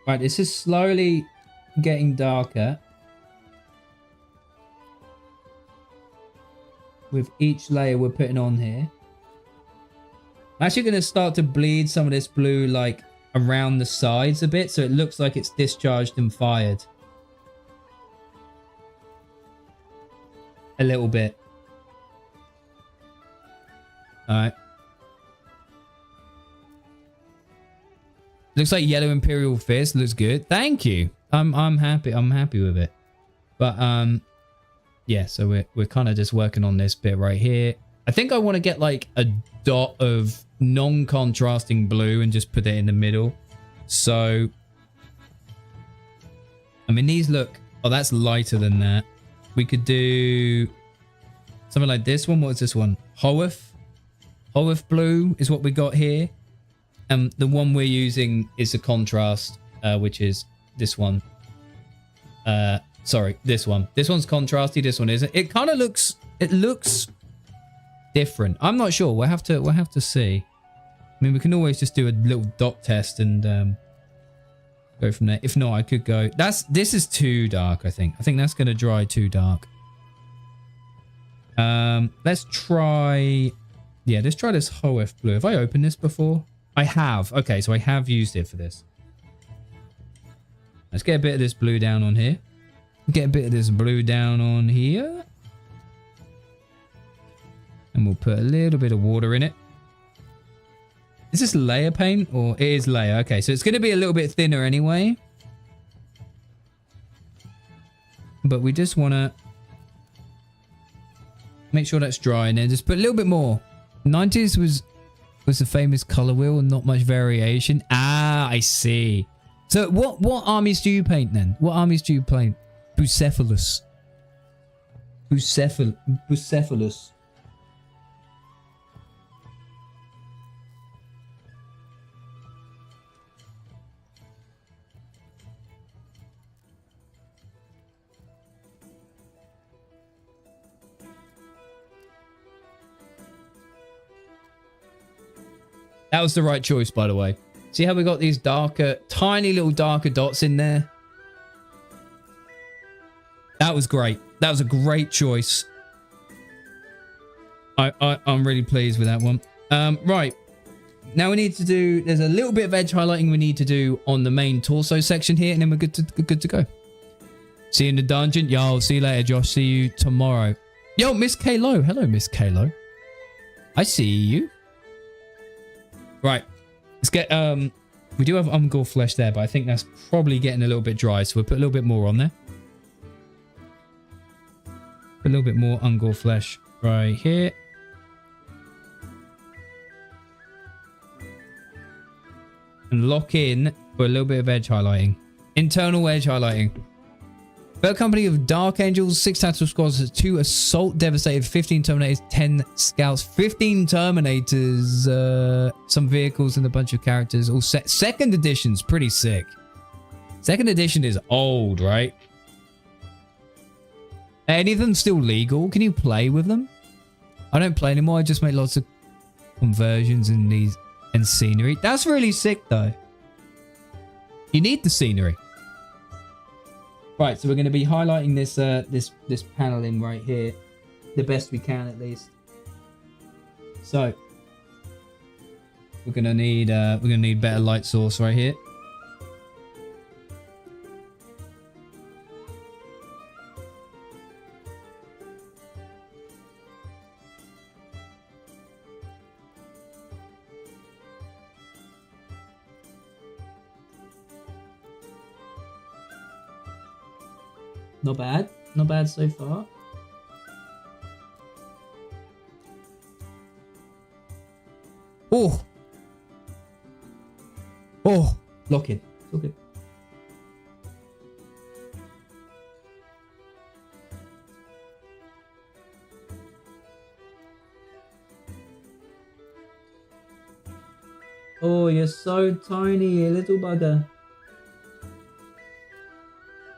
S1: Right, this is slowly getting darker. With each layer we're putting on here. I'm actually going to start to bleed some of this blue like around the sides a bit so it looks like it's discharged and fired. A little bit. Alright. Looks like Yellow Imperial Fist. Looks good. Thank you. I'm happy. I'm happy with it. But yeah, so we're kind of just working on this bit right here. I think I want to get like a dot of non-contrasting blue and just put it in the middle. So I mean these look, oh, that's lighter than that. We could do something like this one. What is this one? Hoeth blue is what we got here. And the one we're using is a contrast, which is this one. Sorry, this one. This one's contrasty. This one isn't. It kind of looks. It looks different. I'm not sure. We'll have to see. I mean, we can always just do a little dot test and go from there. If not, I could go. This is too dark. I think that's gonna dry too dark. Let's try. Yeah, let's try this Hoeth blue. Have I opened this before? I have. Okay, so I have used it for this. Let's get a bit of this blue down on here. Get a bit of this blue down on here. And we'll put a little bit of water in it. Is this layer paint or it is layer? Okay, so it's going to be a little bit thinner anyway. But we just want to make sure that's dry and then just put a little bit more. 90s was the famous color wheel and not much variation. Ah, I see. So what armies do you paint then? What armies do you paint? Bucephalus. Bucephalus. That was the right choice, by the way. See how we got these darker, tiny little darker dots in there? That was great. That was a great choice. I'm really pleased with that one. Right. Now we need to do, there's a little bit of edge highlighting we need to do on the main torso section here, and then we're good to go. See you in the dungeon. Yo, see you later, Josh. See you tomorrow. Yo, Miss Kalo. Hello, Miss Kalo. I see you. Right. Let's get, we do have Ungor flesh there, but I think that's probably getting a little bit dry, so we'll put a little bit more on there. Put a little bit more Ungor flesh right here. And lock in for a little bit of edge highlighting. Internal edge highlighting. Third company of Dark Angels, 6 tactical squads, 2 assault devastated, 15 terminators, 10 scouts, 15 terminators, some vehicles and a bunch of characters. All set. Second edition's pretty sick. Second edition is old, right? Any of them still legal? Can you play with them? I don't play anymore. I just make lots of conversions in these and scenery. That's really sick though. You need the scenery. Right, so we're going to be highlighting this this paneling right here the best we can, at least. So we're going to need better light source right here. Not bad. Not bad so far. Oh. Oh. Lock in. It's all good. Oh, you're so tiny, you little bugger.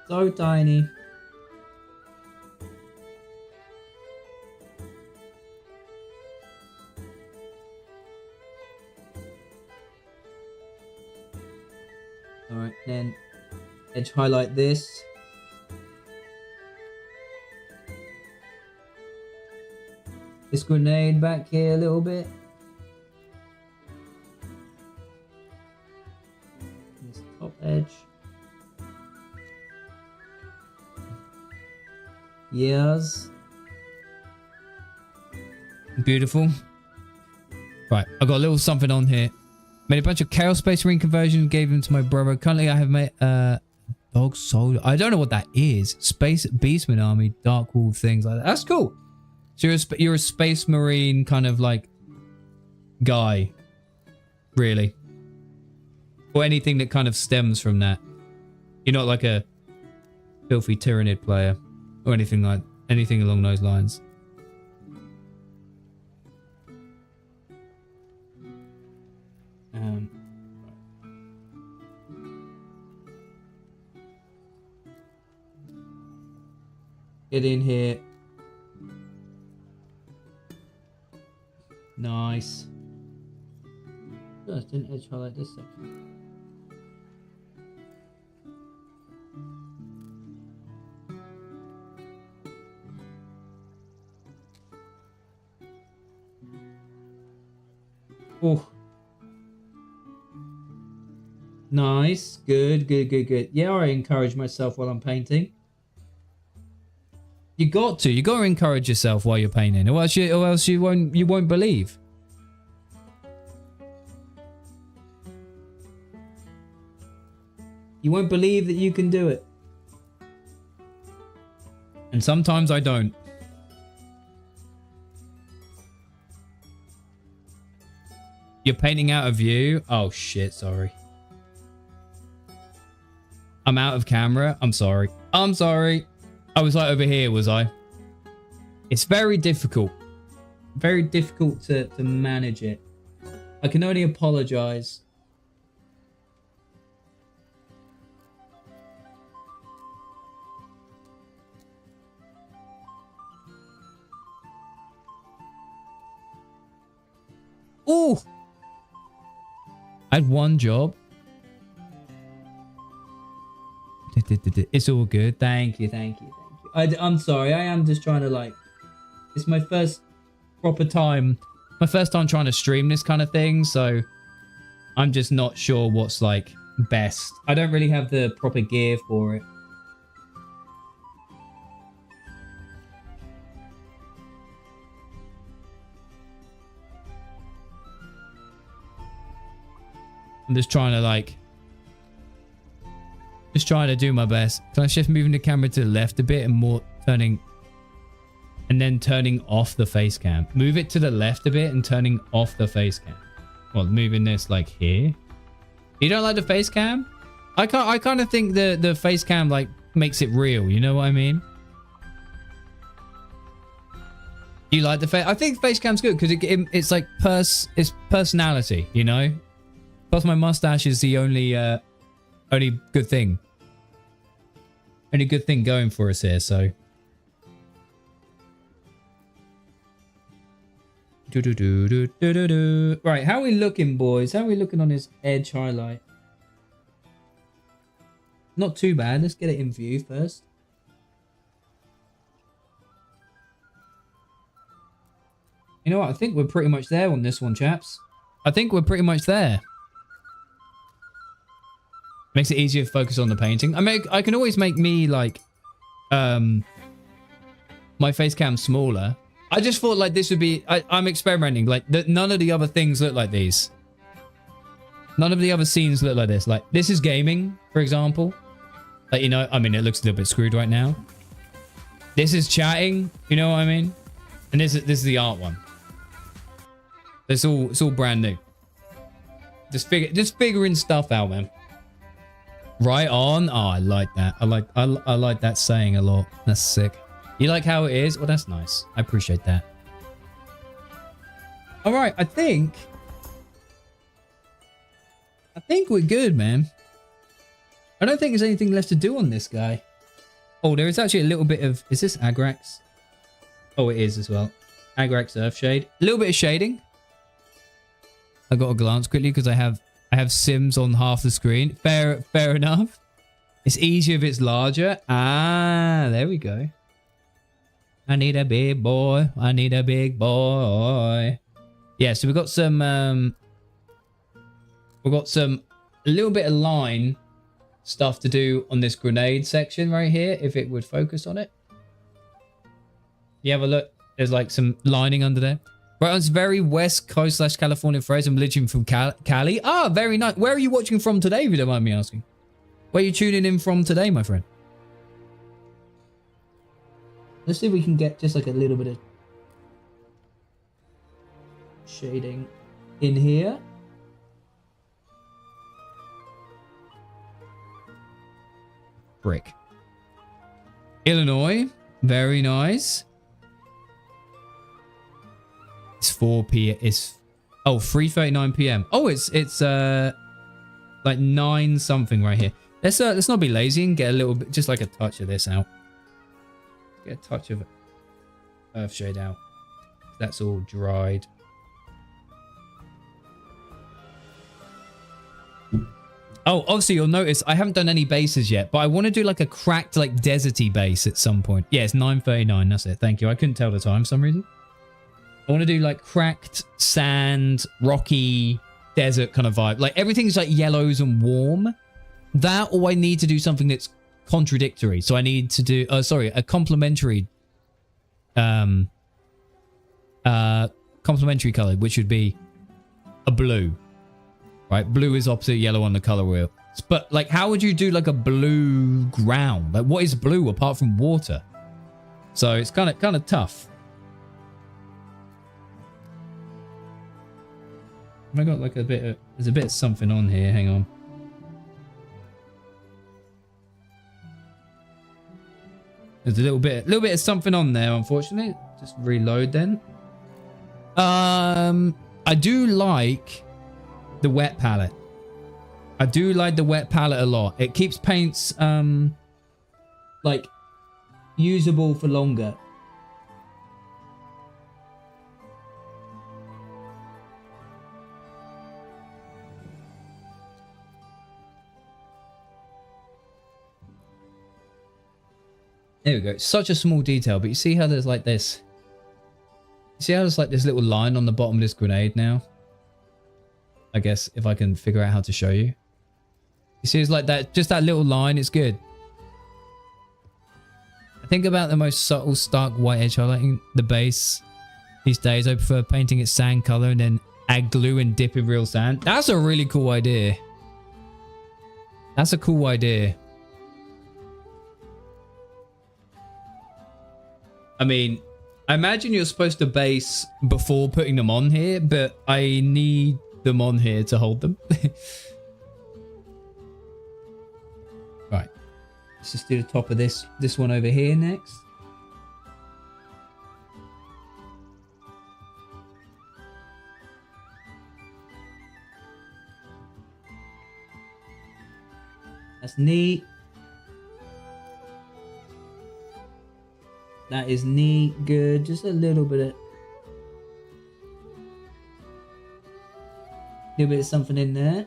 S1: So tiny. Alright, then edge highlight this. This grenade back here a little bit. This top edge. Yes. Beautiful. Right, I got a little something on here. Made a bunch of Chaos Space Marine conversions, gave them to my brother. Currently, I have made Dog Soldier. I don't know what that is. Space Beastman Army, Dark Wolf, things like that. That's cool. So you're a Space Marine kind of like guy, really, or anything that kind of stems from that. You're not like a filthy Tyrannid player or anything along those lines. Get in here. Nice. Just didn't edge highlight this section. Oh. Nice. Good. Yeah, I encourage myself while I'm painting. You got to encourage yourself while you're painting, or else you won't believe. You won't believe that you can do it. And sometimes I don't. You're painting out of view? Oh shit, sorry. I'm out of camera. I'm sorry. I was like over here, was I? It's very difficult. Very difficult to manage it. I can only apologize. Oh! I had one job. It's all good. Thank you. I'm sorry. I am just trying to like... It's my first proper time. My first time trying to stream this kind of thing. So I'm just not sure what's like best. I don't really have the proper gear for it. I'm just trying to like... Just trying to do my best. Can I shift moving the camera to the left a bit and more turning... And then turning off the face cam. Move it to the left a bit and turning off the face cam. Well, moving this like here. You don't like the face cam? I kind of think the face cam like makes it real. You know what I mean? You like the face? I think face cam's good because it's like it's personality. You know. Plus, my mustache is the only good thing. Only good thing going for us here, so. Right, how are we looking, boys? How are we looking on his edge highlight? Not too bad. Let's get it in view first. You know what? I think we're pretty much there on this one, chaps. I think we're pretty much there. Makes it easier to focus on the painting. I can always make me like my face cam smaller. I just thought like this would be I'm experimenting like none of the other things look like these. None of the other scenes look like this. Like this is gaming, for example. Like, you know, I mean, it looks a little bit screwed right now. This is chatting. You know what I mean? And this is the art one. It's all brand new. Just figuring stuff out, man. Right on. Oh, I like that. I like that saying a lot. That's sick. You like how it is? Well, that's nice. I appreciate that. All right, I think we're good, man. I don't think there's anything left to do on this guy. Oh, there is actually a little bit of... Is this Agrax? Oh, it is as well. Agrax Earthshade. A little bit of shading. I got a glance quickly because I have Sims on half the screen. Fair enough. It's easier if it's larger. Ah, there we go. I need a big boy. I need a big boy. Yeah, so we've got some a little bit of line stuff to do on this grenade section right here, if it would focus on it. You have a look. There's like some lining under there. Right, on this very west coast / California phrase. I'm literally from Cali. Ah, very nice. Where are you watching from today, if you don't mind me asking? Where are you tuning in from today, my friend? Let's see if we can get just like a little bit of shading in here. Brick. Illinois. Very nice. It's 4 p.m. It's 3:39 p.m. Oh, it's like 9 something right here. Let's not be lazy and get a little bit, just like a touch of this out. Get a touch of Earthshade out. That's all dried. Oh, obviously you'll notice I haven't done any bases yet, but I want to do like a cracked, like deserty base at some point. Yeah, it's 9:39. That's it. Thank you. I couldn't tell the time for some reason. I want to do like cracked sand, rocky, desert kind of vibe. Like everything's like yellows and warm. That, or I need to do something that's contradictory. So I need to do, a complementary, complementary color, which would be a blue. Right, blue is opposite yellow on the color wheel. But like, how would you do like a blue ground? Like, what is blue apart from water? So it's kind of tough. I got like there's a bit of something on here. Hang on. There's a little bit of something on there, unfortunately. Just reload then. I do like the wet palette. I do like the wet palette a lot. It keeps paints like usable for longer. There we go. It's such a small detail, but you see how there's like this. You see how there's like this little line on the bottom of this grenade now? I guess if I can figure out how to show you. You see it's like that, just that little line, it's good. I think about the most subtle, stark white edge highlighting the base these days. I prefer painting it sand color and then add glue and dip in real sand. That's a really cool idea. That's a cool idea. I mean, I imagine you're supposed to base before putting them on here, but I need them on here to hold them. Right. Let's just do the top of this one over here next. That's neat. That is neat, good. Just a little bit of something in there.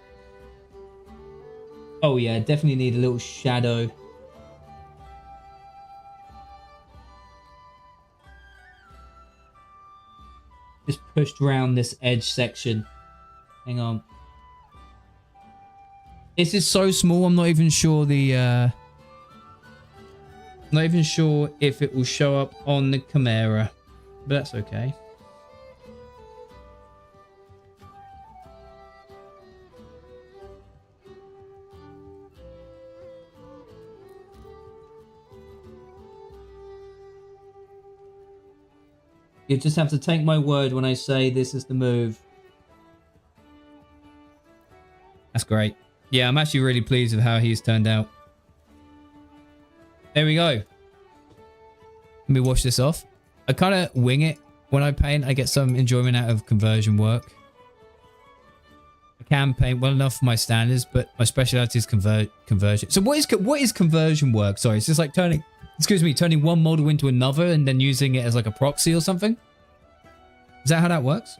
S1: Oh yeah, definitely need a little shadow. Just pushed around this edge section. Hang on. This is so small, I'm not even sure the not even sure if it will show up on the camera, but that's okay. You just have to take my word when I say this is the move. That's great. Yeah, I'm actually really pleased with how he's turned out. There we go. Let me wash this off. I kind of wing it when I paint. I get some enjoyment out of conversion work. I can paint well enough for my standards, but my specialty is conversion. So what is conversion work? Sorry, it's just like turning one model into another and then using it as like a proxy or something. Is that how that works?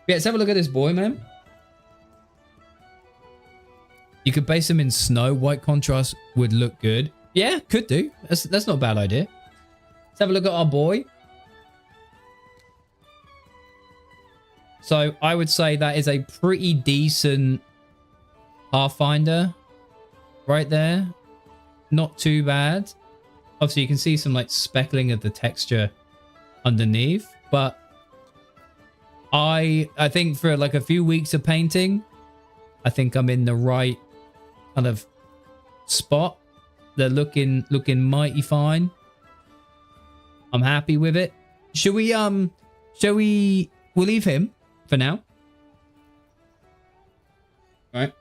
S1: Yeah, let's have a look at this boy, man. You could base them in snow. White contrast would look good. Yeah, could do. That's not a bad idea. Let's have a look at our boy. So I would say that is a pretty decent Pathfinder right there. Not too bad. Obviously, you can see some like speckling of the texture underneath, but I think for like a few weeks of painting, I think I'm in the right kind of spot. They're looking mighty fine. I'm happy with it. We'll leave him for now. All right.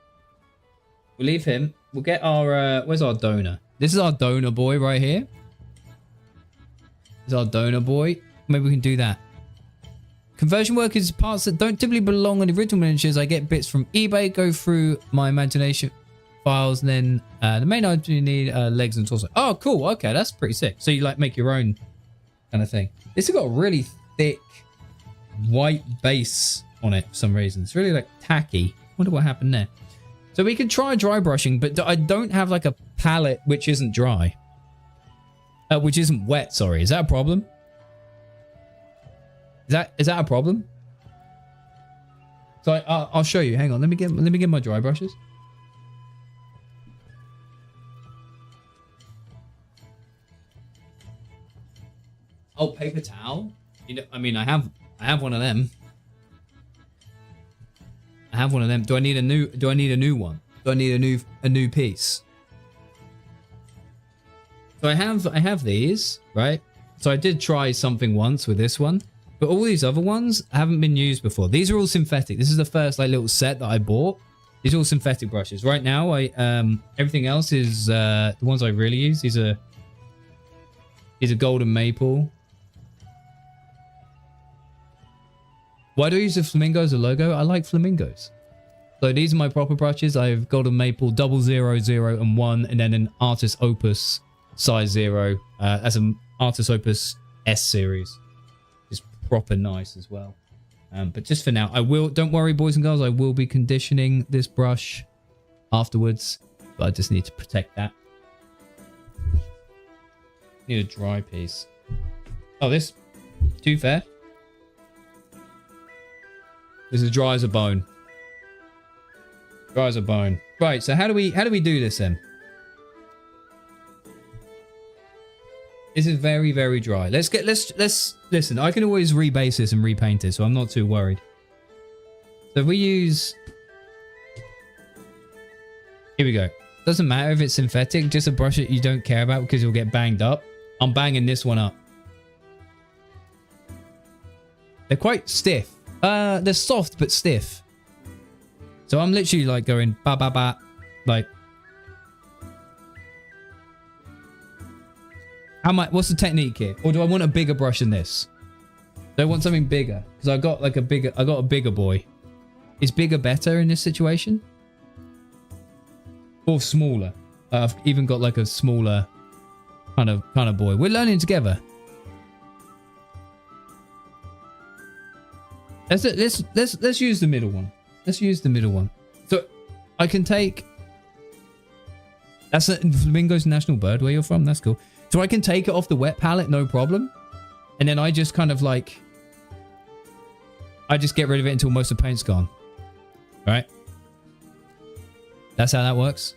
S1: We'll leave him. We'll get our, where's our donor? This is our donor boy right here. This is our donor boy. Maybe we can do that. Conversion work is parts that don't typically belong on the original miniatures. I get bits from eBay, go through my imagination files, and then the main item you need legs and torso. Oh, cool. Okay, that's pretty sick. So you like make your own kind of thing. This has got a really thick white base on it for some reason. It's really like tacky. Wonder what happened there. So we could try dry brushing, but I don't have like a palette which isn't dry. Which isn't wet, sorry. Is that a problem? Is that a problem? So I'll show you. Hang on. Let me get my dry brushes. Oh, paper towel. You know, I mean, I have one of them. I have one of them. Do I need a new one? Do I need a new piece? So I have these, right? So I did try something once with this one, but all these other ones haven't been used before. These are all synthetic. This is the first like little set that I bought. These are all synthetic brushes. Right now, everything else is the ones I really use. These are golden maple. Why do I use the flamingo as a logo? I like flamingos. So these are my proper brushes. I have golden maple 000 and 1, and then an artist opus size 0 as an artist opus S series. It's proper nice as well. But just for now, don't worry, boys and girls, I will be conditioning this brush afterwards, but I just need to protect that. Need a dry piece. Oh, this too fair. This is dry as a bone. Dry as a bone. Right, so how do we do this then? This is very, very dry. Let's listen, I can always rebase this and repaint it, so I'm not too worried. So if we use, here we go. Doesn't matter if it's synthetic, just a brush that you don't care about because you'll get banged up. I'm banging this one up. They're quite stiff. They're soft but stiff. So I'm literally like going ba ba ba, like. What's the technique here? Or do I want a bigger brush than this? Do I want something bigger? Because I got a bigger boy. Is bigger better in this situation? Or smaller? I've even got like a smaller kind of boy. We're learning together. Let's use the middle one. Let's use the middle one. So I can take. That's a Flamingo's national bird. Where you're from? That's cool. So I can take it off the wet palette, no problem. And then I just kind of like, I just get rid of it until most of the paint's gone. Right? That's how that works.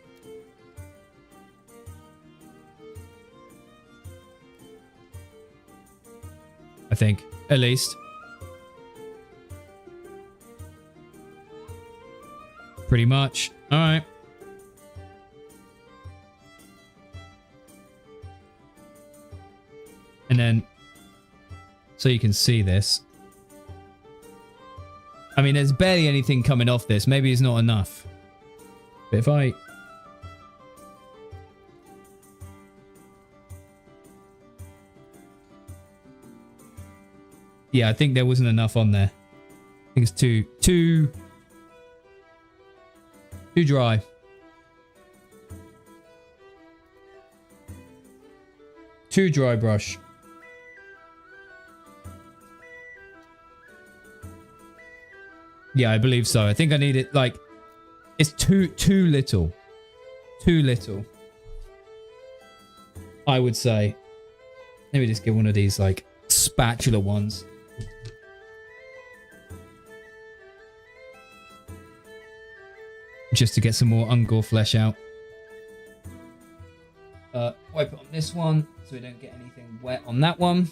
S1: I think, at least. Pretty much. All right. And then so you can see this. I mean, there's barely anything coming off this. Maybe it's not enough. But if I... Yeah, I think there wasn't enough on there. I think it's too dry. Too dry brush. Yeah, I believe so. I think I need it like it's too little. Too little. I would say. Let me just get one of these like spatula ones. Just to get some more Ungor flesh out. Wipe it on this one so we don't get anything wet on that one.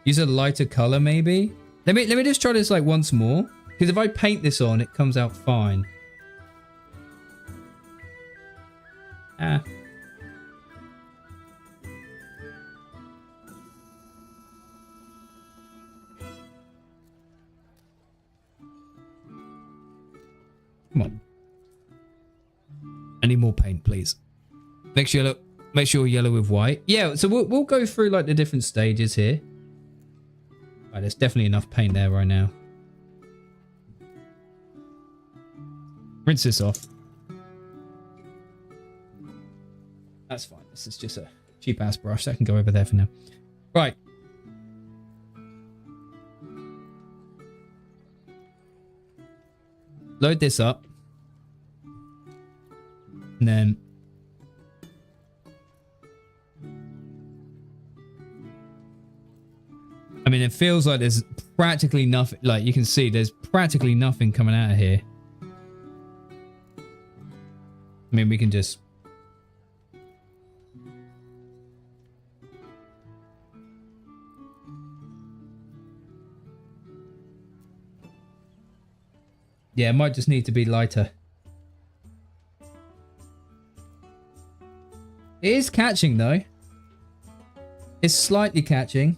S1: Use a lighter color maybe. Let me just try this like once more. Because if I paint this on, it comes out fine. Ah. Come on. I need more paint, please. Make sure yellow with white. Yeah, so we'll go through like the different stages here. Right, there's definitely enough paint there right now. Rinse this off. That's fine. This is just a cheap ass brush that can go over there for now. Right. Load this up. And then I mean, it feels like there's practically nothing. Like you can see, there's practically nothing coming out of here. I mean, we can just... Yeah, it might just need to be lighter. It is catching though. It's slightly catching.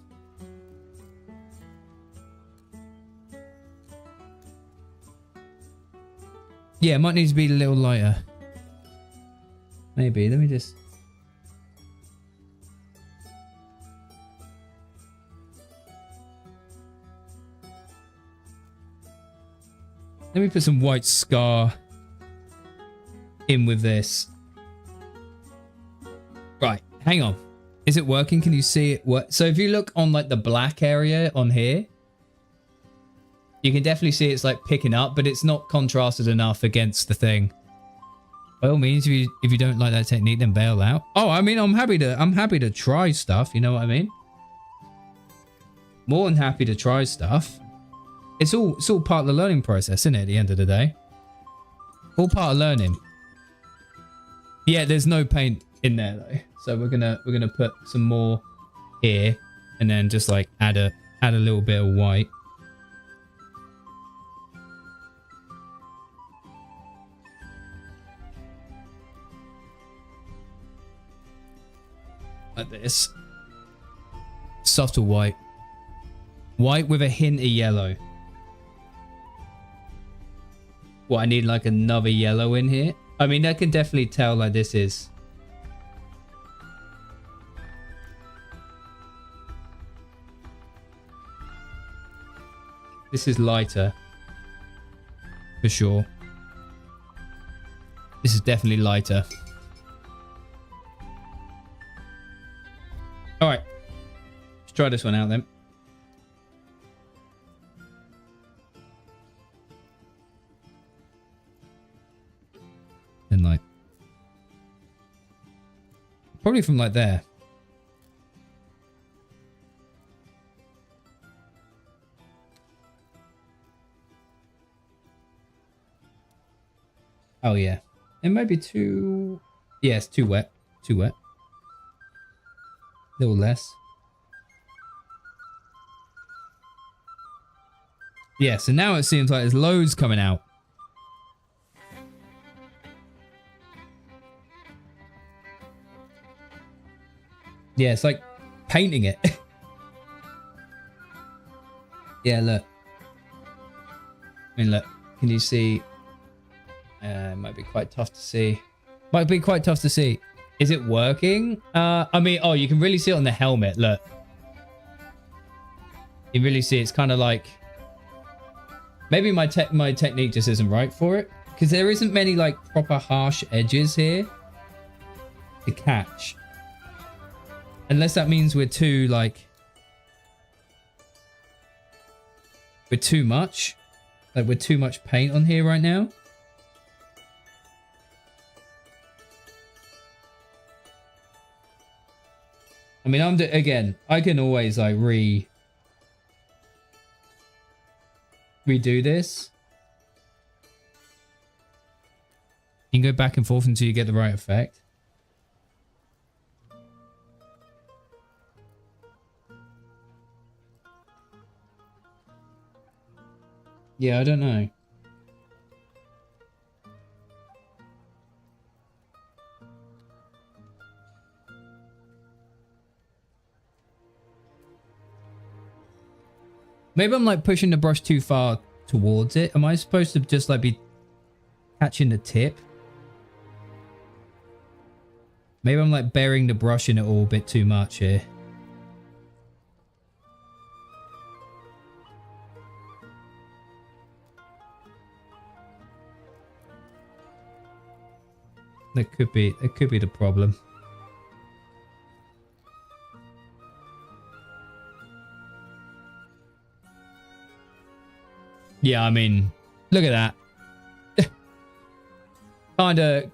S1: Yeah, it might need to be a little lighter. Maybe. Let me just... Let me put some white scar in with this. Right, hang on. Is it working? Can you see it work? So if you look on like the black area on here, you can definitely see it's like picking up, but it's not contrasted enough against the thing. By all means, if you don't like that technique, then bail out. Oh, I mean, I'm happy to try stuff. You know what I mean? More than happy to try stuff. It's all part of the learning process, isn't it? At the end of the day, all part of learning. Yeah, there's no paint in there though, so we're gonna put some more here, and then just like add a little bit of white. Like this. Subtle white. White with a hint of yellow. Well, I need like another yellow in here. I mean, I can definitely tell like this is... This is lighter. For sure. This is definitely lighter. Alright. Let's try this one out then. And like... Probably from like there. Oh yeah. It might be too... Yeah, it's too wet. Too wet. A little less. Yeah, so now it seems like there's loads coming out. Yeah, it's like painting it. Yeah, look. I mean, look. Can you see? It might be quite tough to see. Might be quite tough to see. Is it working? I mean, oh, you can really see it on the helmet. Look. You really see it's kind of like... Maybe my technique just isn't right for it. Because there isn't many, like, proper harsh edges here to catch. Unless that means we're too, like... We're too much. Like, we're too much paint on here right now. I mean, again, I can always, like, redo this. You can go back and forth until you get the right effect. Yeah, I don't know. Maybe I'm like pushing the brush too far towards it. Am I supposed to just like be catching the tip? Maybe I'm like burying the brush in it all a bit too much here. That could be the problem. Yeah, I mean, look at that.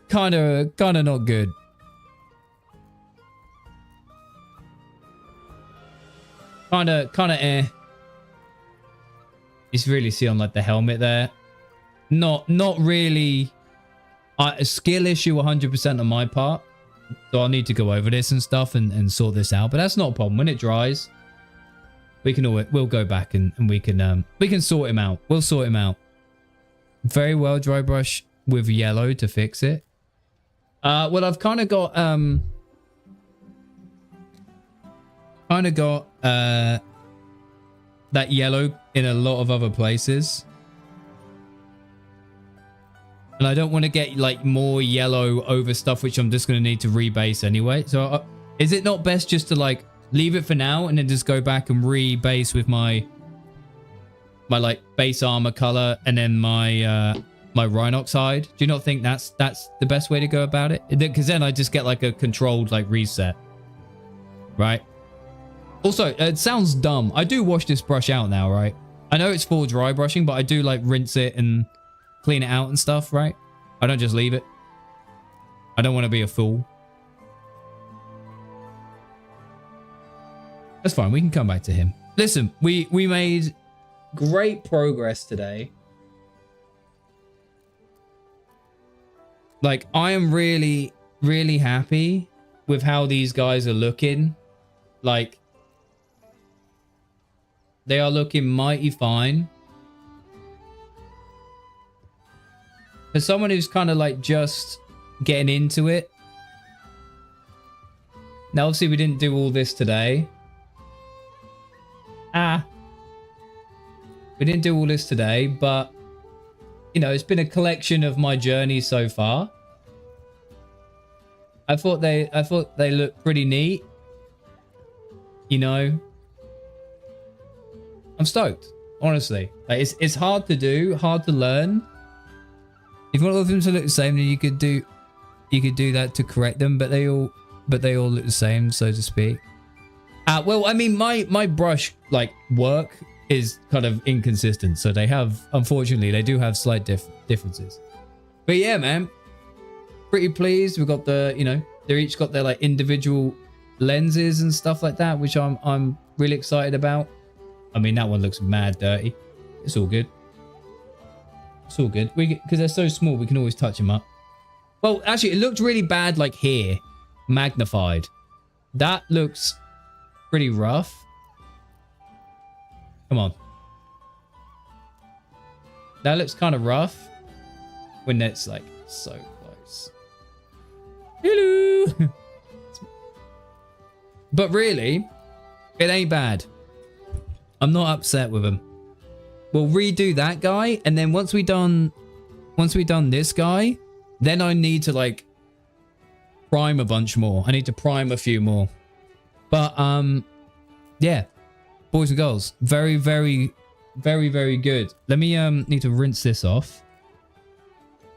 S1: kinda not good. Kinda eh. You can really see on like the helmet there. Not really a skill issue 100% on my part. So I'll need to go over this and stuff and sort this out. But that's not a problem. When it dries, we'll go back and we can sort him out. We'll sort him out. Very well, dry brush with yellow to fix it. Well, I've kind of got that yellow in a lot of other places. And I don't want to get like more yellow over stuff which I'm just going to need to rebase anyway. So is it not best just to like leave it for now and then just go back and rebase with my like base armor color and then my my Rhinox hide? Do you not think that's the best way to go about it? Because then I just get like a controlled like reset, right? Also, it sounds dumb. I do wash this brush out now, right? I know it's for dry brushing, but I do like rinse it and clean it out and stuff, right? I don't just leave it. I don't want to be a fool. That's fine. We can come back to him. Listen, we made great progress today. Like, I am really, really happy with how these guys are looking. Like, they are looking mighty fine. For someone who's kind of like just getting into it. Now, obviously, we didn't do all this today. We didn't do all this today, but you know, it's been a collection of my journey so far. I thought they looked pretty neat. You know, I'm stoked, honestly. Like, it's hard to do, hard to learn. If you want all of them to look the same, then you could do that to correct them, but they all look the same, so to speak. Well, I mean, my brush like work is kind of inconsistent, so unfortunately they do have slight differences. But yeah, man, pretty pleased. We've got they're each got their like individual lenses and stuff like that, which I'm really excited about. I mean, that one looks mad dirty. It's all good. It's all good. Because they're so small, we can always touch them up. Well, actually, it looked really bad like here, magnified. That looks pretty rough. Come on. That looks kind of rough when it's like so close. Hello. But really, it ain't bad. I'm not upset with them. we'll redo that guy, and then once we done this guy, then I need to like prime a bunch more. I need to prime a few more. But yeah, boys and girls, very, very, very, very good. Let me need to rinse this off,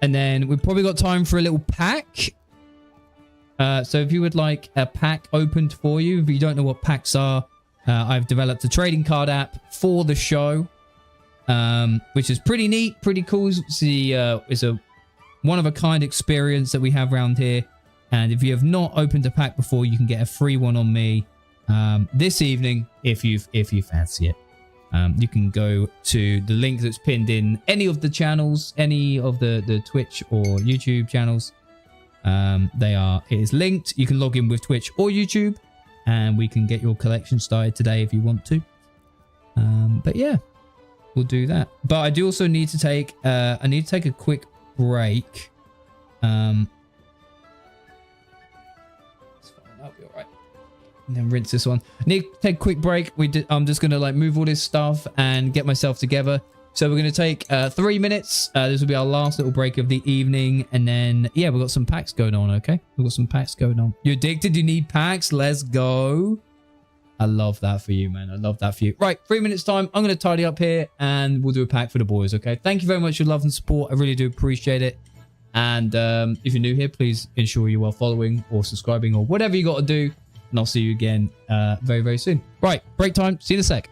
S1: and then we've probably got time for a little pack. So if you would like a pack opened for you, if you don't know what packs are, I've developed a trading card app for the show, which is pretty neat, pretty cool. It's a one-of-a-kind experience that we have around here. And if you have not opened a pack before, you can get a free one on me this evening if you fancy it. You can go to the link that's pinned in any of the channels, any of the Twitch or YouTube channels. It is linked. You can log in with Twitch or YouTube, and we can get your collection started today if you want to. But yeah, we'll do that. But I do also need to take a quick break. It's fine, that'll be all right. And then rinse this one. Need to take a quick break. I'm just gonna like move all this stuff and get myself together. So we're going to take 3 minutes. This will be our last little break of the evening. And then, yeah, we've got some packs going on, okay? We've got some packs going on. You're addicted? You need packs? Let's go. I love that for you, man. I love that for you. Right, 3 minutes time. I'm going to tidy up here and we'll do a pack for the boys, okay? Thank you very much for your love and support. I really do appreciate it. And if you're new here, please ensure you are following or subscribing or whatever you got to do. And I'll see you again very, very soon. Right, break time. See you in a sec.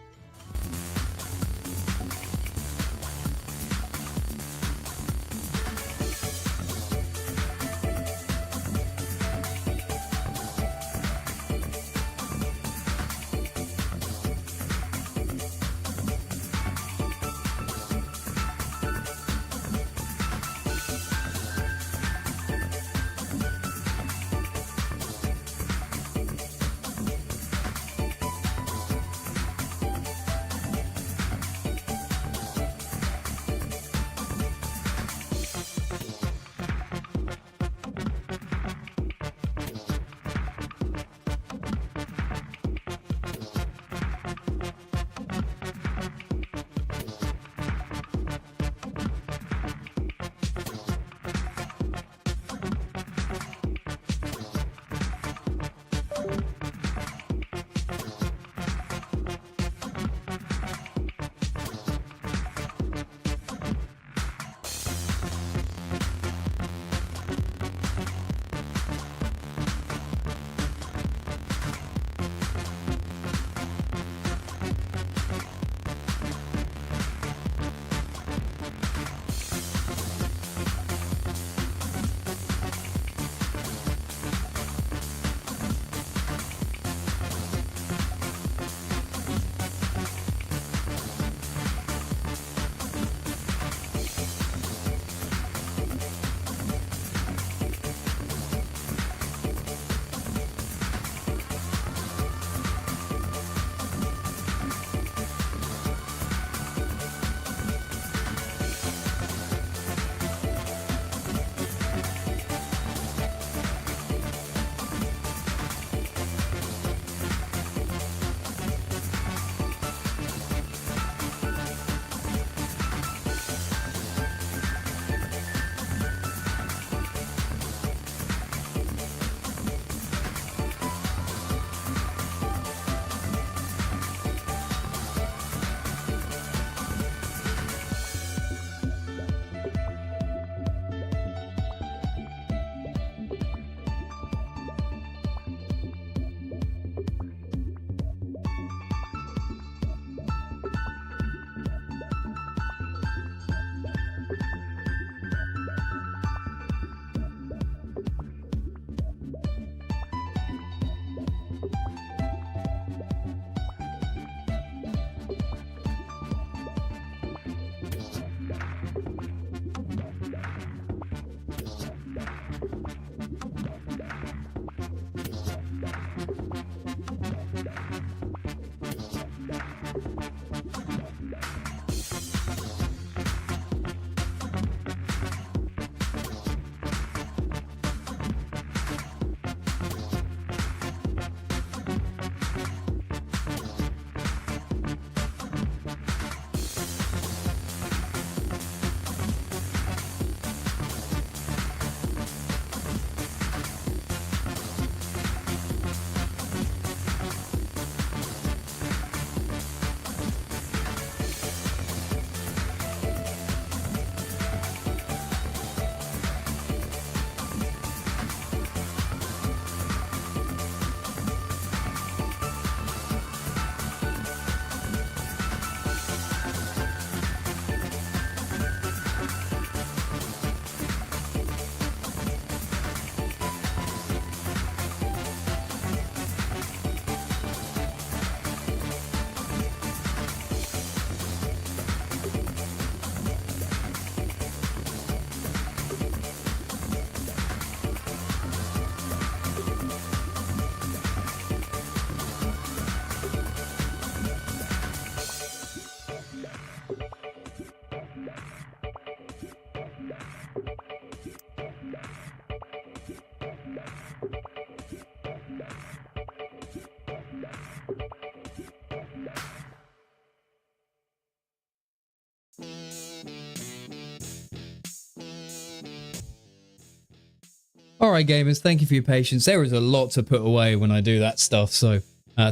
S1: All right, gamers, thank you for your patience. There is a lot to put away when I do that stuff, so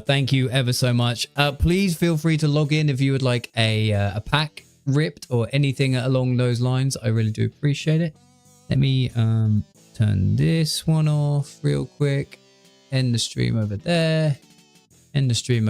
S1: thank you ever so much. Please feel free to log in if you would like a pack ripped or anything along those lines. I really do appreciate it. Let me turn this one off real quick. End the stream over there. End the stream